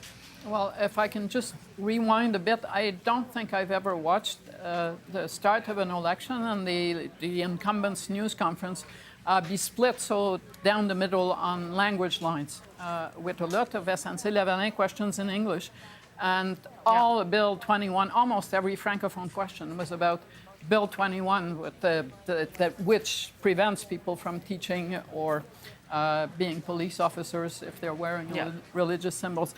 Well, if I can just rewind a bit, I don't think I've ever watched the start of an election and the incumbent's news conference be split so down the middle on language lines, with a lot of SNC-Lavalin questions in English. And all Bill 21, almost every Francophone question was about Bill 21, with which prevents people from teaching or being police officers if they're wearing religious symbols.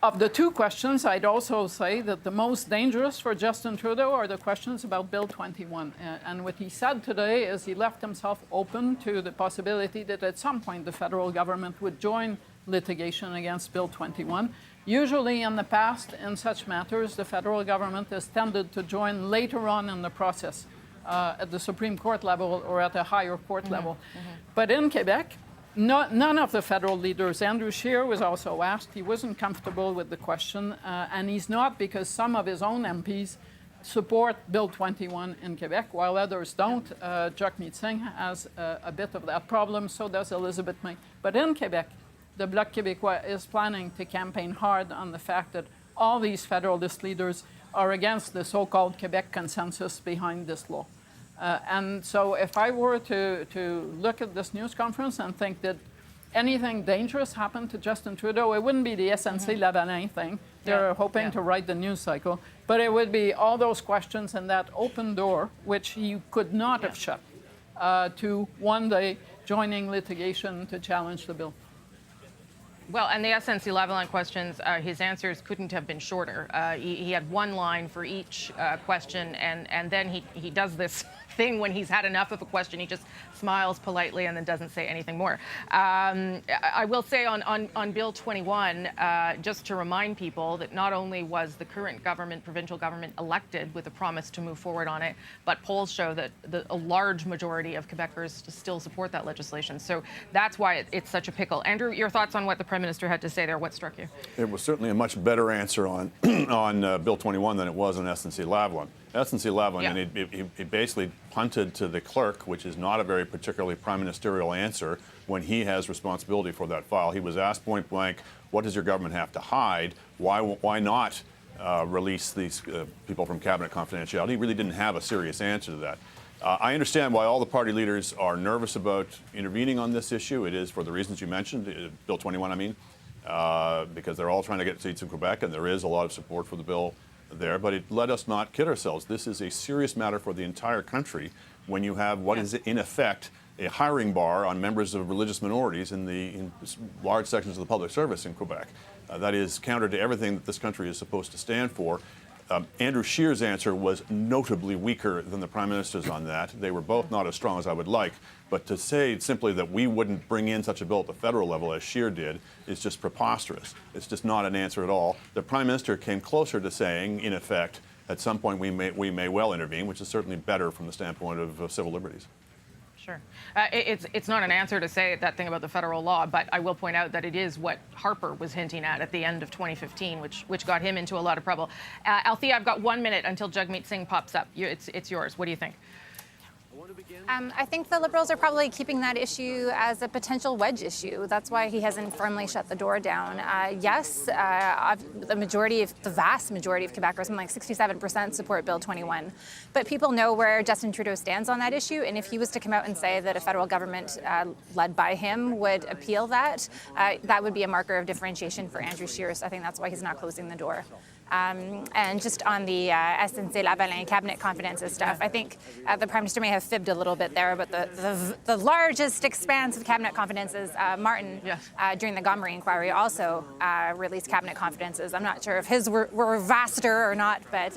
Of the two questions, I'd also say that the most dangerous for Justin Trudeau are the questions about Bill 21. And what he said today is he left himself open to the possibility that at some point the federal government would join litigation against Bill 21. Usually in the past, in such matters, the federal government has tended to join later on in the process at the Supreme Court level or at a higher court level. But in Quebec, none of the federal leaders, Andrew Shearer was also asked, he wasn't comfortable with the question, and he's not because some of his own MPs support Bill 21 in Quebec, while others don't. Jagmeet Singh has a bit of that problem, so does Elizabeth May. But in Quebec, the Bloc Québécois is planning to campaign hard on the fact that all these federalist leaders are against the so-called Quebec consensus behind this law. And so if I were to look at this news conference and think that anything dangerous happened to Justin Trudeau, it wouldn't be the SNC-Lavalin thing. They're hoping to write the news cycle. But it would be all those questions and that open door, which he could not have shut, to one day joining litigation to challenge the bill. Well, and the SNC-Lavalin questions, his answers couldn't have been shorter. He had one line for each question, and then he does this thing when he's had enough of a question. He just smiles politely and then doesn't say anything more. I will say on Bill 21, just to remind people that not only was the current government, provincial government, elected with a promise to move forward on it, but polls show that a large majority of Quebecers still support that legislation. So that's why it's such a pickle. Andrew, your thoughts on what the Prime Minister had to say there? What struck you? It was certainly a much better answer on on Bill 21 than it was on SNC-Lavalin. SNC-Lavalin, Yeah. and he basically punted to the clerk, which is not a very particularly prime ministerial answer when he has responsibility for that file. He was asked point blank, what does your government have to hide? Why not release these people from cabinet confidentiality? He really didn't have a serious answer to that. I understand why all the party leaders are nervous about intervening on this issue. It is for the reasons you mentioned, Bill 21, I mean, because they're all trying to get seats in Quebec, and there is a lot of support for the bill there. But let us not kid ourselves. This is a serious matter for the entire country when you have what is, in effect, a hiring bar on members of religious minorities in large sections of the public service in Quebec. That is counter to everything that this country is supposed to stand for. Andrew Shearer's answer was notably weaker than the Prime Minister's on that. They were both not as strong as I would like. But to say simply that we wouldn't bring in such a bill at the federal level as Shearer did is just preposterous. It's just not an answer at all. The Prime Minister came closer to saying, in effect, at some point we may well intervene, which is certainly better from the standpoint of civil liberties. Sure. It's not an answer to say that thing about the federal law, but I will point out that it is what Harper was hinting at the end of 2015, which got him into a lot of trouble. Althea, I've got 1 minute until Jagmeet Singh pops up. It's yours. What do you think? I think the Liberals are probably keeping that issue as a potential wedge issue. That's why he hasn't firmly shut the door down. Yes, the vast majority of Quebecers, something like 67%, support Bill 21. But people know where Justin Trudeau stands on that issue, and if he was to come out and say that a federal government led by him would appeal that, that would be a marker of differentiation for Andrew Shearer. So I think that's why he's not closing the door. And just on the SNC-Lavalin cabinet confidences stuff, I think the Prime Minister may have fibbed a little bit there, but the largest expanse of cabinet confidences, Martin, yes. During the Gomery inquiry, also released cabinet confidences. I'm not sure if his were vaster or not, but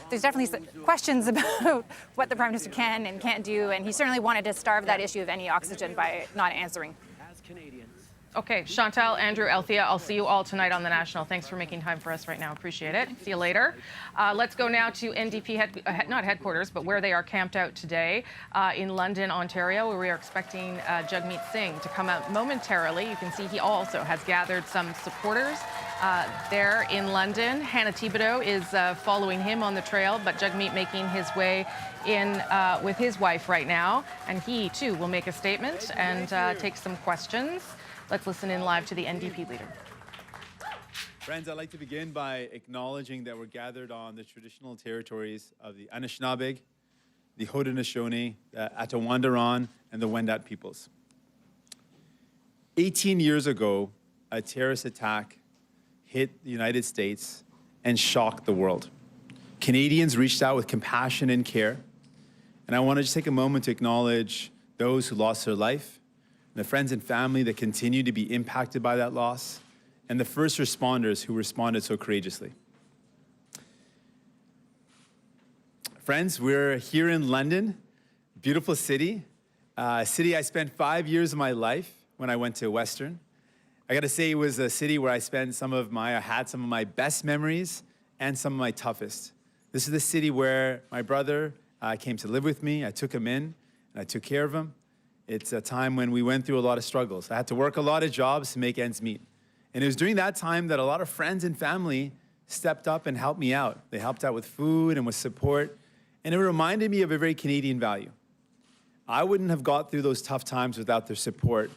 there's definitely some questions about what the Prime Minister can and can't do, and he certainly wanted to starve that issue of any oxygen by not answering. As Canadians. Okay, Chantal, Andrew, Althea, I'll see you all tonight on The National. Thanks for making time for us right now. Appreciate it. See you later. Let's go now to NDP, not headquarters, but where they are camped out today in London, Ontario, where we are expecting Jagmeet Singh to come out momentarily. You can see he also has gathered some supporters there in London. Hannah Thibodeau is following him on the trail, but Jagmeet making his way in with his wife right now. And he, too, will make a statement and take some questions. Let's listen in live to the NDP leader. Friends, I'd like to begin by acknowledging that we're gathered on the traditional territories of the Anishinaabe, the Haudenosaunee, the Attawandaron, and the Wendat peoples. 18 years ago, a terrorist attack hit the United States and shocked the world. Canadians reached out with compassion and care, and I want to just take a moment to acknowledge those who lost their life, the friends and family that continue to be impacted by that loss, and the first responders who responded so courageously. Friends, we're here in London, beautiful city, a city I spent 5 years of my life when I went to Western. I gotta say, it was a city where I had some of my best memories and some of my toughest. This is the city where my brother came to live with me. I took him in, and I took care of him. It's a time when we went through a lot of struggles. I had to work a lot of jobs to make ends meet. And it was during that time that a lot of friends and family stepped up and helped me out. They helped out with food and with support. And it reminded me of a very Canadian value. I wouldn't have got through those tough times without their support.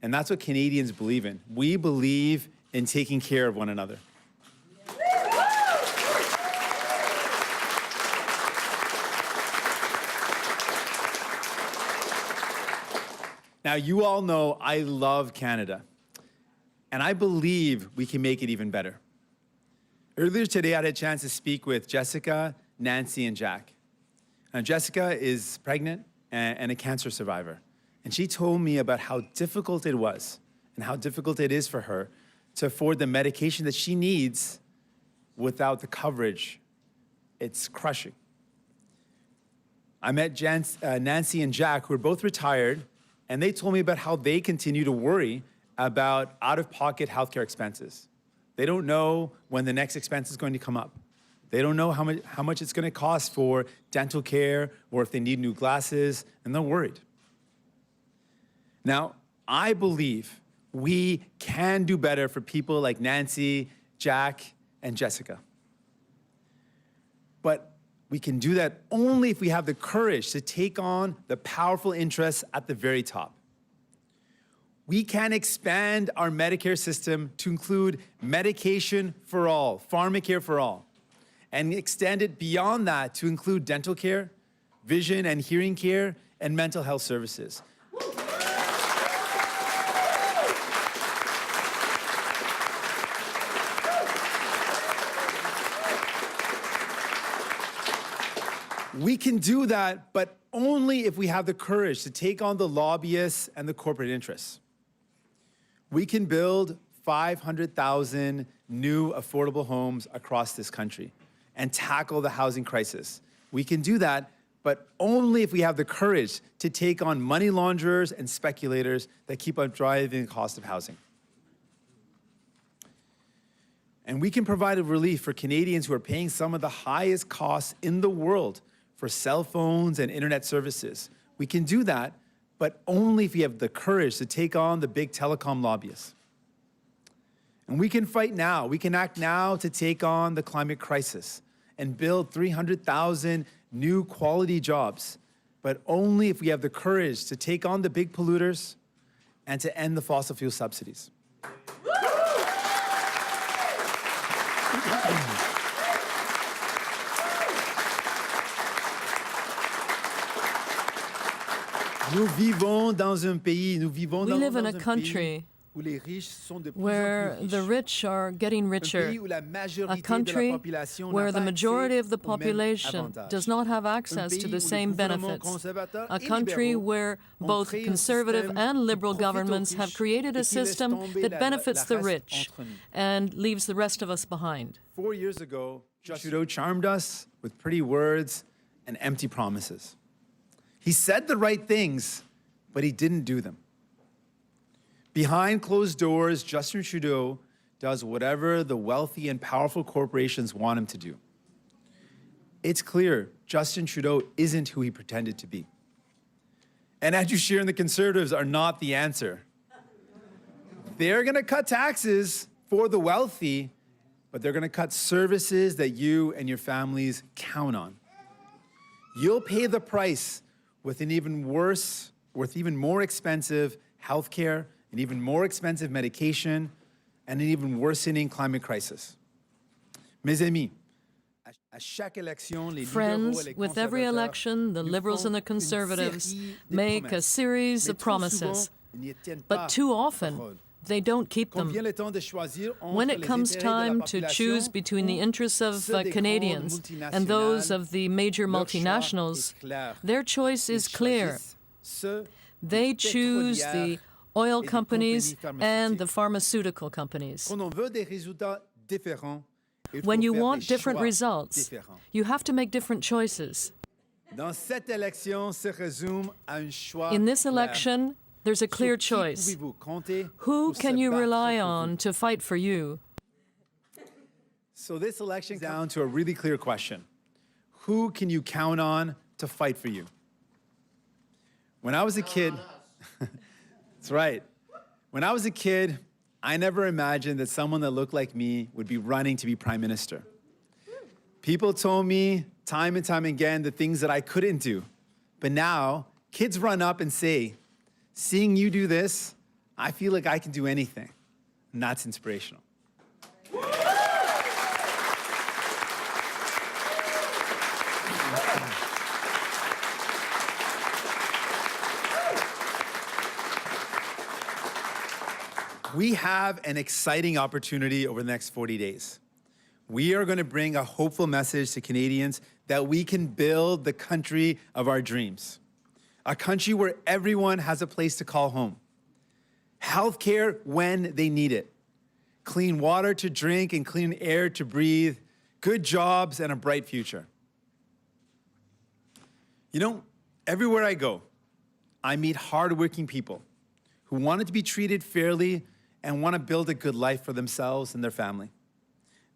And that's what Canadians believe in. We believe in taking care of one another. Now, you all know I love Canada, and I believe we can make it even better. Earlier today, I had a chance to speak with Jessica, Nancy, and Jack. Now, Jessica is pregnant and a cancer survivor, and And she told me about how difficult it was and how difficult it is for her to afford the medication that she needs without the coverage. It's crushing. I met Nancy and Jack, who are both retired, and they told me about how they continue to worry about out-of-pocket healthcare expenses. They don't know when the next expense is going to come up. They don't know how much it's going to cost for dental care or if they need new glasses, and they're worried. Now, I believe we can do better for people like Nancy, Jack, and Jessica. But we can do that only if we have the courage to take on the powerful interests at the very top. We can expand our Medicare system to include medication for all, pharmacare for all, and extend it beyond that to include dental care, vision and hearing care, and mental health services. We can do that, but only if we have the courage to take on the lobbyists and the corporate interests. We can build 500,000 new affordable homes across this country and tackle the housing crisis. We can do that, but only if we have the courage to take on money launderers and speculators that keep on driving the cost of housing. And we can provide a relief for Canadians who are paying some of the highest costs in the world for cell phones and internet services. We can do that, but only if we have the courage to take on the big telecom lobbyists. And we can fight now. We can act now to take on the climate crisis and build 300,000 new quality jobs, but only if we have the courage to take on the big polluters and to end the fossil fuel subsidies. We live in a country where the rich are getting richer, a country where the majority of the population does not have access to the same benefits, a country where both conservative and liberal governments have created a system that benefits the rich and leaves the rest of us behind. 4 years ago, Trudeau charmed us with pretty words and empty promises. He said the right things, but he didn't do them. Behind closed doors, Justin Trudeau does whatever the wealthy and powerful corporations want him to do. It's clear Justin Trudeau isn't who he pretended to be. And Andrew Shearer and the Conservatives are not the answer. They're going to cut taxes for the wealthy, but they're going to cut services that you and your families count on. You'll pay the price with even more expensive healthcare, an even more expensive medication, and an even worsening climate crisis. Mes amis, friends, with every election, the Liberals and the Conservatives make a series of promises, but too often, they don't keep them. When it comes time to choose between the interests of Canadians and those of the major multinationals, their choice is clear. They choose the oil companies and the pharmaceutical companies. When you want different results, you have to make different choices. In this election, there's a clear choice. Who can you rely on to fight for you? So this election comes down to a really clear question. Who can you count on to fight for you? When I was a kid, that's right. When I was a kid, I never imagined that someone that looked like me would be running to be Prime Minister. People told me time and time again the things that I couldn't do. But now, kids run up and say, seeing you do this, I feel like I can do anything. And that's inspirational. We have an exciting opportunity over the next 40 days. We are going to bring a hopeful message to Canadians that we can build the country of our dreams. a country where everyone has a place to call home, healthcare when they need it, clean water to drink and clean air to breathe, good jobs and a bright future. You know, everywhere I go, I meet hardworking people who want to be treated fairly and want to build a good life for themselves and their family.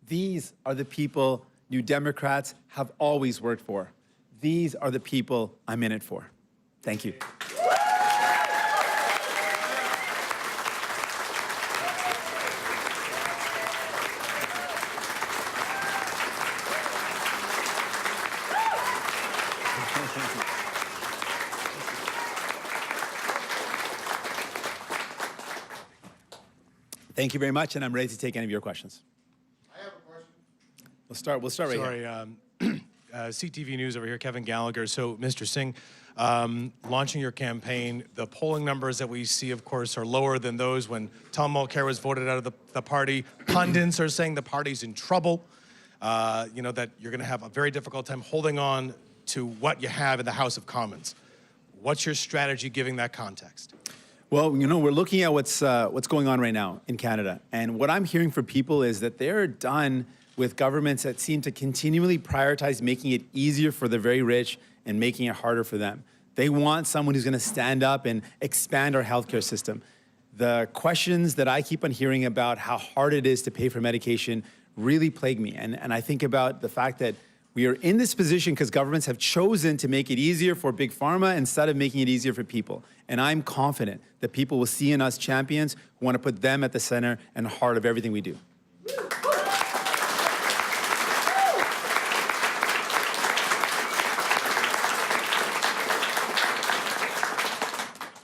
These are the people New Democrats have always worked for. These are the people I'm in it for. Thank you. Thank you very much, and I'm ready to take any of your questions. I have a question. We'll start right here. CTV News over here, Kevin Gallagher. So, Mr. Singh, launching your campaign, the polling numbers that we see, of course, are lower than those when Tom Mulcair was voted out of the party. Pundits are saying the party's in trouble, you know, that you're going to have a very difficult time holding on to what you have in the House of Commons. What's your strategy giving that context? Well, you know, we're looking at what's going on right now in Canada. And what I'm hearing from people is that they're done with governments that seem to continually prioritize making it easier for the very rich and making it harder for them. They want someone who's going to stand up and expand our healthcare system. The questions that I keep on hearing about how hard it is to pay for medication really plague me. And I think about the fact that we are in this position because governments have chosen to make it easier for big pharma instead of making it easier for people. And I'm confident that people will see in us champions who want to put them at the center and heart of everything we do.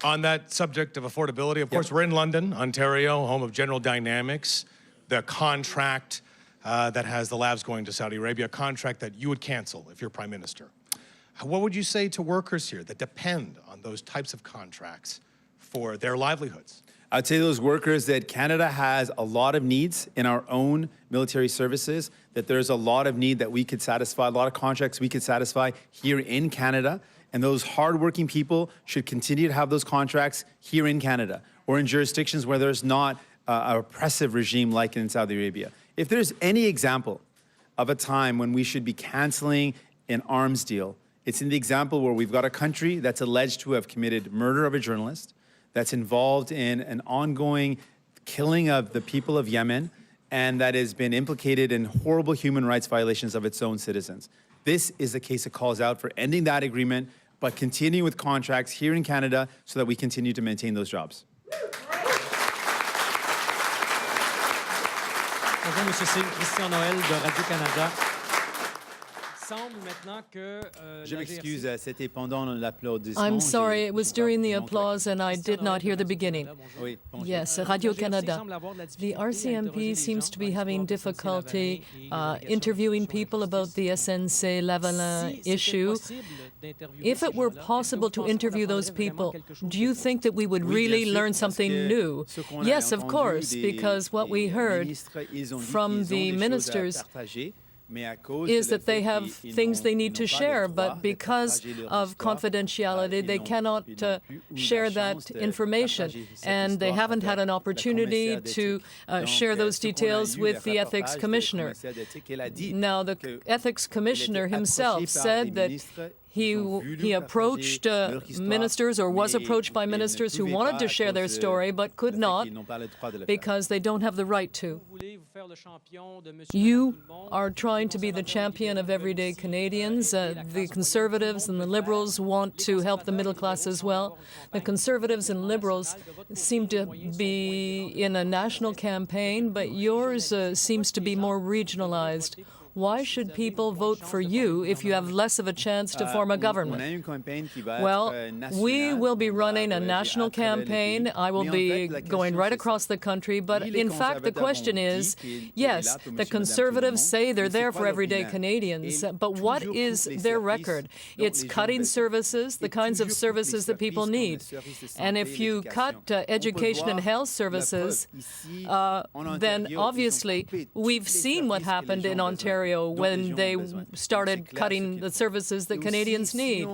On that subject of affordability, of course, we're in London, Ontario, home of General Dynamics, the contract that has the labs going to Saudi Arabia, a contract that you would cancel if you're prime minister. What would you say to workers here that depend on those types of contracts for their livelihoods? I'd say to those workers that Canada has a lot of needs in our own military services, that there's a lot of need that we could satisfy, a lot of contracts we could satisfy here in Canada. And those hardworking people should continue to have those contracts here in Canada or in jurisdictions where there's not an oppressive regime like in Saudi Arabia. If there's any example of a time when we should be canceling an arms deal, it's in the example where we've got a country that's alleged to have committed murder of a journalist, that's involved in an ongoing killing of the people of Yemen, and that has been implicated in horrible human rights violations of its own citizens. This is a case that calls out for ending that agreement, but continuing with contracts here in Canada so that we continue to maintain those jobs. Bonjour, Monsieur Singh, Christian Noël de Radio-Canada. I'm sorry, it was during the applause and I did not hear the beginning. Yes, Radio-Canada. The RCMP seems to be having difficulty interviewing people about the SNC-Lavalin issue. If it were possible to interview those people, do you think that we would really learn something new? Yes, of course, because what we heard from the ministers is that they have things they need to share, but because of confidentiality, they cannot share that information. And they haven't had an opportunity to share those details with the ethics commissioner. Now, the ethics commissioner himself said that he approached ministers or was approached by ministers who wanted to share their story but could not because they don't have the right to. You are trying to be the champion of everyday Canadians. The Conservatives and the Liberals want to help the middle class as well. The Conservatives and Liberals seem to be in a national campaign, but yours seems to be more regionalized. Why should people vote for you if you have less of a chance to form a government? Well, we will be running a national campaign. I will be going right across the country. But in fact, the question is, yes, the Conservatives say they're there for everyday Canadians, but what is their record? It's cutting services, the kinds of services that people need. And if you cut education and health services, then obviously we've seen what happened in Ontario Ontario when they started cutting the services that Canadians need.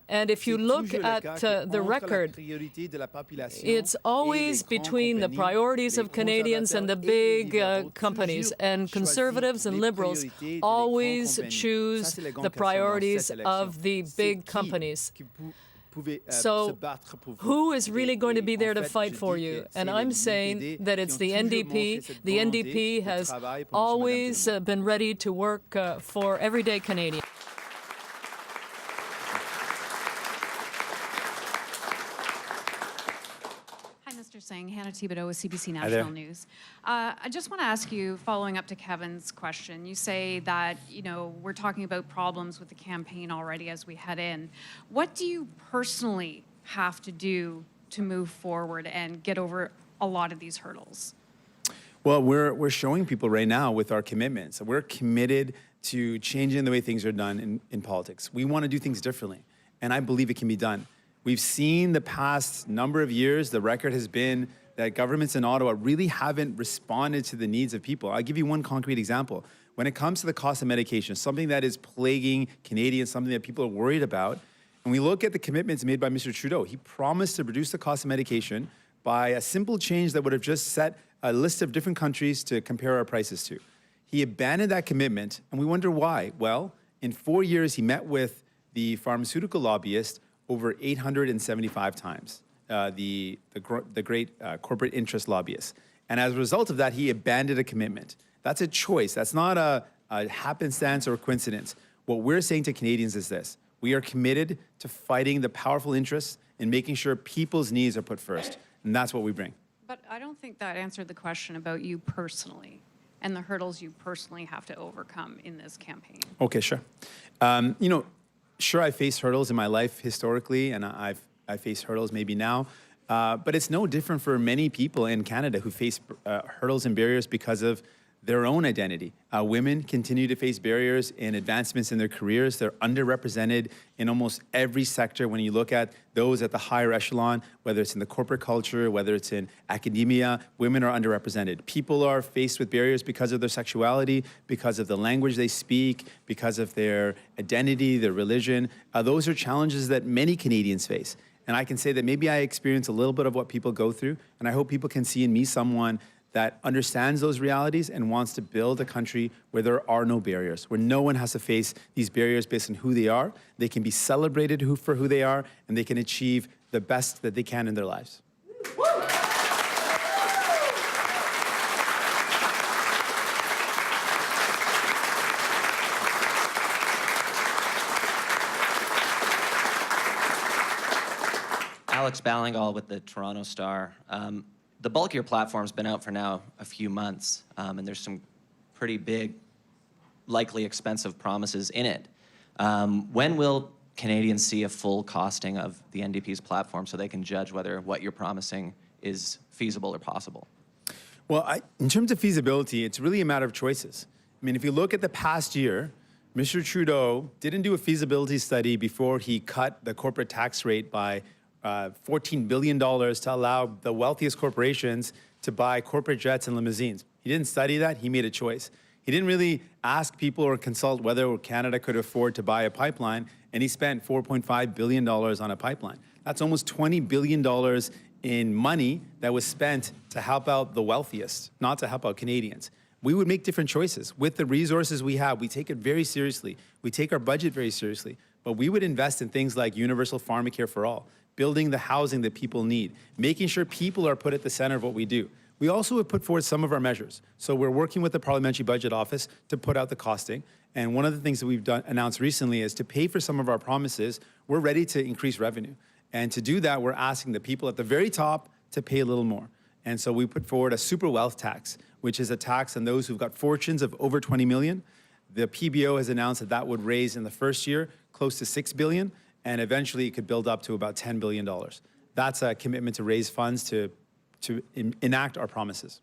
And if you look at the record, it's always between the priorities of Canadians and the big companies. And Conservatives and Liberals always choose the priorities of the big companies. So who is really going to be there to fight for you? And I'm saying that it's the NDP. The NDP has always been ready to work for everyday Canadians. Singh, Hannah Thibodeau with CBC National News. I just want to ask you, following up to Kevin's question, you say that, you know, we're talking about problems with the campaign already as we head in. What do you personally have to do to move forward and get over a lot of these hurdles? Well, we're showing people right now with our commitments. We're committed to changing the way things are done in politics. We want to do things differently, and I believe it can be done. We've seen the past number of years, the record has been that governments in Ottawa really haven't responded to the needs of people. I'll give you one concrete example. When it comes to the cost of medication, something that is plaguing Canadians, something that people are worried about, and we look at the commitments made by Mr. Trudeau, he promised to reduce the cost of medication by a simple change that would have just set a list of different countries to compare our prices to. He abandoned that commitment, and we wonder why. Well, in 4 years, he met with the pharmaceutical lobbyist over 875 times, the great corporate interest lobbyists. And as a result of that, he abandoned a commitment. That's a choice. That's not a happenstance or coincidence. What we're saying to Canadians is this: we are committed to fighting the powerful interests and making sure people's needs are put first. And that's what we bring. But I don't think that answered the question about you personally and the hurdles you personally have to overcome in this campaign. Okay, sure. You know, sure, I faced hurdles in my life historically, and I face hurdles maybe now, but it's no different for many people in Canada who face hurdles and barriers because of their own identity. Women continue to face barriers in advancements in their careers. They're underrepresented in almost every sector. When you look at those at the higher echelon, whether it's in the corporate culture, whether it's in academia, women are underrepresented. People are faced with barriers because of their sexuality, because of the language they speak, because of their identity, their religion. Those are challenges that many Canadians face. And I can say that maybe I experience a little bit of what people go through, and I hope people can see in me someone that understands those realities and wants to build a country where there are no barriers, where no one has to face these barriers based on who they are. They can be celebrated for who they are, and they can achieve the best that they can in their lives. Alex Ballingall with the Toronto Star. The bulk of your platform's been out for now a few months, and there's some pretty big, likely expensive promises in it. When will Canadians see a full costing of the NDP's platform so they can judge whether what you're promising is feasible or possible? Well, in terms of feasibility, it's really a matter of choices. I mean, if you look at the past year, Mr. Trudeau didn't do a feasibility study before he cut the corporate tax rate by $14 billion to allow the wealthiest corporations to buy corporate jets and limousines. He didn't study that, he made a choice. He didn't really ask people or consult whether Canada could afford to buy a pipeline, and he spent $4.5 billion on a pipeline. That's almost $20 billion in money that was spent to help out the wealthiest, not to help out Canadians. We would make different choices. With the resources we have, we take it very seriously. We take our budget very seriously, but we would invest in things like universal pharmacare for all, building the housing that people need, making sure people are put at the center of what we do. We also have put forward some of our measures. So we're working with the Parliamentary Budget Office to put out the costing. And one of the things that we've announced recently is to pay for some of our promises, we're ready to increase revenue. And to do that, we're asking the people at the very top to pay a little more. And so we put forward a super wealth tax, which is a tax on those who've got fortunes of over 20 million. The PBO has announced that that would raise in the first year close to $6 billion. And eventually it could build up to about $10 billion. That's a commitment to raise funds to enact our promises.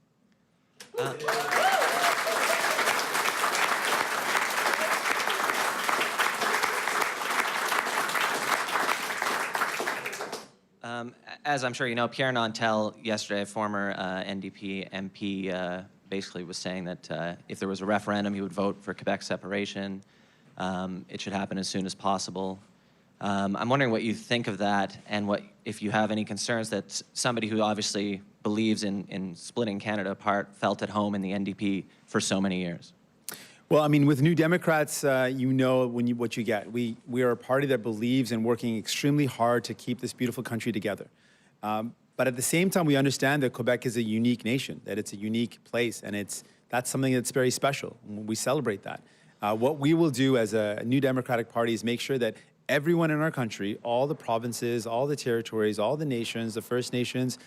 As I'm sure you know, Pierre Nantel yesterday, a former NDP MP, basically was saying that if there was a referendum, he would vote for Quebec separation. It should happen as soon as possible. I'm wondering what you think of that, and if you have any concerns that somebody who obviously believes in splitting Canada apart felt at home in the NDP for so many years. Well, I mean, with New Democrats, you know what you get. We are a party that believes in working extremely hard to keep this beautiful country together. But at the same time, we understand that Quebec is a unique nation, that it's a unique place, and that's something that's very special. We celebrate that. What we will do as a New Democratic Party is make sure that everyone in our country, all the provinces, all the territories, all the nations, the First Nations,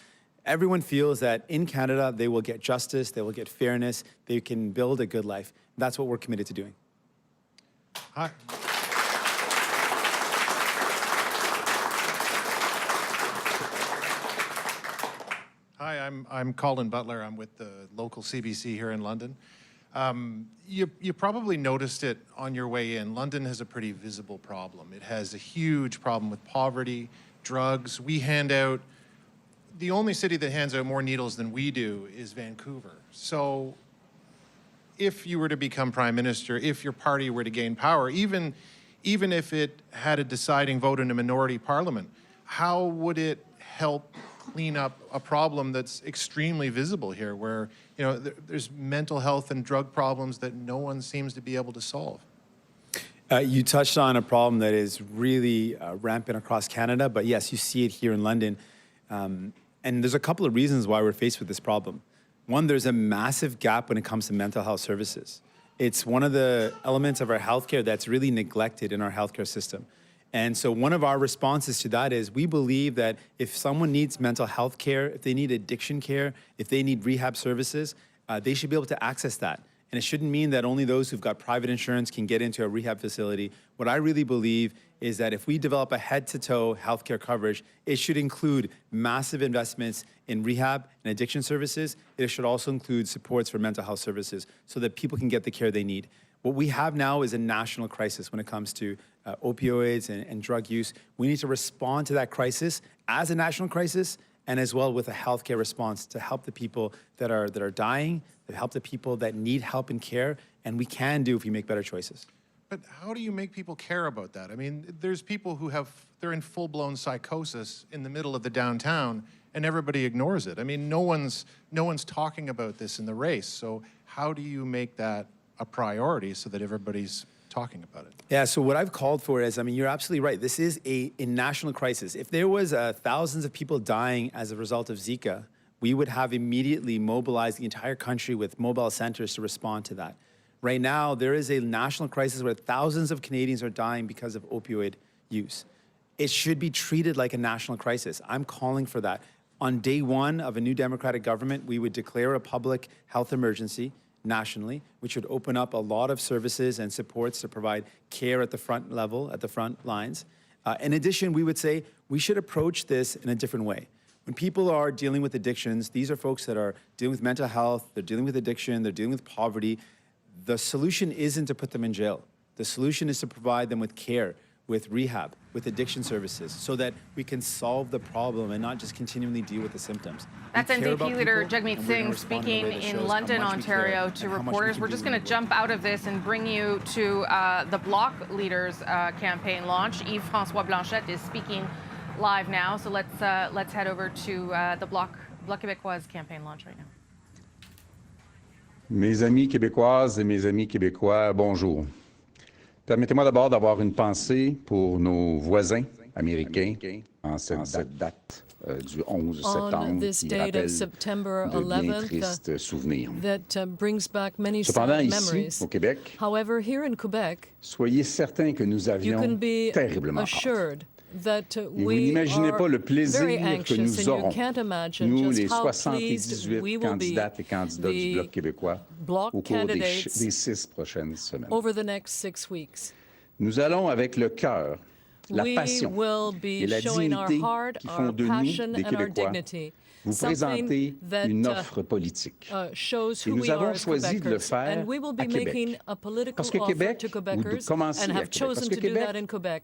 everyone feels that in Canada, they will get justice, they will get fairness, they can build a good life. That's what we're committed to doing. Hi. Hi, I'm Colin Butler. I'm with the local CBC here in London. You probably noticed it on your way in. London has a pretty visible problem. It has a huge problem with poverty, drugs. The only city that hands out more needles than we do is Vancouver. So if you were to become prime minister, if your party were to gain power, even if it had a deciding vote in a minority parliament, how would it help clean up a problem that's extremely visible here, where there's mental health and drug problems that no one seems to be able to solve? You touched on a problem that is really rampant across Canada, but yes, you see it here in London. And there's a couple of reasons why we're faced with this problem. One, there's a massive gap when it comes to mental health services. It's one of the elements of our healthcare that's really neglected in our healthcare system. And so one of our responses to that is we believe that if someone needs mental health care, if they need addiction care, if they need rehab services, they should be able to access that. And it shouldn't mean that only those who've got private insurance can get into a rehab facility. What I really believe is that if we develop a head-to-toe healthcare coverage, it should include massive investments in rehab and addiction services. It should also include supports for mental health services so that people can get the care they need. What we have now is a national crisis when it comes to opioids and drug use. We need to respond to that crisis as a national crisis, and as well with a healthcare response to help the people that are dying, to help the people that need help and care, and we can do if we make better choices. But how do you make people care about that? I mean, there's people who they're in full-blown psychosis in the middle of the downtown, and everybody ignores it. I mean, no one's talking about this in the race. So how do you make that a priority so that everybody's talking about it? Yeah, so what I've called for is, I mean, you're absolutely right. This is a national crisis. If there was thousands of people dying as a result of Zika, we would have immediately mobilized the entire country with mobile centers to respond to that. Right now, there is a national crisis where thousands of Canadians are dying because of opioid use. It should be treated like a national crisis. I'm calling for that. On day one of a new Democratic government, we would declare a public health emergency nationally, which would open up a lot of services and supports to provide care at the front level, at the front lines. In addition, we would say we should approach this in a different way. When people are dealing with addictions, these are folks that are dealing with mental health, they're dealing with addiction, they're dealing with poverty. The solution isn't to put them in jail. The solution is to provide them with care, with rehab, with addiction services, so that we can solve the problem and not just continually deal with the symptoms. That's NDP leader Jagmeet Singh speaking in London, Ontario to reporters. We're just going to jump out of this and bring you to the Bloc leaders campaign launch. Yves-François Blanchette is speaking live now, so let's head over to the Bloc Québécois campaign launch right now. Mes amis québécoises et mes amis québécois, bonjour. Permettez-moi d'abord d'avoir une pensée pour nos voisins américains en cette date du 11 septembre qui rappelle de bien tristes souvenirs. Cependant, ici, au Québec, soyez certains que nous avions terriblement hâte. Et vous n'imaginez pas le plaisir que nous aurons, nous les 78 candidates et candidats du Bloc québécois, au cours des 6 prochaines semaines. Nous allons avec le cœur, la passion et la dignité qui font de nous des Québécois vous présenter une offre politique. Et nous avons choisi de le faire à Québec. Parce que Québec, ou de commencer à Québec, parce que Québec,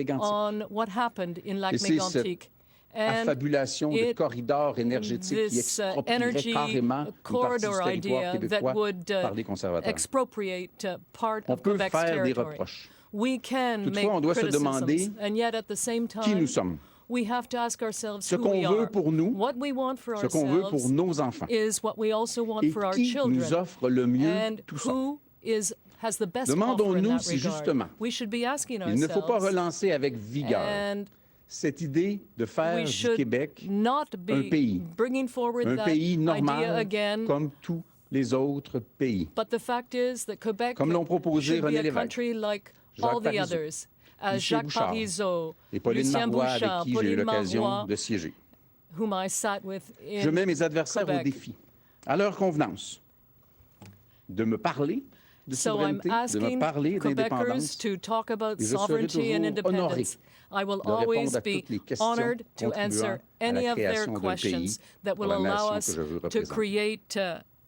on what happened in Lac Et c'est cette Mégantic. And affabulation de corridor énergétique qui this exproprierait energy carrément une partie du corridor territoire idea that québécois would par les conservateurs. expropriate part On of peut Quebec's faire des territory. reproches. We can Toutefois, make on doit se criticisms, demander and yet at the same qui nous time, sommes. we have to ask ourselves Ce who qu'on we veut are. pour nous, What we want for ce qu'on veut pour ourselves nos enfants. is what we also want Et for our qui children. nous offre le mieux And tout ça. who has the best offer in Demandons-nous that si regard. justement, We should be asking il ne faut pas ourselves, relancer avec vigueur and cette idée de faire we du should Québec not un be pays, bringing forward un that pays idea normal again. comme tous les autres pays. But the fact is that Quebec Comme l'ont proposé should be René a Lévesque, country like all Jacques the Parizeau, others, as Lucien Jacques Bouchard Parizeau, et Pauline Lucien Marois, avec Bouchard, qui j'ai eu Pauline l'occasion Marois, de siéger. whom I sat with in Je mets mes adversaires Quebec. au défi, à leur convenance, de me parler de So I'm souveraineté, de me asking parler Quebecers d'indépendance. to talk about Et je serai sovereignty and toujours honoré independence. I will de always répondre à be toutes les questions honored to contribuant answer à la any of their création d'un questions pays that will pour la allow nation us que je veux to représenter. create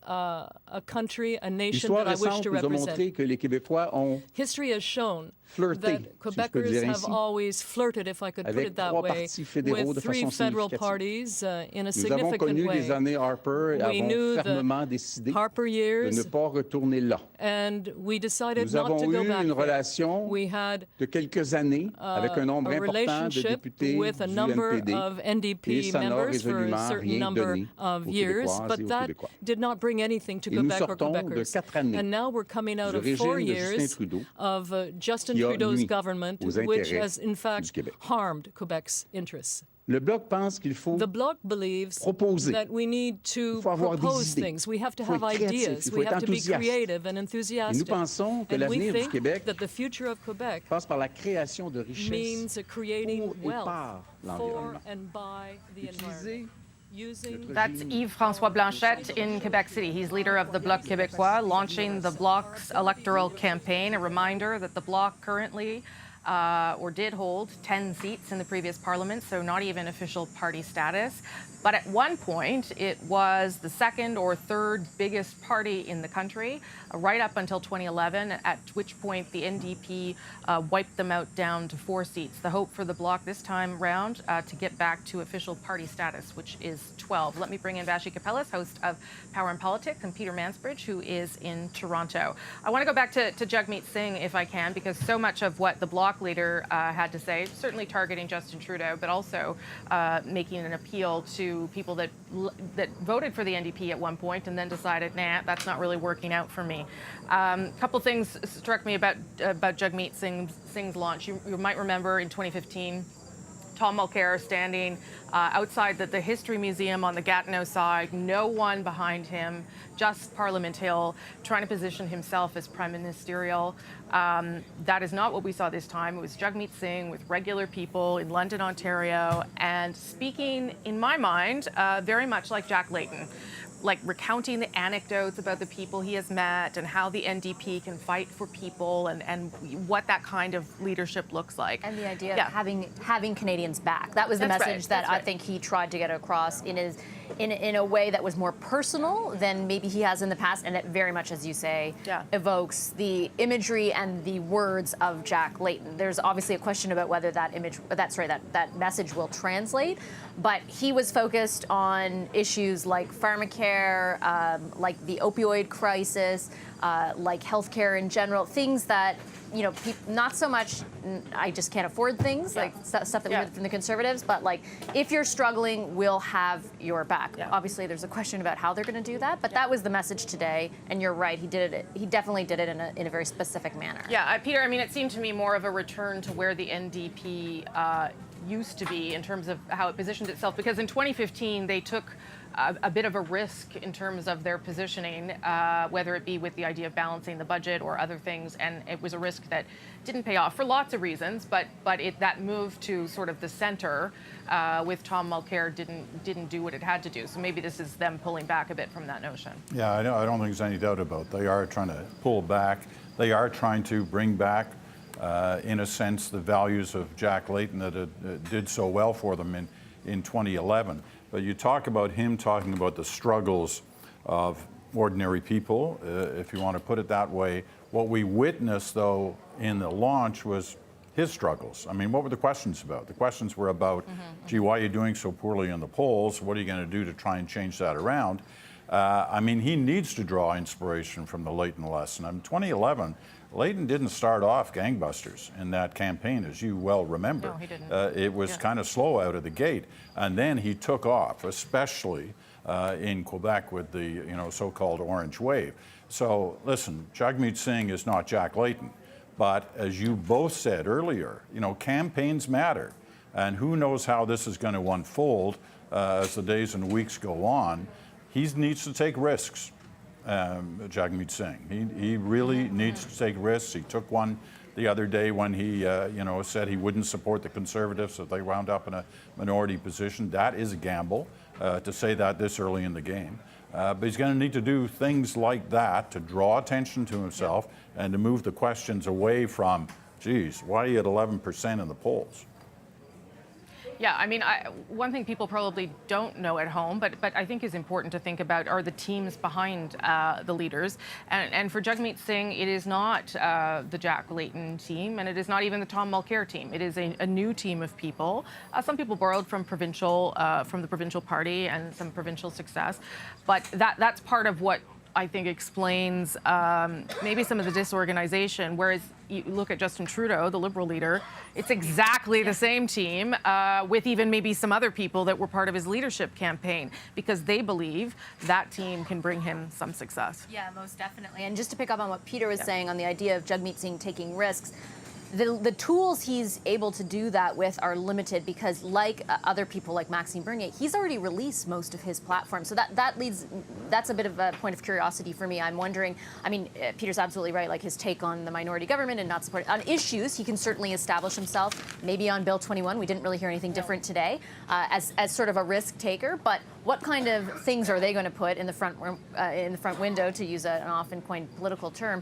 a country, a nation L'histoire that I wish récente to nous a represent. montré que les Québécois ont History has shown flirté, that si je peux Quebecers dire have ainsi, always flirted, if I could put avec it that trois way, partis fédéraux de with three façon federal significative. parties in a Nous avons significant connu way. les années Harper et We knew avons the fermement décidé Harper de years, ne pas retourner là. and we decided Nous not to avons go eu back une there. relation We had de quelques années avec un nombre a important de relationship députés with a du number NPD of et NDP ça n'a members for a résolument certain rien number donné of aux years, Québécoises but et aux that Québécois. did not bring anything to Et nous Quebec or sortons de Quebecers. 4 années And now we're coming out du of 4 régime de Justin years Trudeau of Justin qui a Trudeau's nui government, aux which intérêts has in du fact Québec. harmed Quebec's interests. Le Bloc pense qu'il faut The Bloc believes proposer. that we need to Il faut avoir des propose idées. things. We have to Il faut have être créatif. ideas. Il faut We être have to be enthousiaste. creative and Et nous enthusiastic. pensons que And we l'avenir du think Québec that the future of Quebec passe par la création de richesses means creating pour et wealth par for l'environnement. and by the Utiliser environment. That's Yves-François Blanchette in Quebec City. He's leader of the Bloc Québécois, launching the Bloc's electoral campaign. A reminder that the Bloc currently or did hold 10 seats in the previous parliament, so not even official party status. But at one point, it was the second or third biggest party in the country, right up until 2011, at which point the NDP wiped them out down to 4 seats. The hope for the Bloc this time round to get back to official party status, which is 12. Let me bring in Vashi Capellas, host of Power and Politics, and Peter Mansbridge, who is in Toronto. I want to go back to Jagmeet Singh, if I can, because so much of what the Bloc leader had to say, certainly targeting Justin Trudeau, but also making an appeal to people that voted for the NDP at one point and then decided, nah, that's not really working out for me. A couple things struck me about Jagmeet Singh's launch. You might remember in 2015, Tom Mulcair standing outside the History Museum on the Gatineau side, no one behind him, just Parliament Hill, trying to position himself as prime ministerial. That is not what we saw this time. It was Jagmeet Singh with regular people in London, Ontario, and speaking, in my mind, very much like Jack Layton, like recounting the anecdotes about the people he has met and how the NDP can fight for people and what that kind of leadership looks like. And the idea of having Canadians back. That was the message that I think he tried to get across in a way that was more personal than maybe he has in the past, and it very much, as you say, evokes the imagery and the words of Jack Layton. There's obviously a question about whether that message will translate, but he was focused on issues like pharmacare, like the opioid crisis, like healthcare in general, things that, not so much, I just can't afford things, like stuff that we heard from the Conservatives, but like, if you're struggling, we'll have your back. Obviously, there's a question about how they're going to do that, but that was the message today, and you're right, he definitely did it in a very specific manner. Yeah, Peter, I mean, it seemed to me more of a return to where the NDP used to be in terms of how it positioned itself, because in 2015, they took a bit of a risk in terms of their positioning, whether it be with the idea of balancing the budget or other things, and it was a risk that didn't pay off for lots of reasons, but that move to sort of the center with Tom Mulcair didn't do what it had to do. So maybe this is them pulling back a bit from that notion. Yeah, I don't think there's any doubt about it. They are trying to pull back. They are trying to bring back, in a sense, the values of Jack Layton that did so well for them in 2011. But you talk about him talking about the struggles of ordinary people, if you want to put it that way. What we witnessed, though, in the launch was his struggles. I mean, what were the questions about? The questions were about, gee, why are you doing so poorly in the polls? What are you going to do to try and change that around? I mean, he needs to draw inspiration from the Layton lesson. In 2011, Layton didn't start off gangbusters in that campaign, as you well remember. No, he didn't. It was kind of slow out of the gate, and then he took off, especially in Quebec with the so-called Orange Wave. So listen, Jagmeet Singh is not Jack Layton, but as you both said earlier, campaigns matter. And who knows how this is going to unfold as the days and weeks go on. He needs to take risks, Jagmeet Singh. He really needs to take risks. He took one the other day when he said he wouldn't support the Conservatives, so they wound up in a minority position. That is a gamble, to say that this early in the game. But he's going to need to do things like that to draw attention to himself and to move the questions away from, geez, why are you at 11% in the polls? Yeah, I mean, one thing people probably don't know at home, but I think is important to think about are the teams behind the leaders. And for Jagmeet Singh, it is not the Jack Layton team, and it is not even the Tom Mulcair team. It is a new team of people. Some people borrowed from the provincial party and some provincial success, but that's part of what I think explains maybe some of the disorganization. Whereas you look at Justin Trudeau, the Liberal leader, it's exactly the same team with even maybe some other people that were part of his leadership campaign, because they believe that team can bring him some success. Yeah, most definitely. And just to pick up on what Peter was saying on the idea of Jagmeet Singh taking risks, the tools he's able to do that with are limited because, like other people like Maxime Bernier, he's already released most of his platform. So that's a bit of a point of curiosity for me. I'm wondering, I mean, Peter's absolutely right, like his take on the minority government and not support on issues, he can certainly establish himself. Maybe on Bill 21, we didn't really hear anything different today, as sort of a risk taker. But what kind of things are they going to put in the front window, to use an often coined political term,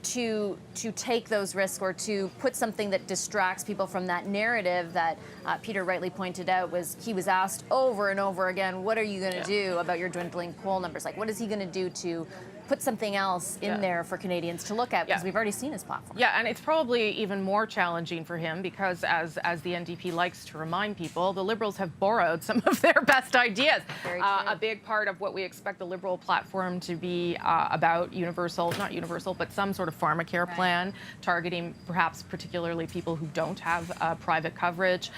to take those risks, or to put something that distracts people from that narrative that Peter rightly pointed out he was asked over and over again, what are you going to do about your dwindling poll numbers? Like, what is he going to do to put something else in there for Canadians to look at, because we've already seen his platform. Yeah, and it's probably even more challenging for him because, as the NDP likes to remind people, the Liberals have borrowed some of their best ideas. Very true. A big part of what we expect the Liberal platform to be about not universal, but some sort of pharmacare plan targeting perhaps particularly people who don't have private coverage.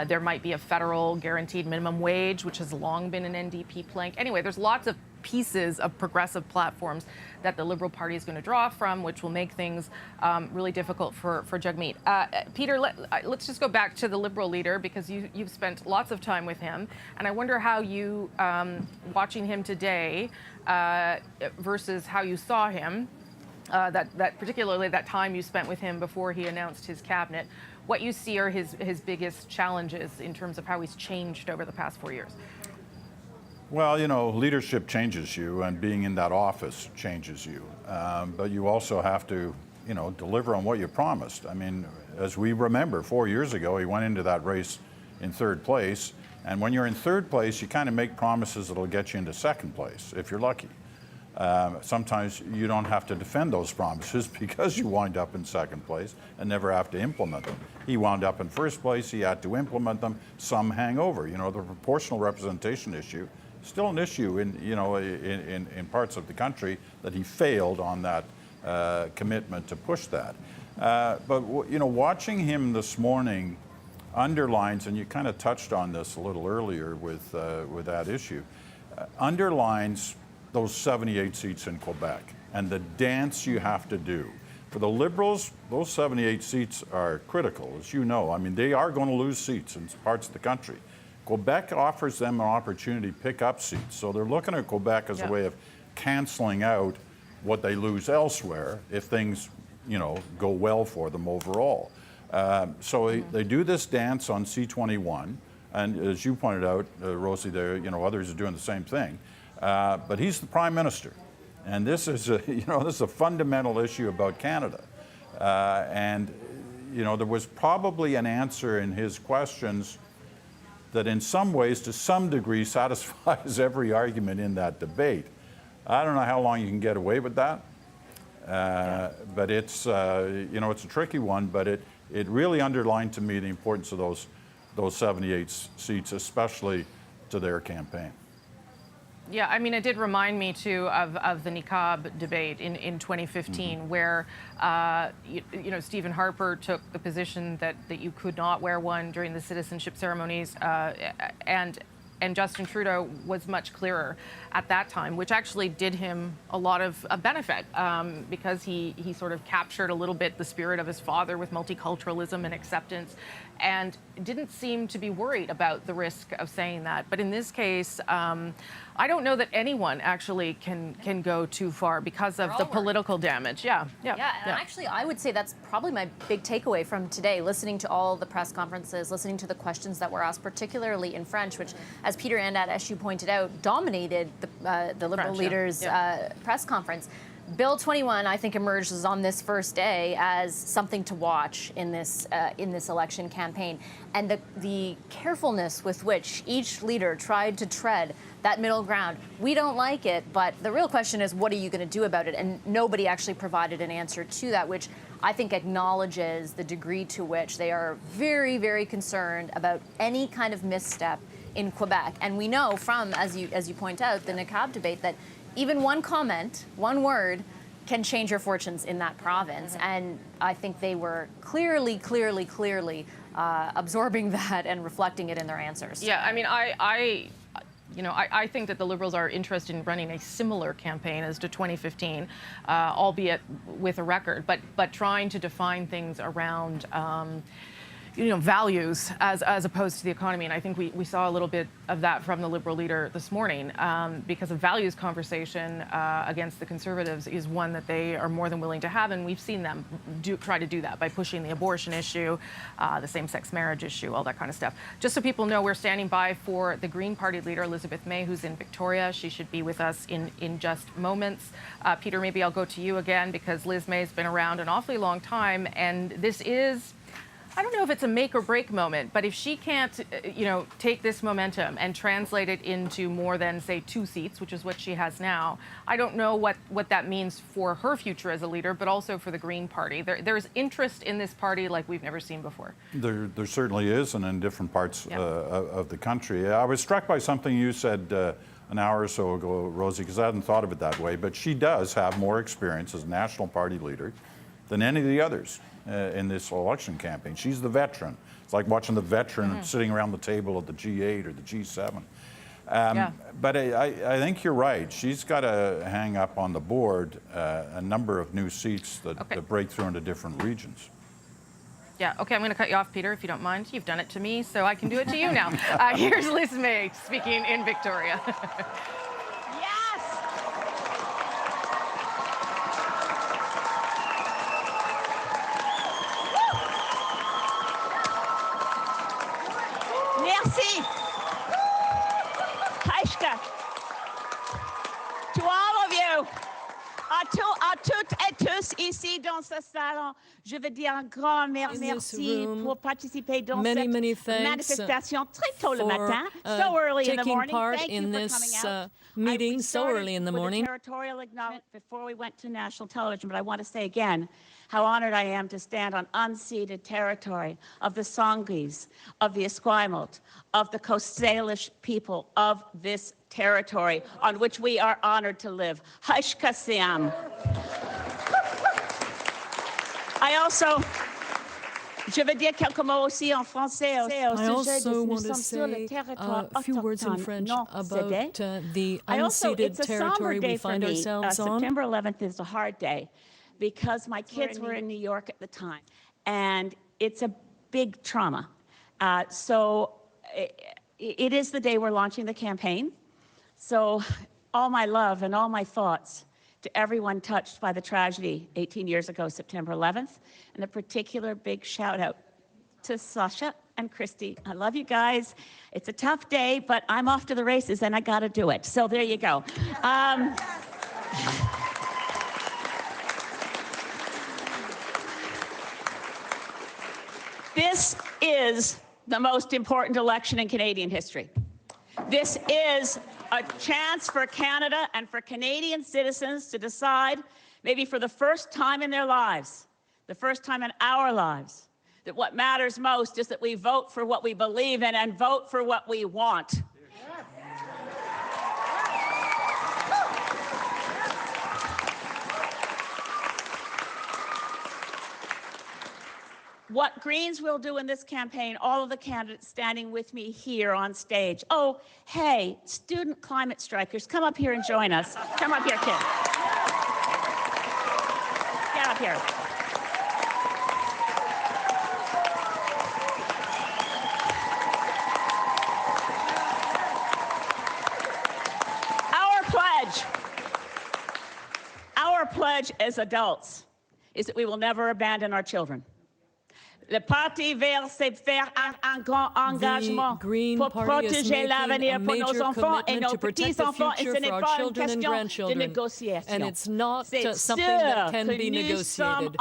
There might be a federal guaranteed minimum wage, which has long been an NDP plank. Anyway, there's lots of pieces of progressive platforms that the Liberal Party is going to draw from, which will make things really difficult for Jagmeet. Peter, let's just go back to the Liberal leader, because you've spent lots of time with him, and I wonder how you, watching him today versus how you saw him, that particularly that time you spent with him before he announced his cabinet, what you see are his biggest challenges in terms of how he's changed over the past 4 years. Well, you know, leadership changes you, and being in that office changes you. But you also have to, you know, deliver on what you promised. I mean, as we remember, 4 years ago, he went into that race in third place. And when you're in third place, you kind of make promises that'll get you into second place, if you're lucky. Sometimes you don't have to defend those promises because you wind up in second place and never have to implement them. He wound up in first place, he had to implement them, some hang over. You know, the proportional representation issue, still an issue in parts of the country that he failed on that commitment to push that. But you know, watching him this morning underlines, and you kind of touched on this a little earlier with that issue, underlines those 78 seats in Quebec and the dance you have to do. For the Liberals, those 78 seats are critical, as you know. I mean, they are going to lose seats in parts of the country. Quebec offers them an opportunity to pick up seats. So they're looking at Quebec as a way of canceling out what they lose elsewhere if things, you know, go well for them overall. So they do this dance on C21. And as you pointed out, Rosie, there, you know, others are doing the same thing. But he's the Prime Minister. And this is a fundamental issue about Canada. And, you know, there was probably an answer in his questions that in some ways, to some degree, satisfies every argument in that debate. I don't know how long you can get away with that, but it's, you know, it's a tricky one, but it really underlined to me the importance of those 78 seats, especially to their campaign. Yeah, I mean, it did remind me, too, of the niqab debate in 2015, where, you know, Stephen Harper took the position that you could not wear one during the citizenship ceremonies. And And Justin Trudeau was much clearer at that time, which actually did him a lot of benefit because he sort of captured a little bit the spirit of his father with multiculturalism and acceptance, and didn't seem to be worried about the risk of saying that. But in this case, I don't know that anyone actually can go too far because of the political damage. Yeah. Actually, I would say that's probably my big takeaway from today, listening to all the press conferences, listening to the questions that were asked, particularly in French, which, as Peter and as you pointed out, dominated the Liberal leaders' press conference. Bill 21, I think, emerges on this first day as something to watch in this election campaign, and the carefulness with which each leader tried to tread that middle ground. We don't like it, but the real question is, what are you going to do about it? And nobody actually provided an answer to that, which I think acknowledges the degree to which they are very, very concerned about any kind of misstep in Quebec. And we know from, as you point out, the NACAB debate, that even one comment, one word, can change your fortunes in that province. And I think they were clearly absorbing that and reflecting it in their answers. Yeah, I mean, I think that the Liberals are interested in running a similar campaign as to 2015, albeit with a record, but trying to define things around values as opposed to the economy. And I think we saw a little bit of that from the Liberal leader this morning, because a values conversation against the Conservatives is one that they are more than willing to have. And we've seen them try to do that by pushing the abortion issue, the same-sex marriage issue, all that kind of stuff. Just so people know, we're standing by for the Green Party leader, Elizabeth May, who's in Victoria. She should be with us in just moments. Peter, maybe I'll go to you again, because Liz May's been around an awfully long time, and this is, I don't know if it's a make or break moment, but if she can't, take this momentum and translate it into more than, say, 2 seats, which is what she has now, I don't know what that means for her future as a leader, but also for the Green Party. There's interest in this party like we've never seen before. There certainly is, and in different parts of the country. I was struck by something you said an hour or so ago, Rosie, because I hadn't thought of it that way, but she does have more experience as National Party leader than any of the others in this election campaign. She's the veteran. It's like watching the veteran sitting around the table at the G8 or the G7. But I think you're right. She's got to hang up on the board a number of new seats that break through into different regions. Yeah, okay, I'm going to cut you off, Peter, if you don't mind. You've done it to me, so I can do it to you now. Here's Liz May speaking in Victoria. Merci. Haishka. To all of you, à toutes et tous ici dans ce salon, je veux dire un grand merci pour participer dans cette manifestation très tôt le matin, so early in the morning. Thank you for coming out. Meeting so early in the morning. Territorial acknowledgement before we went to national television, but I want to say again how honored I am to stand on unceded territory of the Songhees, of the Esquimalt, of the Coast Salish people of this territory on which we are honored to live. Haishka Siam. I also Je veux dire quelques mots aussi en français. I also want to say a few words in French about the unceded territory we find ourselves on. September 11th is a hard day because my kids were in New York at the time, and it's a big trauma. So it is the day we're launching the campaign. So all my love and all my thoughts to everyone touched by the tragedy 18 years ago, September 11th, and a particular big shout out to Sasha and Christy. I love you guys. It's a tough day, but I'm off to the races and I gotta do it. So there you go. This is the most important election in Canadian history. This is a chance for Canada and for Canadian citizens to decide, maybe for the first time in their lives, the first time in our lives, that what matters most is that we vote for what we believe in and vote for what we want. what Greens will do in this campaign, all of the candidates standing with me here on stage. Oh, hey, student climate strikers, come up here and join us. Come up here, kids. Get up here. Our pledge as adults is that we will never abandon our children. Le Parti Vert s'est fait un grand engagement pour protéger l'avenir pour nos enfants et nos petits-enfants, et ce n'est pas une question de négociation. And it's not something that can be negotiated.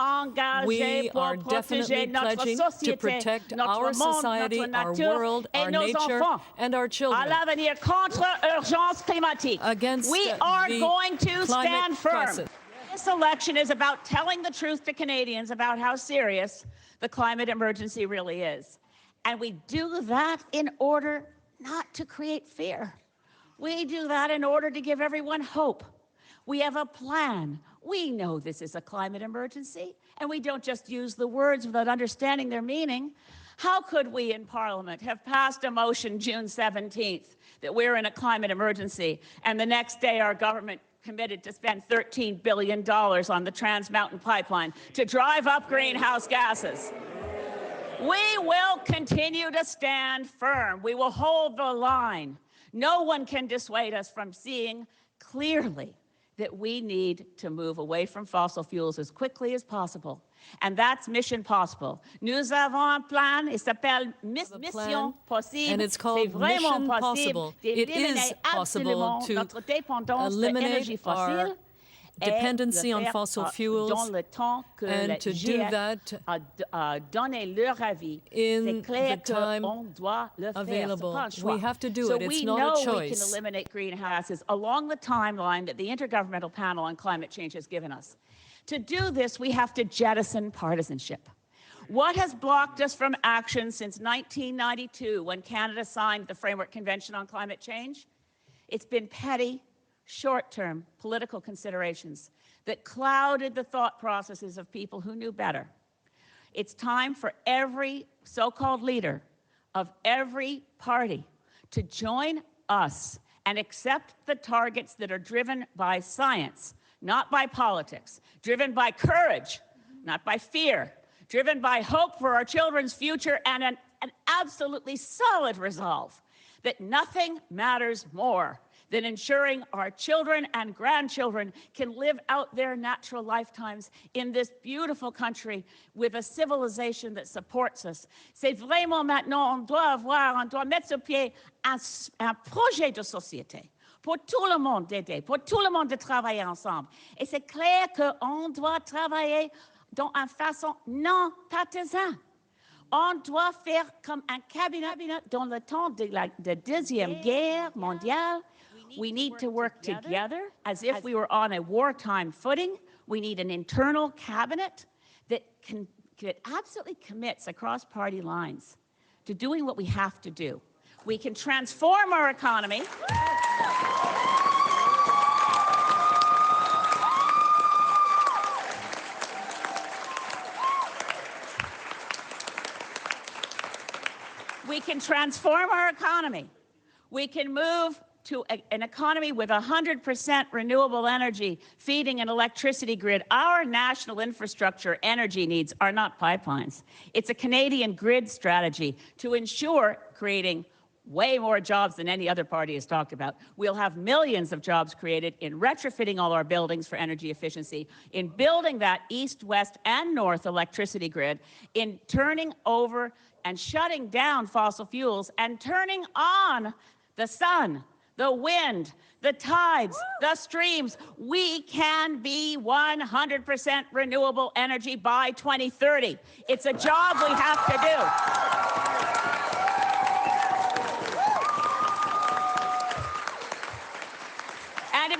We are definitely pledging to protect our society, our world, our nature, and our children. À l'avenir contre urgence climatique. Against we are going to stand firm. Crisis. This election is about telling the truth to Canadians about how serious the climate emergency really is. And we do that in order not to create fear. We do that in order to give everyone hope. We have a plan. We know this is a climate emergency, and we don't just use the words without understanding their meaning. How could we in Parliament have passed a motion June 17th that we're in a climate emergency, and the next day our government committed to spend $13 billion on the Trans Mountain Pipeline to drive up greenhouse gases? We will continue to stand firm. We will hold the line. No one can dissuade us from seeing clearly that we need to move away from fossil fuels as quickly as possible. And that's Mission Possible. Nous avons un plan, il s'appelle Mission Possible. And it's called Mission Possible. It is possible to eliminate our dependency on fossil fuels and to do that in the time available. We have to do it. It's not a choice. So we know we can eliminate greenhouses along the timeline that the Intergovernmental Panel on Climate Change has given us. To do this, we have to jettison partisanship. What has blocked us from action since 1992, when Canada signed the Framework Convention on Climate Change? It's been petty, short-term political considerations that clouded the thought processes of people who knew better. It's time for every so-called leader of every party to join us and accept the targets that are driven by science, not by politics, driven by courage, not by fear, driven by hope for our children's future, and an absolutely solid resolve that nothing matters more than ensuring our children and grandchildren can live out their natural lifetimes in this beautiful country with a civilization that supports us. C'est vraiment maintenant, on doit mettre sur pied un projet de société pour tout le monde d'aider, pour tout le monde de travailler ensemble. Et c'est clair qu'on doit travailler dans une façon non partisane. On doit faire comme un cabinet dans le temps de la Deuxième Guerre mondiale. We need to work together as if we were on a wartime footing. We need an internal cabinet that absolutely commits across party lines to doing what we have to do. We can transform our economy. We can transform our economy. We can move to an economy with 100% renewable energy feeding an electricity grid. Our national infrastructure energy needs are not pipelines. It's a Canadian grid strategy to ensure creating way more jobs than any other party has talked about. We'll have millions of jobs created in retrofitting all our buildings for energy efficiency, in building that east, west, and north electricity grid, in turning over and shutting down fossil fuels and turning on the sun, the wind, the tides, the streams. We can be 100% renewable energy by 2030. It's a job we have to do. And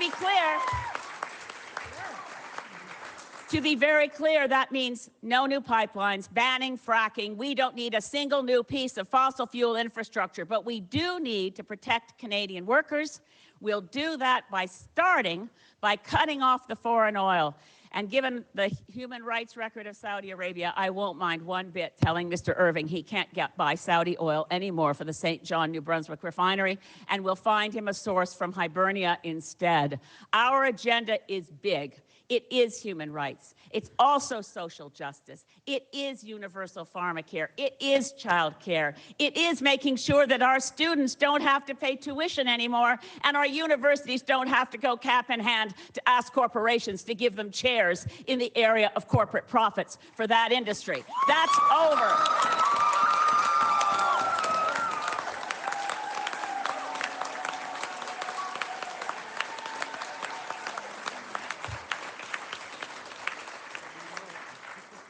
to be very clear, that means no new pipelines, banning fracking. We don't need a single new piece of fossil fuel infrastructure, but we do need to protect Canadian workers. We'll do that by starting by cutting off the foreign oil. And given the human rights record of Saudi Arabia, I won't mind one bit telling Mr. Irving he can't buy Saudi oil anymore for the St. John, New Brunswick refinery, and we'll find him a source from Hibernia instead. Our agenda is big. It is human rights. It's also social justice. It is universal pharmacare. It is child care. It is making sure that our students don't have to pay tuition anymore and our universities don't have to go cap in hand to ask corporations to give them chairs in the area of corporate profits for that industry. That's over.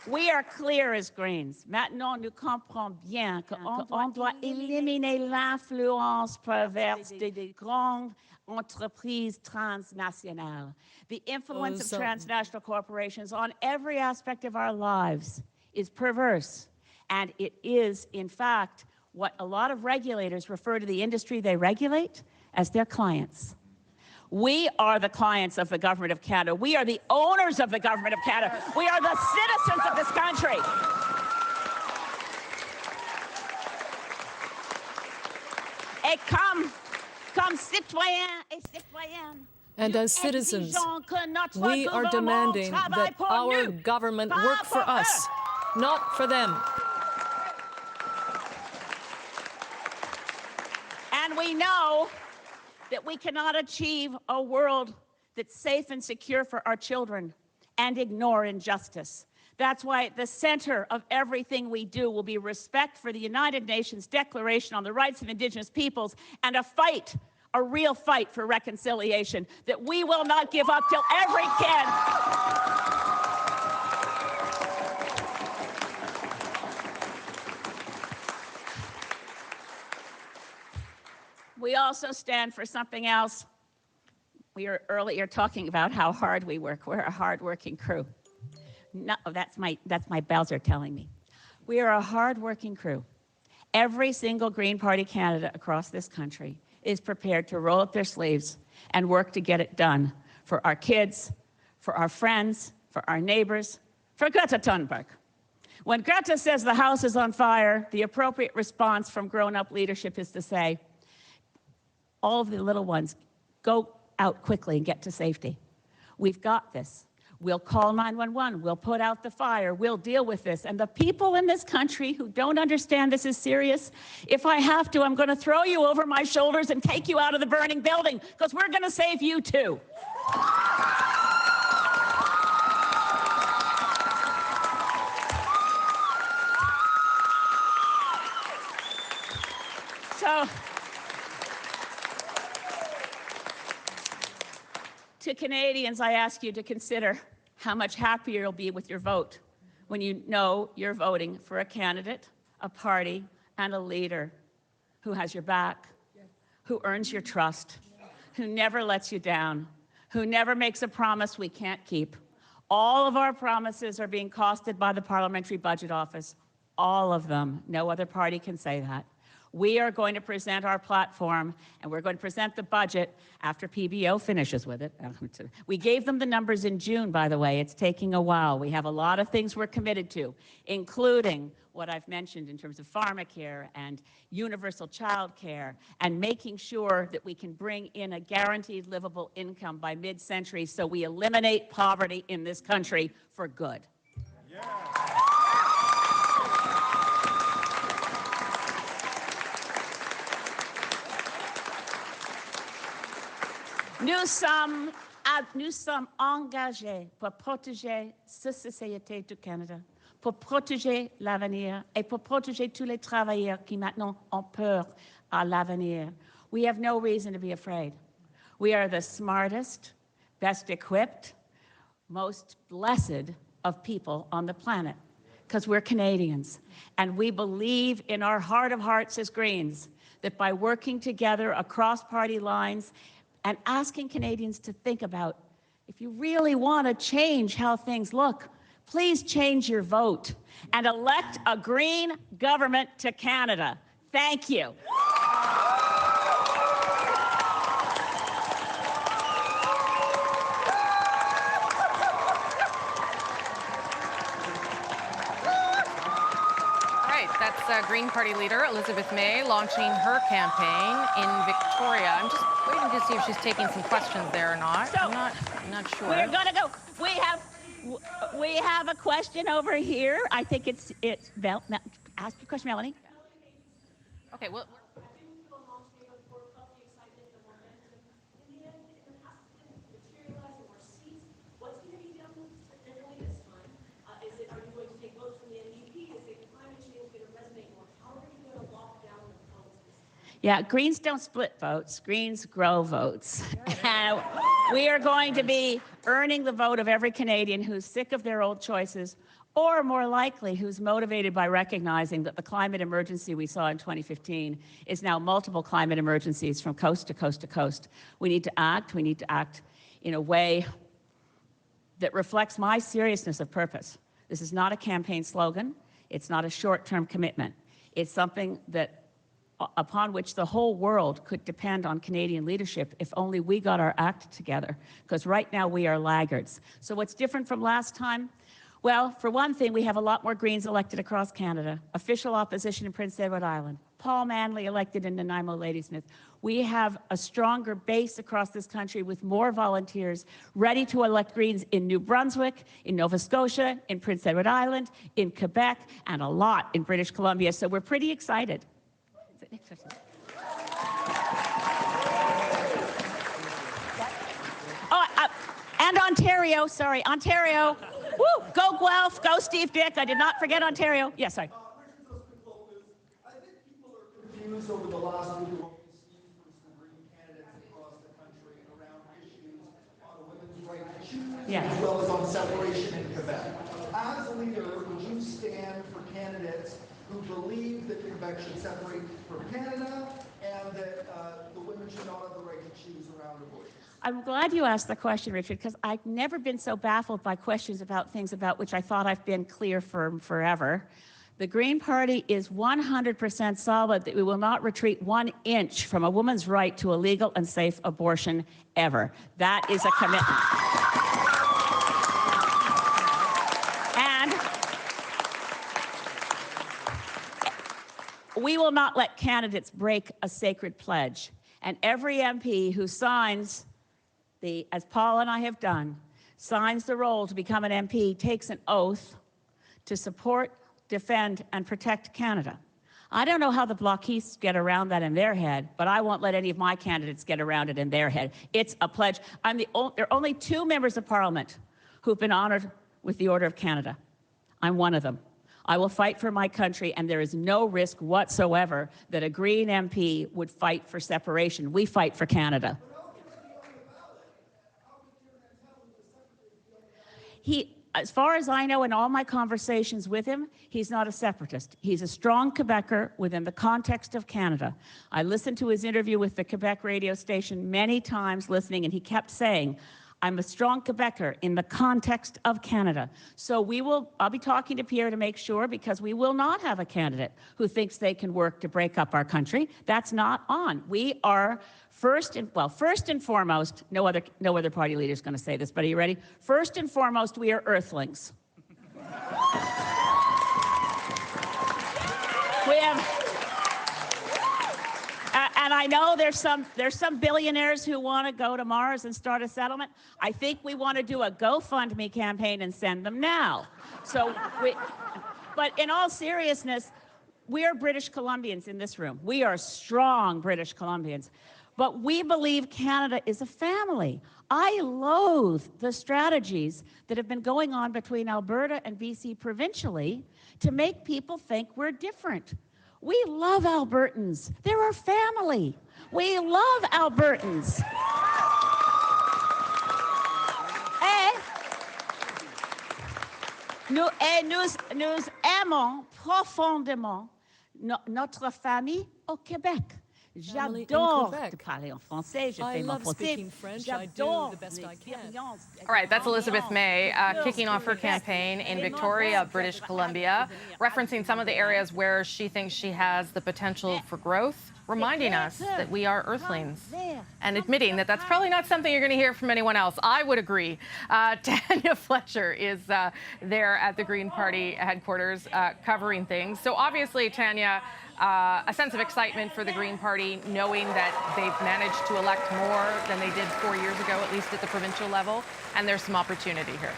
We are clear as Greens. Maintenant, nous comprenons bien qu'on doit éliminer l'influence perverse des grandes entreprises transnationales. The influence of transnational corporations on every aspect of our lives is perverse. And it is, in fact, what a lot of regulators refer to the industry they regulate as their clients. We are the clients of the Government of Canada. We are the owners of the Government of Canada. We are the citizens of this country. Et comme citoyens et citoyennes, and as citizens, we are demanding that our government work for us, not for them. And we know that we cannot achieve a world that's safe and secure for our children and ignore injustice. That's why at the center of everything we do will be respect for the United Nations Declaration on the Rights of Indigenous Peoples and a fight, a real fight for reconciliation that we will not give up till every kid We also stand for something else. We were earlier talking about how hard we work. We're a hard-working crew. No, that's my Bowser telling me. We are a hard-working crew. Every single Green Party candidate across this country is prepared to roll up their sleeves and work to get it done for our kids, for our friends, for our neighbors, for Greta Thunberg. When Greta says the house is on fire, the appropriate response from grown-up leadership is to say, all of the little ones, go out quickly and get to safety. We've got this. We'll call 911. We'll put out the fire. We'll deal with this. And the people in this country who don't understand this is serious, if I have to, I'm going to throw you over my shoulders and take you out of the burning building, because we're going to save you too. So, to Canadians, I ask you to consider how much happier you'll be with your vote when you know you're voting for a candidate, a party, and a leader who has your back, who earns your trust, who never lets you down, who never makes a promise we can't keep. All of our promises are being costed by the Parliamentary Budget Office. All of them. No other party can say that. We are going to present our platform, and we're going to present the budget after PBO finishes with it. We gave them the numbers in June, by the way. It's taking a while. We have a lot of things we're committed to, including what I've mentioned in terms of pharmacare and universal child care, and making sure that we can bring in a guaranteed livable income by mid-century so we eliminate poverty in this country for good. Yeah. Nous sommes engagés pour protéger cette société du Canada, pour protéger l'avenir et pour protéger tous les travailleurs qui maintenant ont peur à l'avenir. We have no reason to be afraid. We are the smartest, best equipped, most blessed of people on the planet because we're Canadians. And we believe in our heart of hearts as Greens that by working together across party lines and asking Canadians to think about, if you really want to change how things look, please change your vote and elect a Green government to Canada. Thank you. That's Green Party leader Elizabeth May launching her campaign in Victoria. I'm just waiting to see if she's taking some questions there or not. So, I'm not sure. We're gonna go. We have a question over here. I think it's ask your question, Melanie. Okay. Well. Yeah, Greens don't split votes. Greens grow votes. And we are going to be earning the vote of every Canadian who's sick of their old choices, or more likely, who's motivated by recognizing that the climate emergency we saw in 2015 is now multiple climate emergencies from coast to coast to coast. We need to act. We need to act in a way that reflects my seriousness of purpose. This is not a campaign slogan. It's not a short-term commitment. It's something that upon which the whole world could depend on Canadian leadership if only we got our act together, because right now we are laggards. So what's different from last time? Well, for one thing, we have a lot more Greens elected across Canada, official opposition in Prince Edward Island, Paul Manley elected in Nanaimo Ladysmith. We have a stronger base across this country with more volunteers ready to elect Greens in New Brunswick, in Nova Scotia, in Prince Edward Island, in Quebec, and a lot in British Columbia. So we're pretty excited. Next question. And Ontario, sorry, Ontario. Woo, go Guelph, go Steve Dick. I did not forget Ontario. Yes, sorry. I think people are confused over the last week of what we've seen from some Green candidates across the country around issues on a women's right to choose, as well as on separation in Quebec. As a leader, would you stand for candidates who believe that Quebec should separate from Canada and that the women should not have the right to choose around abortion? I'm glad you asked the question, Richard, because I've never been so baffled by questions about things about which I thought I've been clear for forever. The Green Party is 100% solid that we will not retreat 1 inch from a woman's right to a legal and safe abortion ever. That is a commitment. And we will not let candidates break a sacred pledge. And every MP who signs as Paul and I have done, signs the role to become an MP, takes an oath to support, defend, and protect Canada. I don't know how the Blockistes get around that in their head, but I won't let any of my candidates get around it in their head. It's a pledge. There are only 2 members of Parliament who've been honored with the Order of Canada. I'm one of them. I will fight for my country, and there is no risk whatsoever that a Green MP would fight for separation. We fight for Canada. As far as I know in all my conversations with him, he's not a separatist. He's a strong Quebecer within the context of Canada. I listened to his interview with the Quebec radio station many times listening, and he kept saying, I'm a strong Quebecer in the context of Canada. So I'll be talking to Pierre to make sure, because we will not have a candidate who thinks they can work to break up our country. That's not on. We are first and foremost, no other party leader is going to say this, but are you ready? First and foremost, we are earthlings. We have, and I know there's some billionaires who want to go to Mars and start a settlement. I think we want to do a GoFundMe campaign and send them now. But in all seriousness, we are British Columbians in this room. We are strong British Columbians. But we believe Canada is a family. I loathe the strategies that have been going on between Alberta and BC provincially to make people think we're different. We love Albertans. They're our family. We love Albertans. Nous aimons profondément notre famille au Québec. J'adore parler en français. Je I fais mon love speaking possible. French. I do J'adore the best I can. l'expérience. All right, that's Elizabeth May kicking off her campaign in Victoria, British Columbia, referencing some of the areas where she thinks she has the potential for growth, reminding us that we are Earthlings, and admitting that that's probably not something you're going to hear from anyone else. I would agree. Tanya Fletcher is there at the Green Party headquarters covering things. So obviously, Tanya, a sense of excitement for the Green Party, knowing that they've managed to elect more than they did 4 years ago, at least at the provincial level, and there's some opportunity here.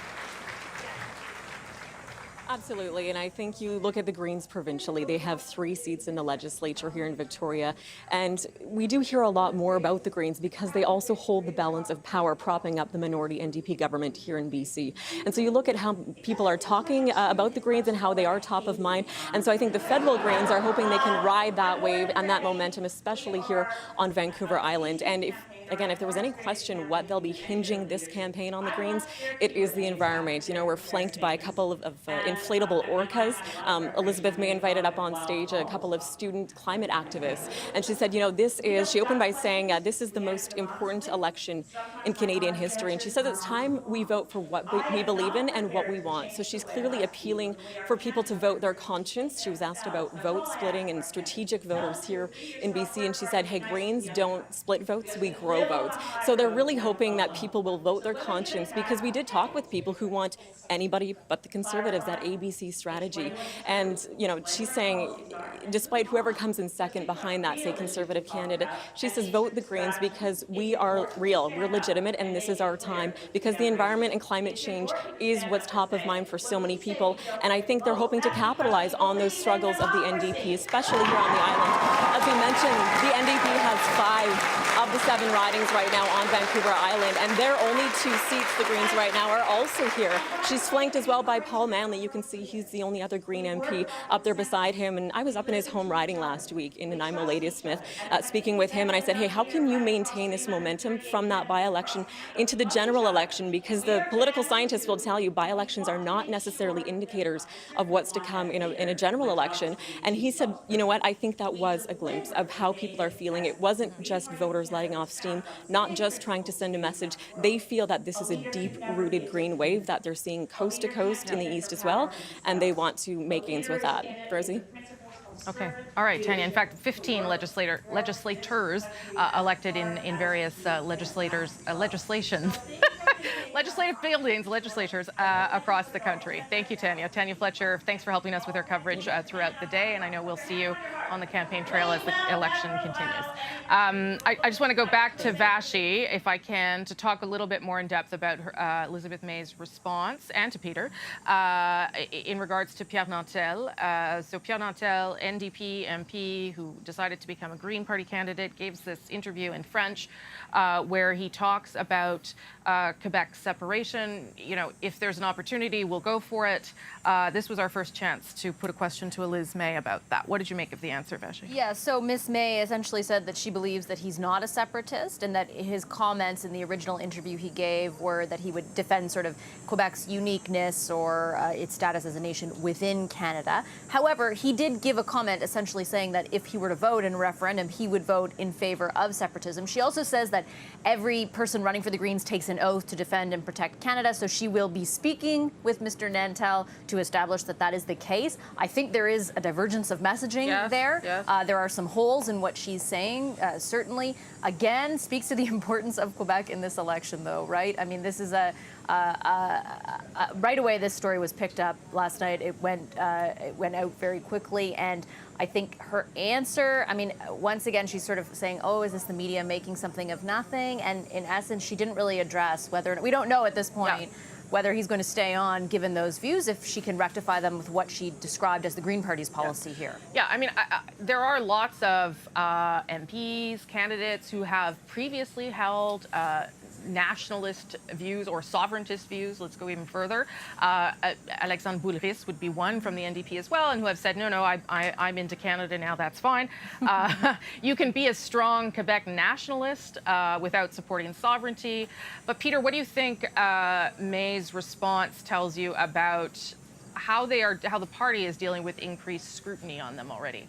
Absolutely, and I think you look at the Greens provincially, they have 3 seats in the legislature here in Victoria, and we do hear a lot more about the Greens because they also hold the balance of power propping up the minority NDP government here in BC. And so you look at how people are talking about the Greens and how they are top of mind, and so I think the federal Greens are hoping they can ride that wave and that momentum, especially here on Vancouver Island. And if there was any question what they'll be hinging this campaign on the Greens, it is the environment. You know, we're flanked by a couple of inflatable orcas. Elizabeth May invited up on stage a couple of student climate activists. And she said, you know, she opened by saying, this is the most important election in Canadian history. And she said it's time we vote for what we believe in and what we want. So she's clearly appealing for people to vote their conscience. She was asked about vote splitting and strategic voters here in BC. And she said, hey, Greens don't split votes, we grow votes. So they're really hoping that people will vote their conscience, because we did talk with people who want anybody but the Conservatives, that ABC strategy. And, you know, she's saying, despite whoever comes in second behind that, say, Conservative candidate, she says vote the Greens because we are real, we're legitimate, and this is our time, because the environment and climate change is what's top of mind for so many people. And I think they're hoping to capitalize on those struggles of the NDP, especially here on the island. As we mentioned, the NDP has 5 of the 7 ridings right now on Vancouver Island, and their only 2 seats, the Greens right now, are also here. She's flanked as well by Paul Manley. You can see he's the only other Green MP up there beside him, and I was up in his home riding last week in Nanaimo Ladysmith speaking with him, and I said, hey, how can you maintain this momentum from that by-election into the general election? Because the political scientists will tell you by-elections are not necessarily indicators of what's to come in a general election. And he said, you know what, I think that was a glimpse of how people are feeling. It wasn't just voters letting off steam, not just trying to send a message. They feel that this is a deep-rooted Green wave that they're seeing coast to coast in the East as well, and they want to make gains with that. Rosie? Okay. All right, Tanya. In fact, 15 legislators elected in various legislations. Legislative buildings, legislatures across the country. Thank you, Tanya. Tanya Fletcher, thanks for helping us with our coverage throughout the day, and I know we'll see you on the campaign trail as the election continues. I just want to go back to Vashi, if I can, to talk a little bit more in depth about Elizabeth May's response, and to Peter, in regards to Pierre Nantel. So Pierre Nantel, NDP MP, who decided to become a Green Party candidate, gave this interview in French where he talks about Quebec's separation. You know, if there's an opportunity, we'll go for it. This was our first chance to put a question to Liz May about that. What did you make of the answer, Vashi? Yeah, so Miss May essentially said that she believes that he's not a separatist, and that his comments in the original interview he gave were that he would defend sort of Quebec's uniqueness or its status as a nation within Canada. However, he did give a comment essentially saying that if he were to vote in a referendum, he would vote in favor of separatism. She also says that every person running for the Greens takes an oath to defend and protect Canada, so she will be speaking with Mr. Nantel to establish that that is the case. I think there is a divergence of messaging there. Yes. There are some holes in what she's saying, certainly. Again, speaks to the importance of Quebec in this election, though, right? I mean, this is right away, this story was picked up last night. It went out very quickly, and I think her answer, I mean, once again, she's sort of saying, oh, is this the media making something of nothing? And in essence, she didn't really address whether, we don't know at this point, whether he's going to stay on given those views, if she can rectify them with what she described as the Green Party's policy here. Yeah, I mean, there are lots of MPs, candidates who have previously held nationalist views or sovereigntist views. Let's go even further. Alexandre Boulris would be one from the NDP as well, and who have said, no, I'm into Canada now, that's fine. You can be a strong Quebec nationalist without supporting sovereignty. But Peter, what do you think May's response tells you about how the party is dealing with increased scrutiny on them already?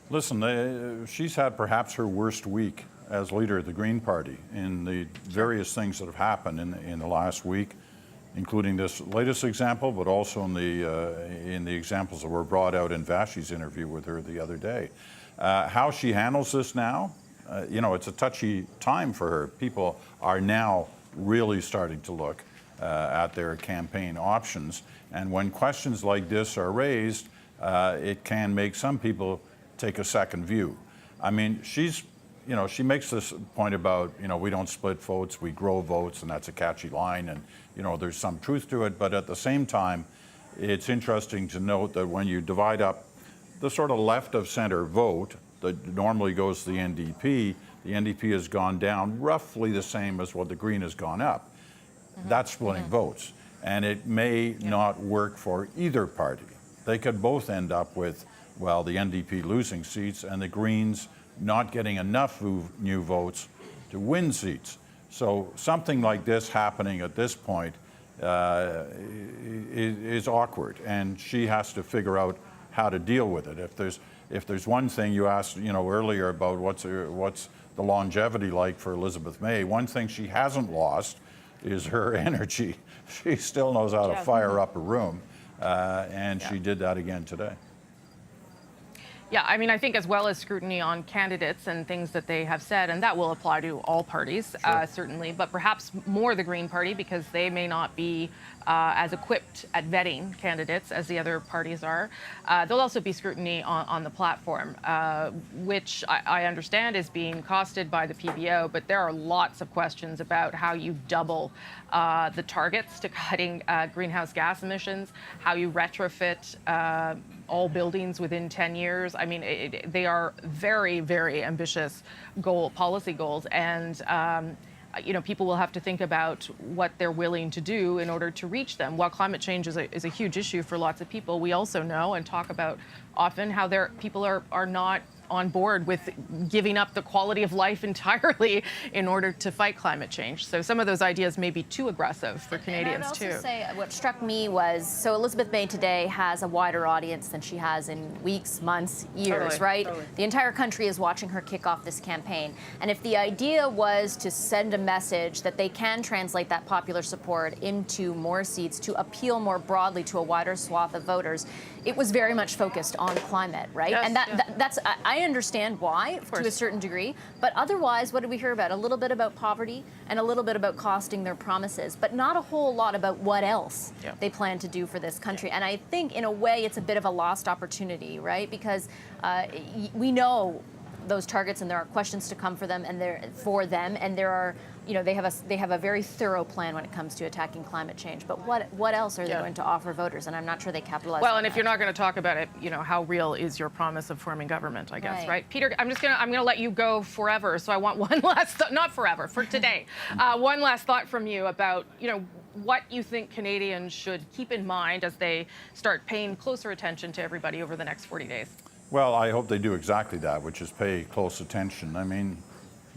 Listen, she's had perhaps her worst week as leader of the Green Party in the various things that have happened in the last week, including this latest example, but also in the examples that were brought out in Vashi's interview with her the other day. How she handles this now, it's a touchy time for her. People are now really starting to look at their campaign options, and when questions like this are raised, it can make some people take a second view. I mean, she makes this point about, we don't split votes, we grow votes, and that's a catchy line, and, there's some truth to it, but at the same time, it's interesting to note that when you divide up the sort of left of center vote that normally goes to the NDP has gone down roughly the same as what the Green has gone up. That's splitting votes, and it may not work for either party. They could both end up with, well, the NDP losing seats and the Greens not getting enough new votes to win seats. So something like this happening at this point is awkward, and she has to figure out how to deal with it. If there's one thing you asked, earlier about what's the longevity like for Elizabeth May, one thing she hasn't lost is her energy. She still knows how to fire up a room, and she did that again today. Yeah, I mean, I think as well as scrutiny on candidates and things that they have said, and that will apply to all parties, certainly, but perhaps more the Green Party because they may not be as equipped at vetting candidates as the other parties are. There'll also be scrutiny on the platform, which I understand is being costed by the PBO, but there are lots of questions about how you double the targets to cutting greenhouse gas emissions, how you retrofit all buildings within 10 years. I mean, they are very, very ambitious policy goals, and people will have to think about what they're willing to do in order to reach them. While climate change is a huge issue for lots of people, we also know and talk about often how people are not on board with giving up the quality of life entirely in order to fight climate change. So some of those ideas may be too aggressive for Canadians too. I would also say what struck me was, so Elizabeth May today has a wider audience than she has in weeks, months, years, right? Totally. The entire country is watching her kick off this campaign. And if the idea was to send a message that they can translate that popular support into more seats to appeal more broadly to a wider swath of voters, it was very much focused on climate, right? Yes, and that's I understand why to a certain degree, but otherwise, what did we hear about? A little bit about poverty and a little bit about costing their promises, but not a whole lot about what else they plan to do for this country. And I think, in a way, it's a bit of a lost opportunity, right? Because we know those targets, and there are questions to come for them, and there are, they have a very thorough plan when it comes to attacking climate change. But what else are they going to offer voters? And I'm not sure they capitalize. Well, and if you're not going to talk about it, how real is your promise of forming government? I guess, right? Peter, I'm gonna let you go forever. So I want one last, not forever, for today, one last thought from you about what you think Canadians should keep in mind as they start paying closer attention to everybody over the next 40 days. Well, I hope they do exactly that, which is pay close attention. I mean,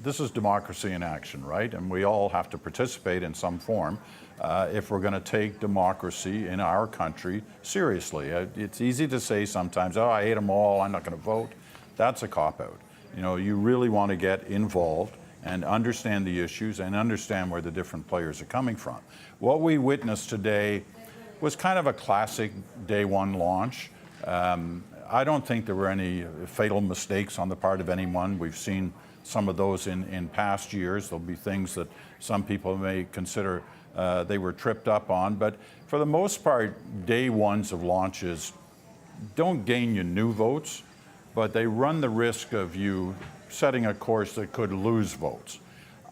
this is democracy in action, right? And we all have to participate in some form if we're going to take democracy in our country seriously. It's easy to say sometimes, oh, I hate them all, I'm not going to vote. That's a cop-out. You really want to get involved and understand the issues and understand where the different players are coming from. What we witnessed today was kind of a classic day one launch. I don't think there were any fatal mistakes on the part of anyone. We've seen some of those in past years. There'll be things that some people may consider they were tripped up on. But for the most part, day ones of launches don't gain you new votes, but they run the risk of you setting a course that could lose votes.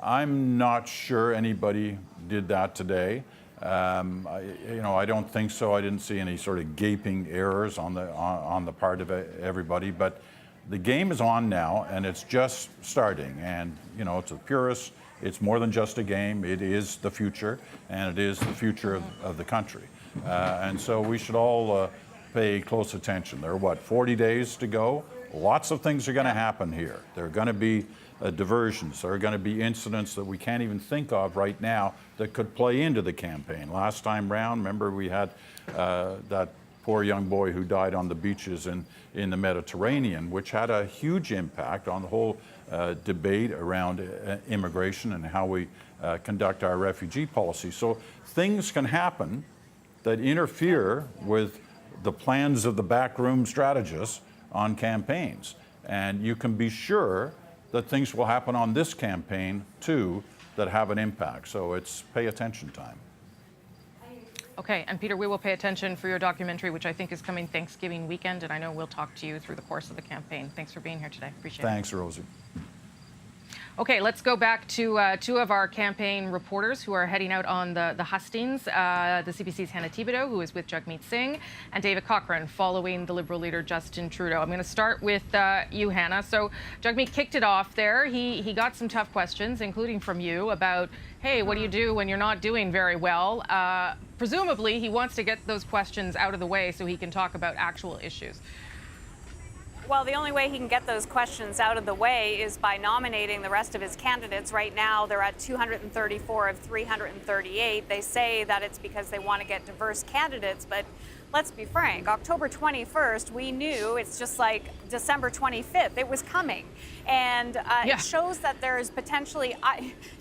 I'm not sure anybody did that today. I don't think so. I didn't see any sort of gaping errors on the part of everybody. But the game is on now, and it's just starting. And it's a purist. It's more than just a game. It is the future, and it is the future of the country. And so we should all pay close attention. There are 40 days to go. Lots of things are going to happen here. There are going to be diversions. There are going to be incidents that we can't even think of right now that could play into the campaign. Last time round, remember we had that poor young boy who died on the beaches in the Mediterranean, which had a huge impact on the whole debate around immigration and how we conduct our refugee policy. So things can happen that interfere with the plans of the backroom strategists on campaigns. And you can be sure that things will happen on this campaign too that have an impact. So it's pay attention time. Okay, and Peter, we will pay attention for your documentary, which I think is coming Thanksgiving weekend, and I know we'll talk to you through the course of the campaign. Thanks for being here today. Appreciate it. Thanks, Rosie. Okay, let's go back to two of our campaign reporters who are heading out on the hustings. The CBC's Hannah Thibodeau, who is with Jagmeet Singh, and David Cochrane, following the Liberal leader Justin Trudeau. I'm going to start with you, Hannah. So Jagmeet kicked it off there. He got some tough questions, including from you, about, hey, what do you do when you're not doing very well? Presumably, he wants to get those questions out of the way so he can talk about actual issues. Well, the only way he can get those questions out of the way is by nominating the rest of his candidates. Right now, they're at 234 of 338. They say that it's because they want to get diverse candidates, but let's be frank, October 21st, we knew, it's just like December 25th, it was coming. And it shows that there is potentially,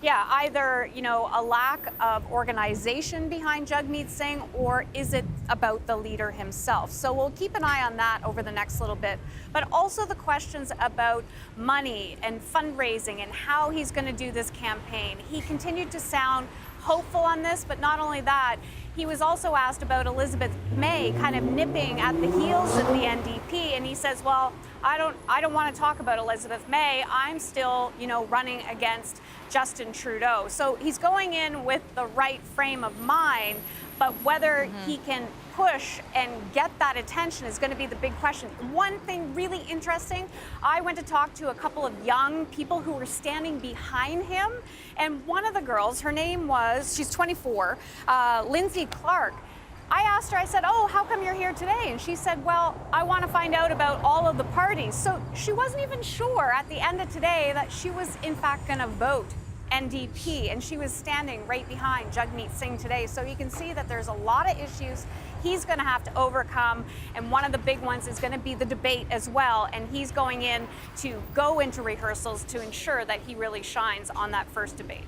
either, a lack of organization behind Jagmeet Singh, or is it about the leader himself? So we'll keep an eye on that over the next little bit. But also the questions about money and fundraising and how he's going to do this campaign. He continued to sound hopeful on this, but not only that, he was also asked about Elizabeth May kind of nipping at the heels of the NDP, and he says, well, I don't want to talk about Elizabeth May. I'm still, running against Justin Trudeau. So he's going in with the right frame of mind, but whether he can push and get that attention is going to be the big question. One thing really interesting, I went to talk to a couple of young people who were standing behind him, and one of the girls, her name was, she's 24, Lindsay Clark. I asked her, I said, oh, how come you're here today? And she said, well, I want to find out about all of the parties. So she wasn't even sure at the end of today that she was in fact going to vote NDP, and she was standing right behind Jagmeet Singh today. So you can see that there's a lot of issues he's going to have to overcome, and one of the big ones is going to be the debate as well, and he's going in to go into rehearsals to ensure that he really shines on that first debate.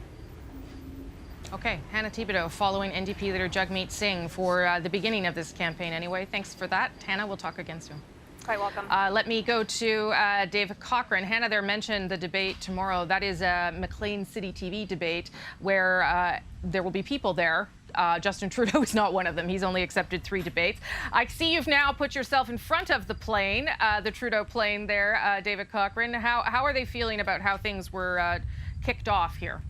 Okay, Hannah Thibodeau following NDP leader Jagmeet Singh for the beginning of this campaign anyway. Thanks for that. Hannah, we'll talk again soon. Quite welcome. Let me go to David Cochrane. Hannah there mentioned the debate tomorrow. That is a McLean City TV debate where there will be people there. Justin Trudeau is not one of them. He's only accepted 3 debates. I see you've now put yourself in front of the plane, the Trudeau plane there, David Cochrane. How are they feeling about how things were kicked off here?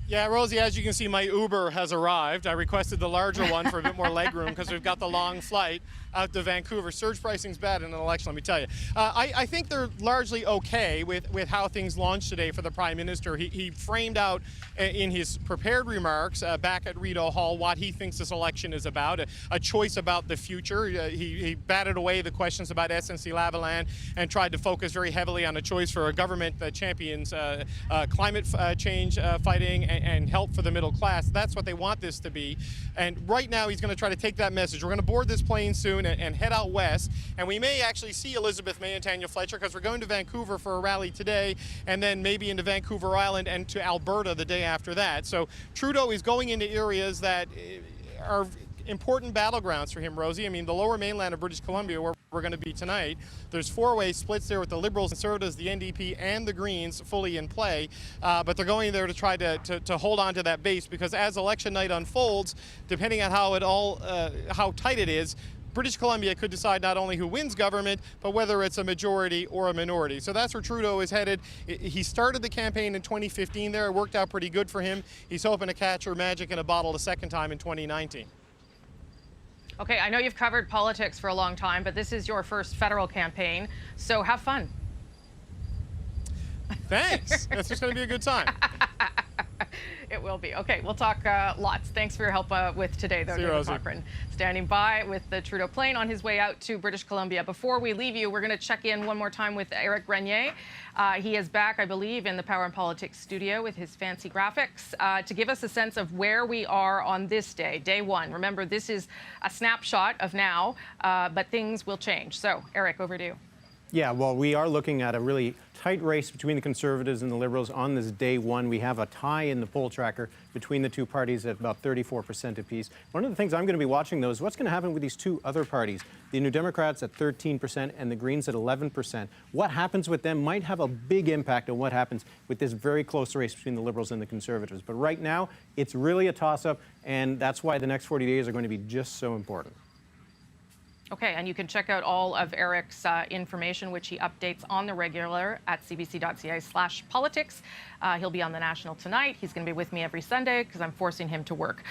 Yeah, Rosie, as you can see, my Uber has arrived. I requested the larger one for a bit more legroom because we've got the long flight out to Vancouver. Surge pricing's bad in an election, let me tell you. I think they're largely okay with how things launched today for the Prime Minister. He framed out in his prepared remarks back at Rideau Hall what he thinks this election is about, a choice about the future. He batted away the questions about SNC-Lavalin and tried to focus very heavily on a choice for a government that champions climate change fighting and help for the middle class. That's what they want this to be. And right now he's going to try to take that message. We're going to board this plane soon and head out west. And we may actually see Elizabeth May and Tanya Fletcher because we're going to Vancouver for a rally today and then maybe into Vancouver Island and to Alberta the day after that. So Trudeau is going into areas that are important battlegrounds for him, Rosie. I mean, the lower mainland of British Columbia, where we're going to be tonight, there's 4-way splits there with the Liberals, Conservatives, the NDP, and the Greens fully in play. But they're going there to try to hold on to that base because as election night unfolds, depending on how tight it is, British Columbia could decide not only who wins government, but whether it's a majority or a minority. So that's where Trudeau is headed. He started the campaign in 2015 there. It worked out pretty good for him. He's hoping to catch her magic in a bottle a second time in 2019. Okay, I know you've covered politics for a long time, but this is your first federal campaign, so have fun. Thanks. It's just going to be a good time. It will be. Okay, we'll talk lots. Thanks for your help with today, though, David Rosie. Cochrane. Standing by with the Trudeau plane on his way out to British Columbia. Before we leave you, we're going to check in one more time with Eric Grenier. He is back, I believe, in the Power and Politics studio with his fancy graphics to give us a sense of where we are on this day, day one. Remember, this is a snapshot of now, but things will change. So, Eric, over to you. Yeah, well, we are looking at a really tight race between the Conservatives and the Liberals on this day one. We have a tie in the poll tracker between the two parties at about 34% apiece. One of the things I'm going to be watching, though, is what's going to happen with these two other parties. The New Democrats at 13% and the Greens at 11%. What happens with them might have a big impact on what happens with this very close race between the Liberals and the Conservatives. But right now, it's really a toss-up, and that's why the next 40 days are going to be just so important. Okay, and you can check out all of Eric's information, which he updates on the regular at cbc.ca/politics. He'll be on The National tonight. He's going to be with me every Sunday because I'm forcing him to work.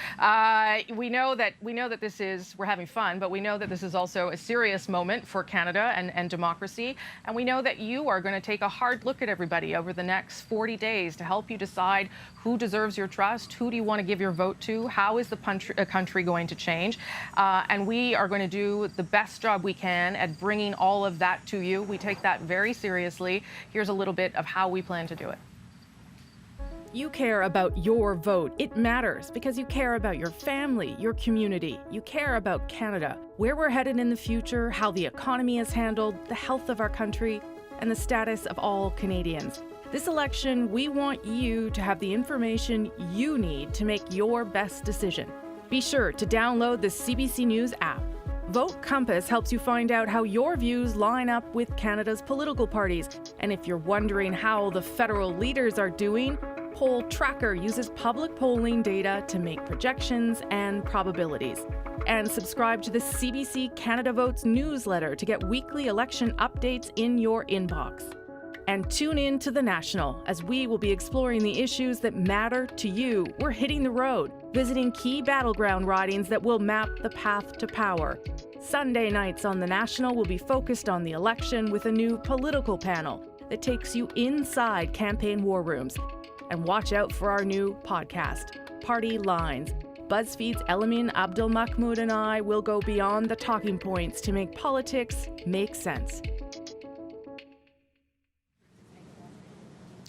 We know that we're having fun, but we know that this is also a serious moment for Canada and democracy. And we know that you are going to take a hard look at everybody over the next 40 days to help you decide who deserves your trust, who do you want to give your vote to, how is the country going to change. And we are going to do the best job we can at bringing all of that to you. We take that very seriously. Here's a little bit of how we plan to do it. You care about your vote. It matters because you care about your family, your community. You care about Canada, where we're headed in the future, how the economy is handled, the health of our country, and the status of all Canadians. This election, we want you to have the information you need to make your best decision. Be sure to download the CBC News app. Vote Compass helps you find out how your views line up with Canada's political parties. And if you're wondering how the federal leaders are doing, Poll Tracker uses public polling data to make projections and probabilities. And subscribe to the CBC Canada Votes newsletter to get weekly election updates in your inbox. And tune in to The National as we will be exploring the issues that matter to you. We're hitting the road, visiting key battleground ridings that will map the path to power. Sunday nights on The National will be focused on the election with a new political panel that takes you inside campaign war rooms. And watch out for our new podcast, Party Lines. BuzzFeed's Elamin Abdelmahmoud and I will go beyond the talking points to make politics make sense.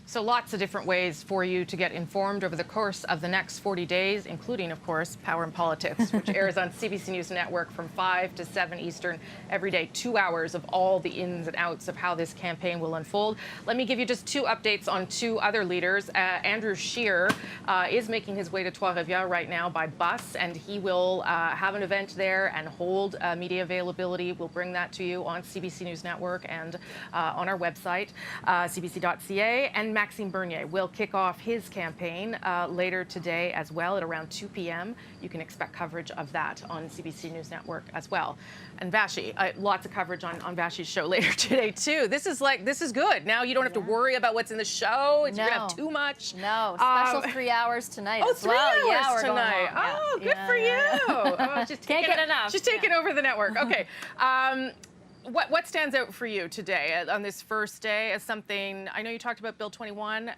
So lots of different ways for you to get informed over the course of the next 40 days, including, of course, Power and Politics, which airs on CBC News Network from 5 to 7 Eastern every day, 2 hours of all the ins and outs of how this campaign will unfold. Let me give you just two updates on two other leaders. Andrew Shearer is making his way to Trois-Rivières right now by bus, and he will have an event there and hold media availability. We'll bring that to you on CBC News Network and on our website, cbc.ca. And Maxime Bernier will kick off his campaign later today as well at around 2 p.m. You can expect coverage of that on CBC News Network as well. And Vashi, lots of coverage on Vashi's show later today too. This is good. Now you don't have to worry about what's in the show. You're gonna have too much. No, special 3 hours tonight. Oh, as 3 well. hours Yeah, we're tonight. going home. Oh, good for you. Oh, just Can't get enough. Just taking over the network. Okay. What stands out for you today on this first day as something? I know you talked about Bill 21,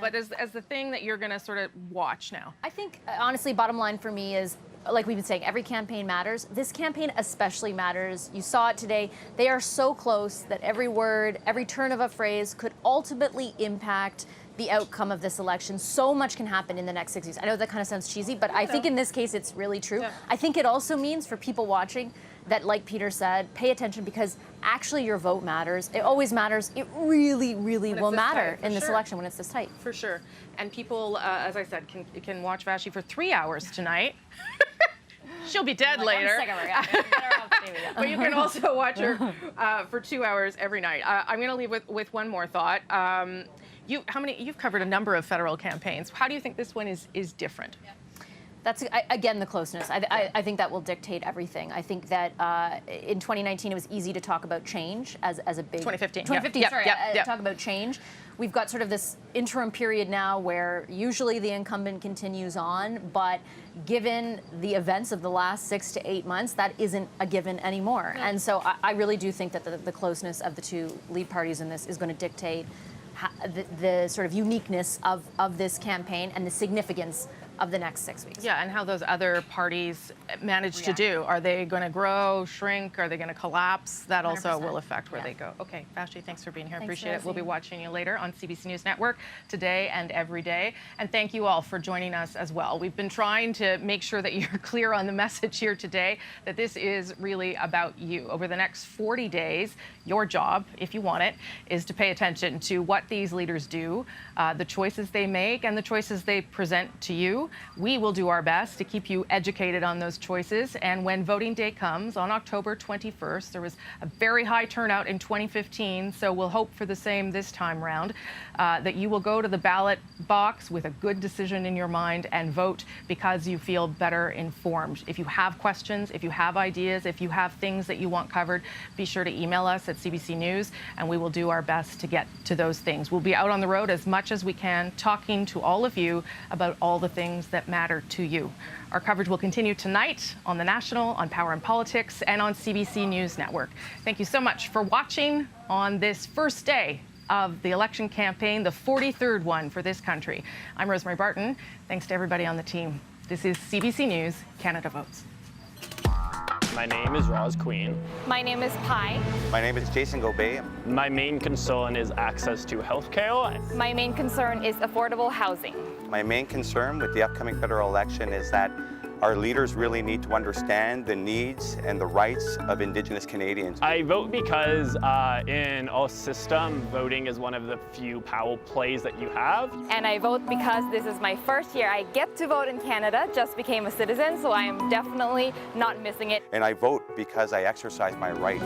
but as the thing that you're going to sort of watch now. I think, honestly, bottom line for me is, like we've been saying, every campaign matters. This campaign especially matters. You saw it today. They are so close that every word, every turn of a phrase could ultimately impact the outcome of this election. So much can happen in the next 6 years. I know that kind of sounds cheesy, but I think in this case it's really true. Yeah. I think it also means for people watching that, like Peter said, pay attention because actually your vote matters. It always matters. It really, really will matter in this election when it's this tight. For sure. And people, as I said, can watch Vashi for 3 hours tonight. She'll be dead later. But you can also watch her for 2 hours every night. I'm going to leave with one more thought. You've covered a number of federal campaigns. How do you think this one is different? Yeah. That's, again, the closeness. I think that will dictate everything. I think that in 2019, it was easy to talk about change as a big... 2015. 2015, sorry. Talk about change. We've got sort of this interim period now where usually the incumbent continues on, but given the events of the last 6 to 8 months, that isn't a given anymore. Yeah. And so I really do think that the closeness of the two lead parties in this is going to dictate the sort of uniqueness of this campaign and the significance of the next 6 weeks. Yeah, and how those other parties manage to do. Are they going to grow, shrink? Are they going to collapse? That also 100%. will affect where they go. Okay, Vashti, thanks for being here. Thanks, Appreciate it. We'll be Rosie. watching you later on CBC News Network today and every day. And thank you all for joining us as well. We've been trying to make sure that you're clear on the message here today, that this is really about you. Over the next 40 days, your job, if you want it, is to pay attention to what these leaders do, the choices they make, and the choices they present to you. We will do our best to keep you educated on those choices. And when voting day comes on October 21st, there was a very high turnout in 2015, so we'll hope for the same this time round, that you will go to the ballot box with a good decision in your mind and vote because you feel better informed. If you have questions, if you have ideas, if you have things that you want covered, be sure to email us at CBC News, and we will do our best to get to those things. We'll be out on the road as much as we can, talking to all of you about all the things that matter to you. Our coverage will continue tonight on The National, on Power and Politics, and on CBC News Network. Thank you so much for watching on this first day of the election campaign, the 43rd one for this country. I'm Rosemary Barton. Thanks to everybody on the team. This is CBC News, Canada Votes. My name is Roz Queen. My name is Pi. My name is Jason Gobey. My main concern is access to healthcare. My main concern is affordable housing. My main concern with the upcoming federal election is that our leaders really need to understand the needs and the rights of Indigenous Canadians. I vote because in our system, voting is one of the few power plays that you have. And I vote because this is my first year I get to vote in Canada, just became a citizen, so I am definitely not missing it. And I vote because I exercise my right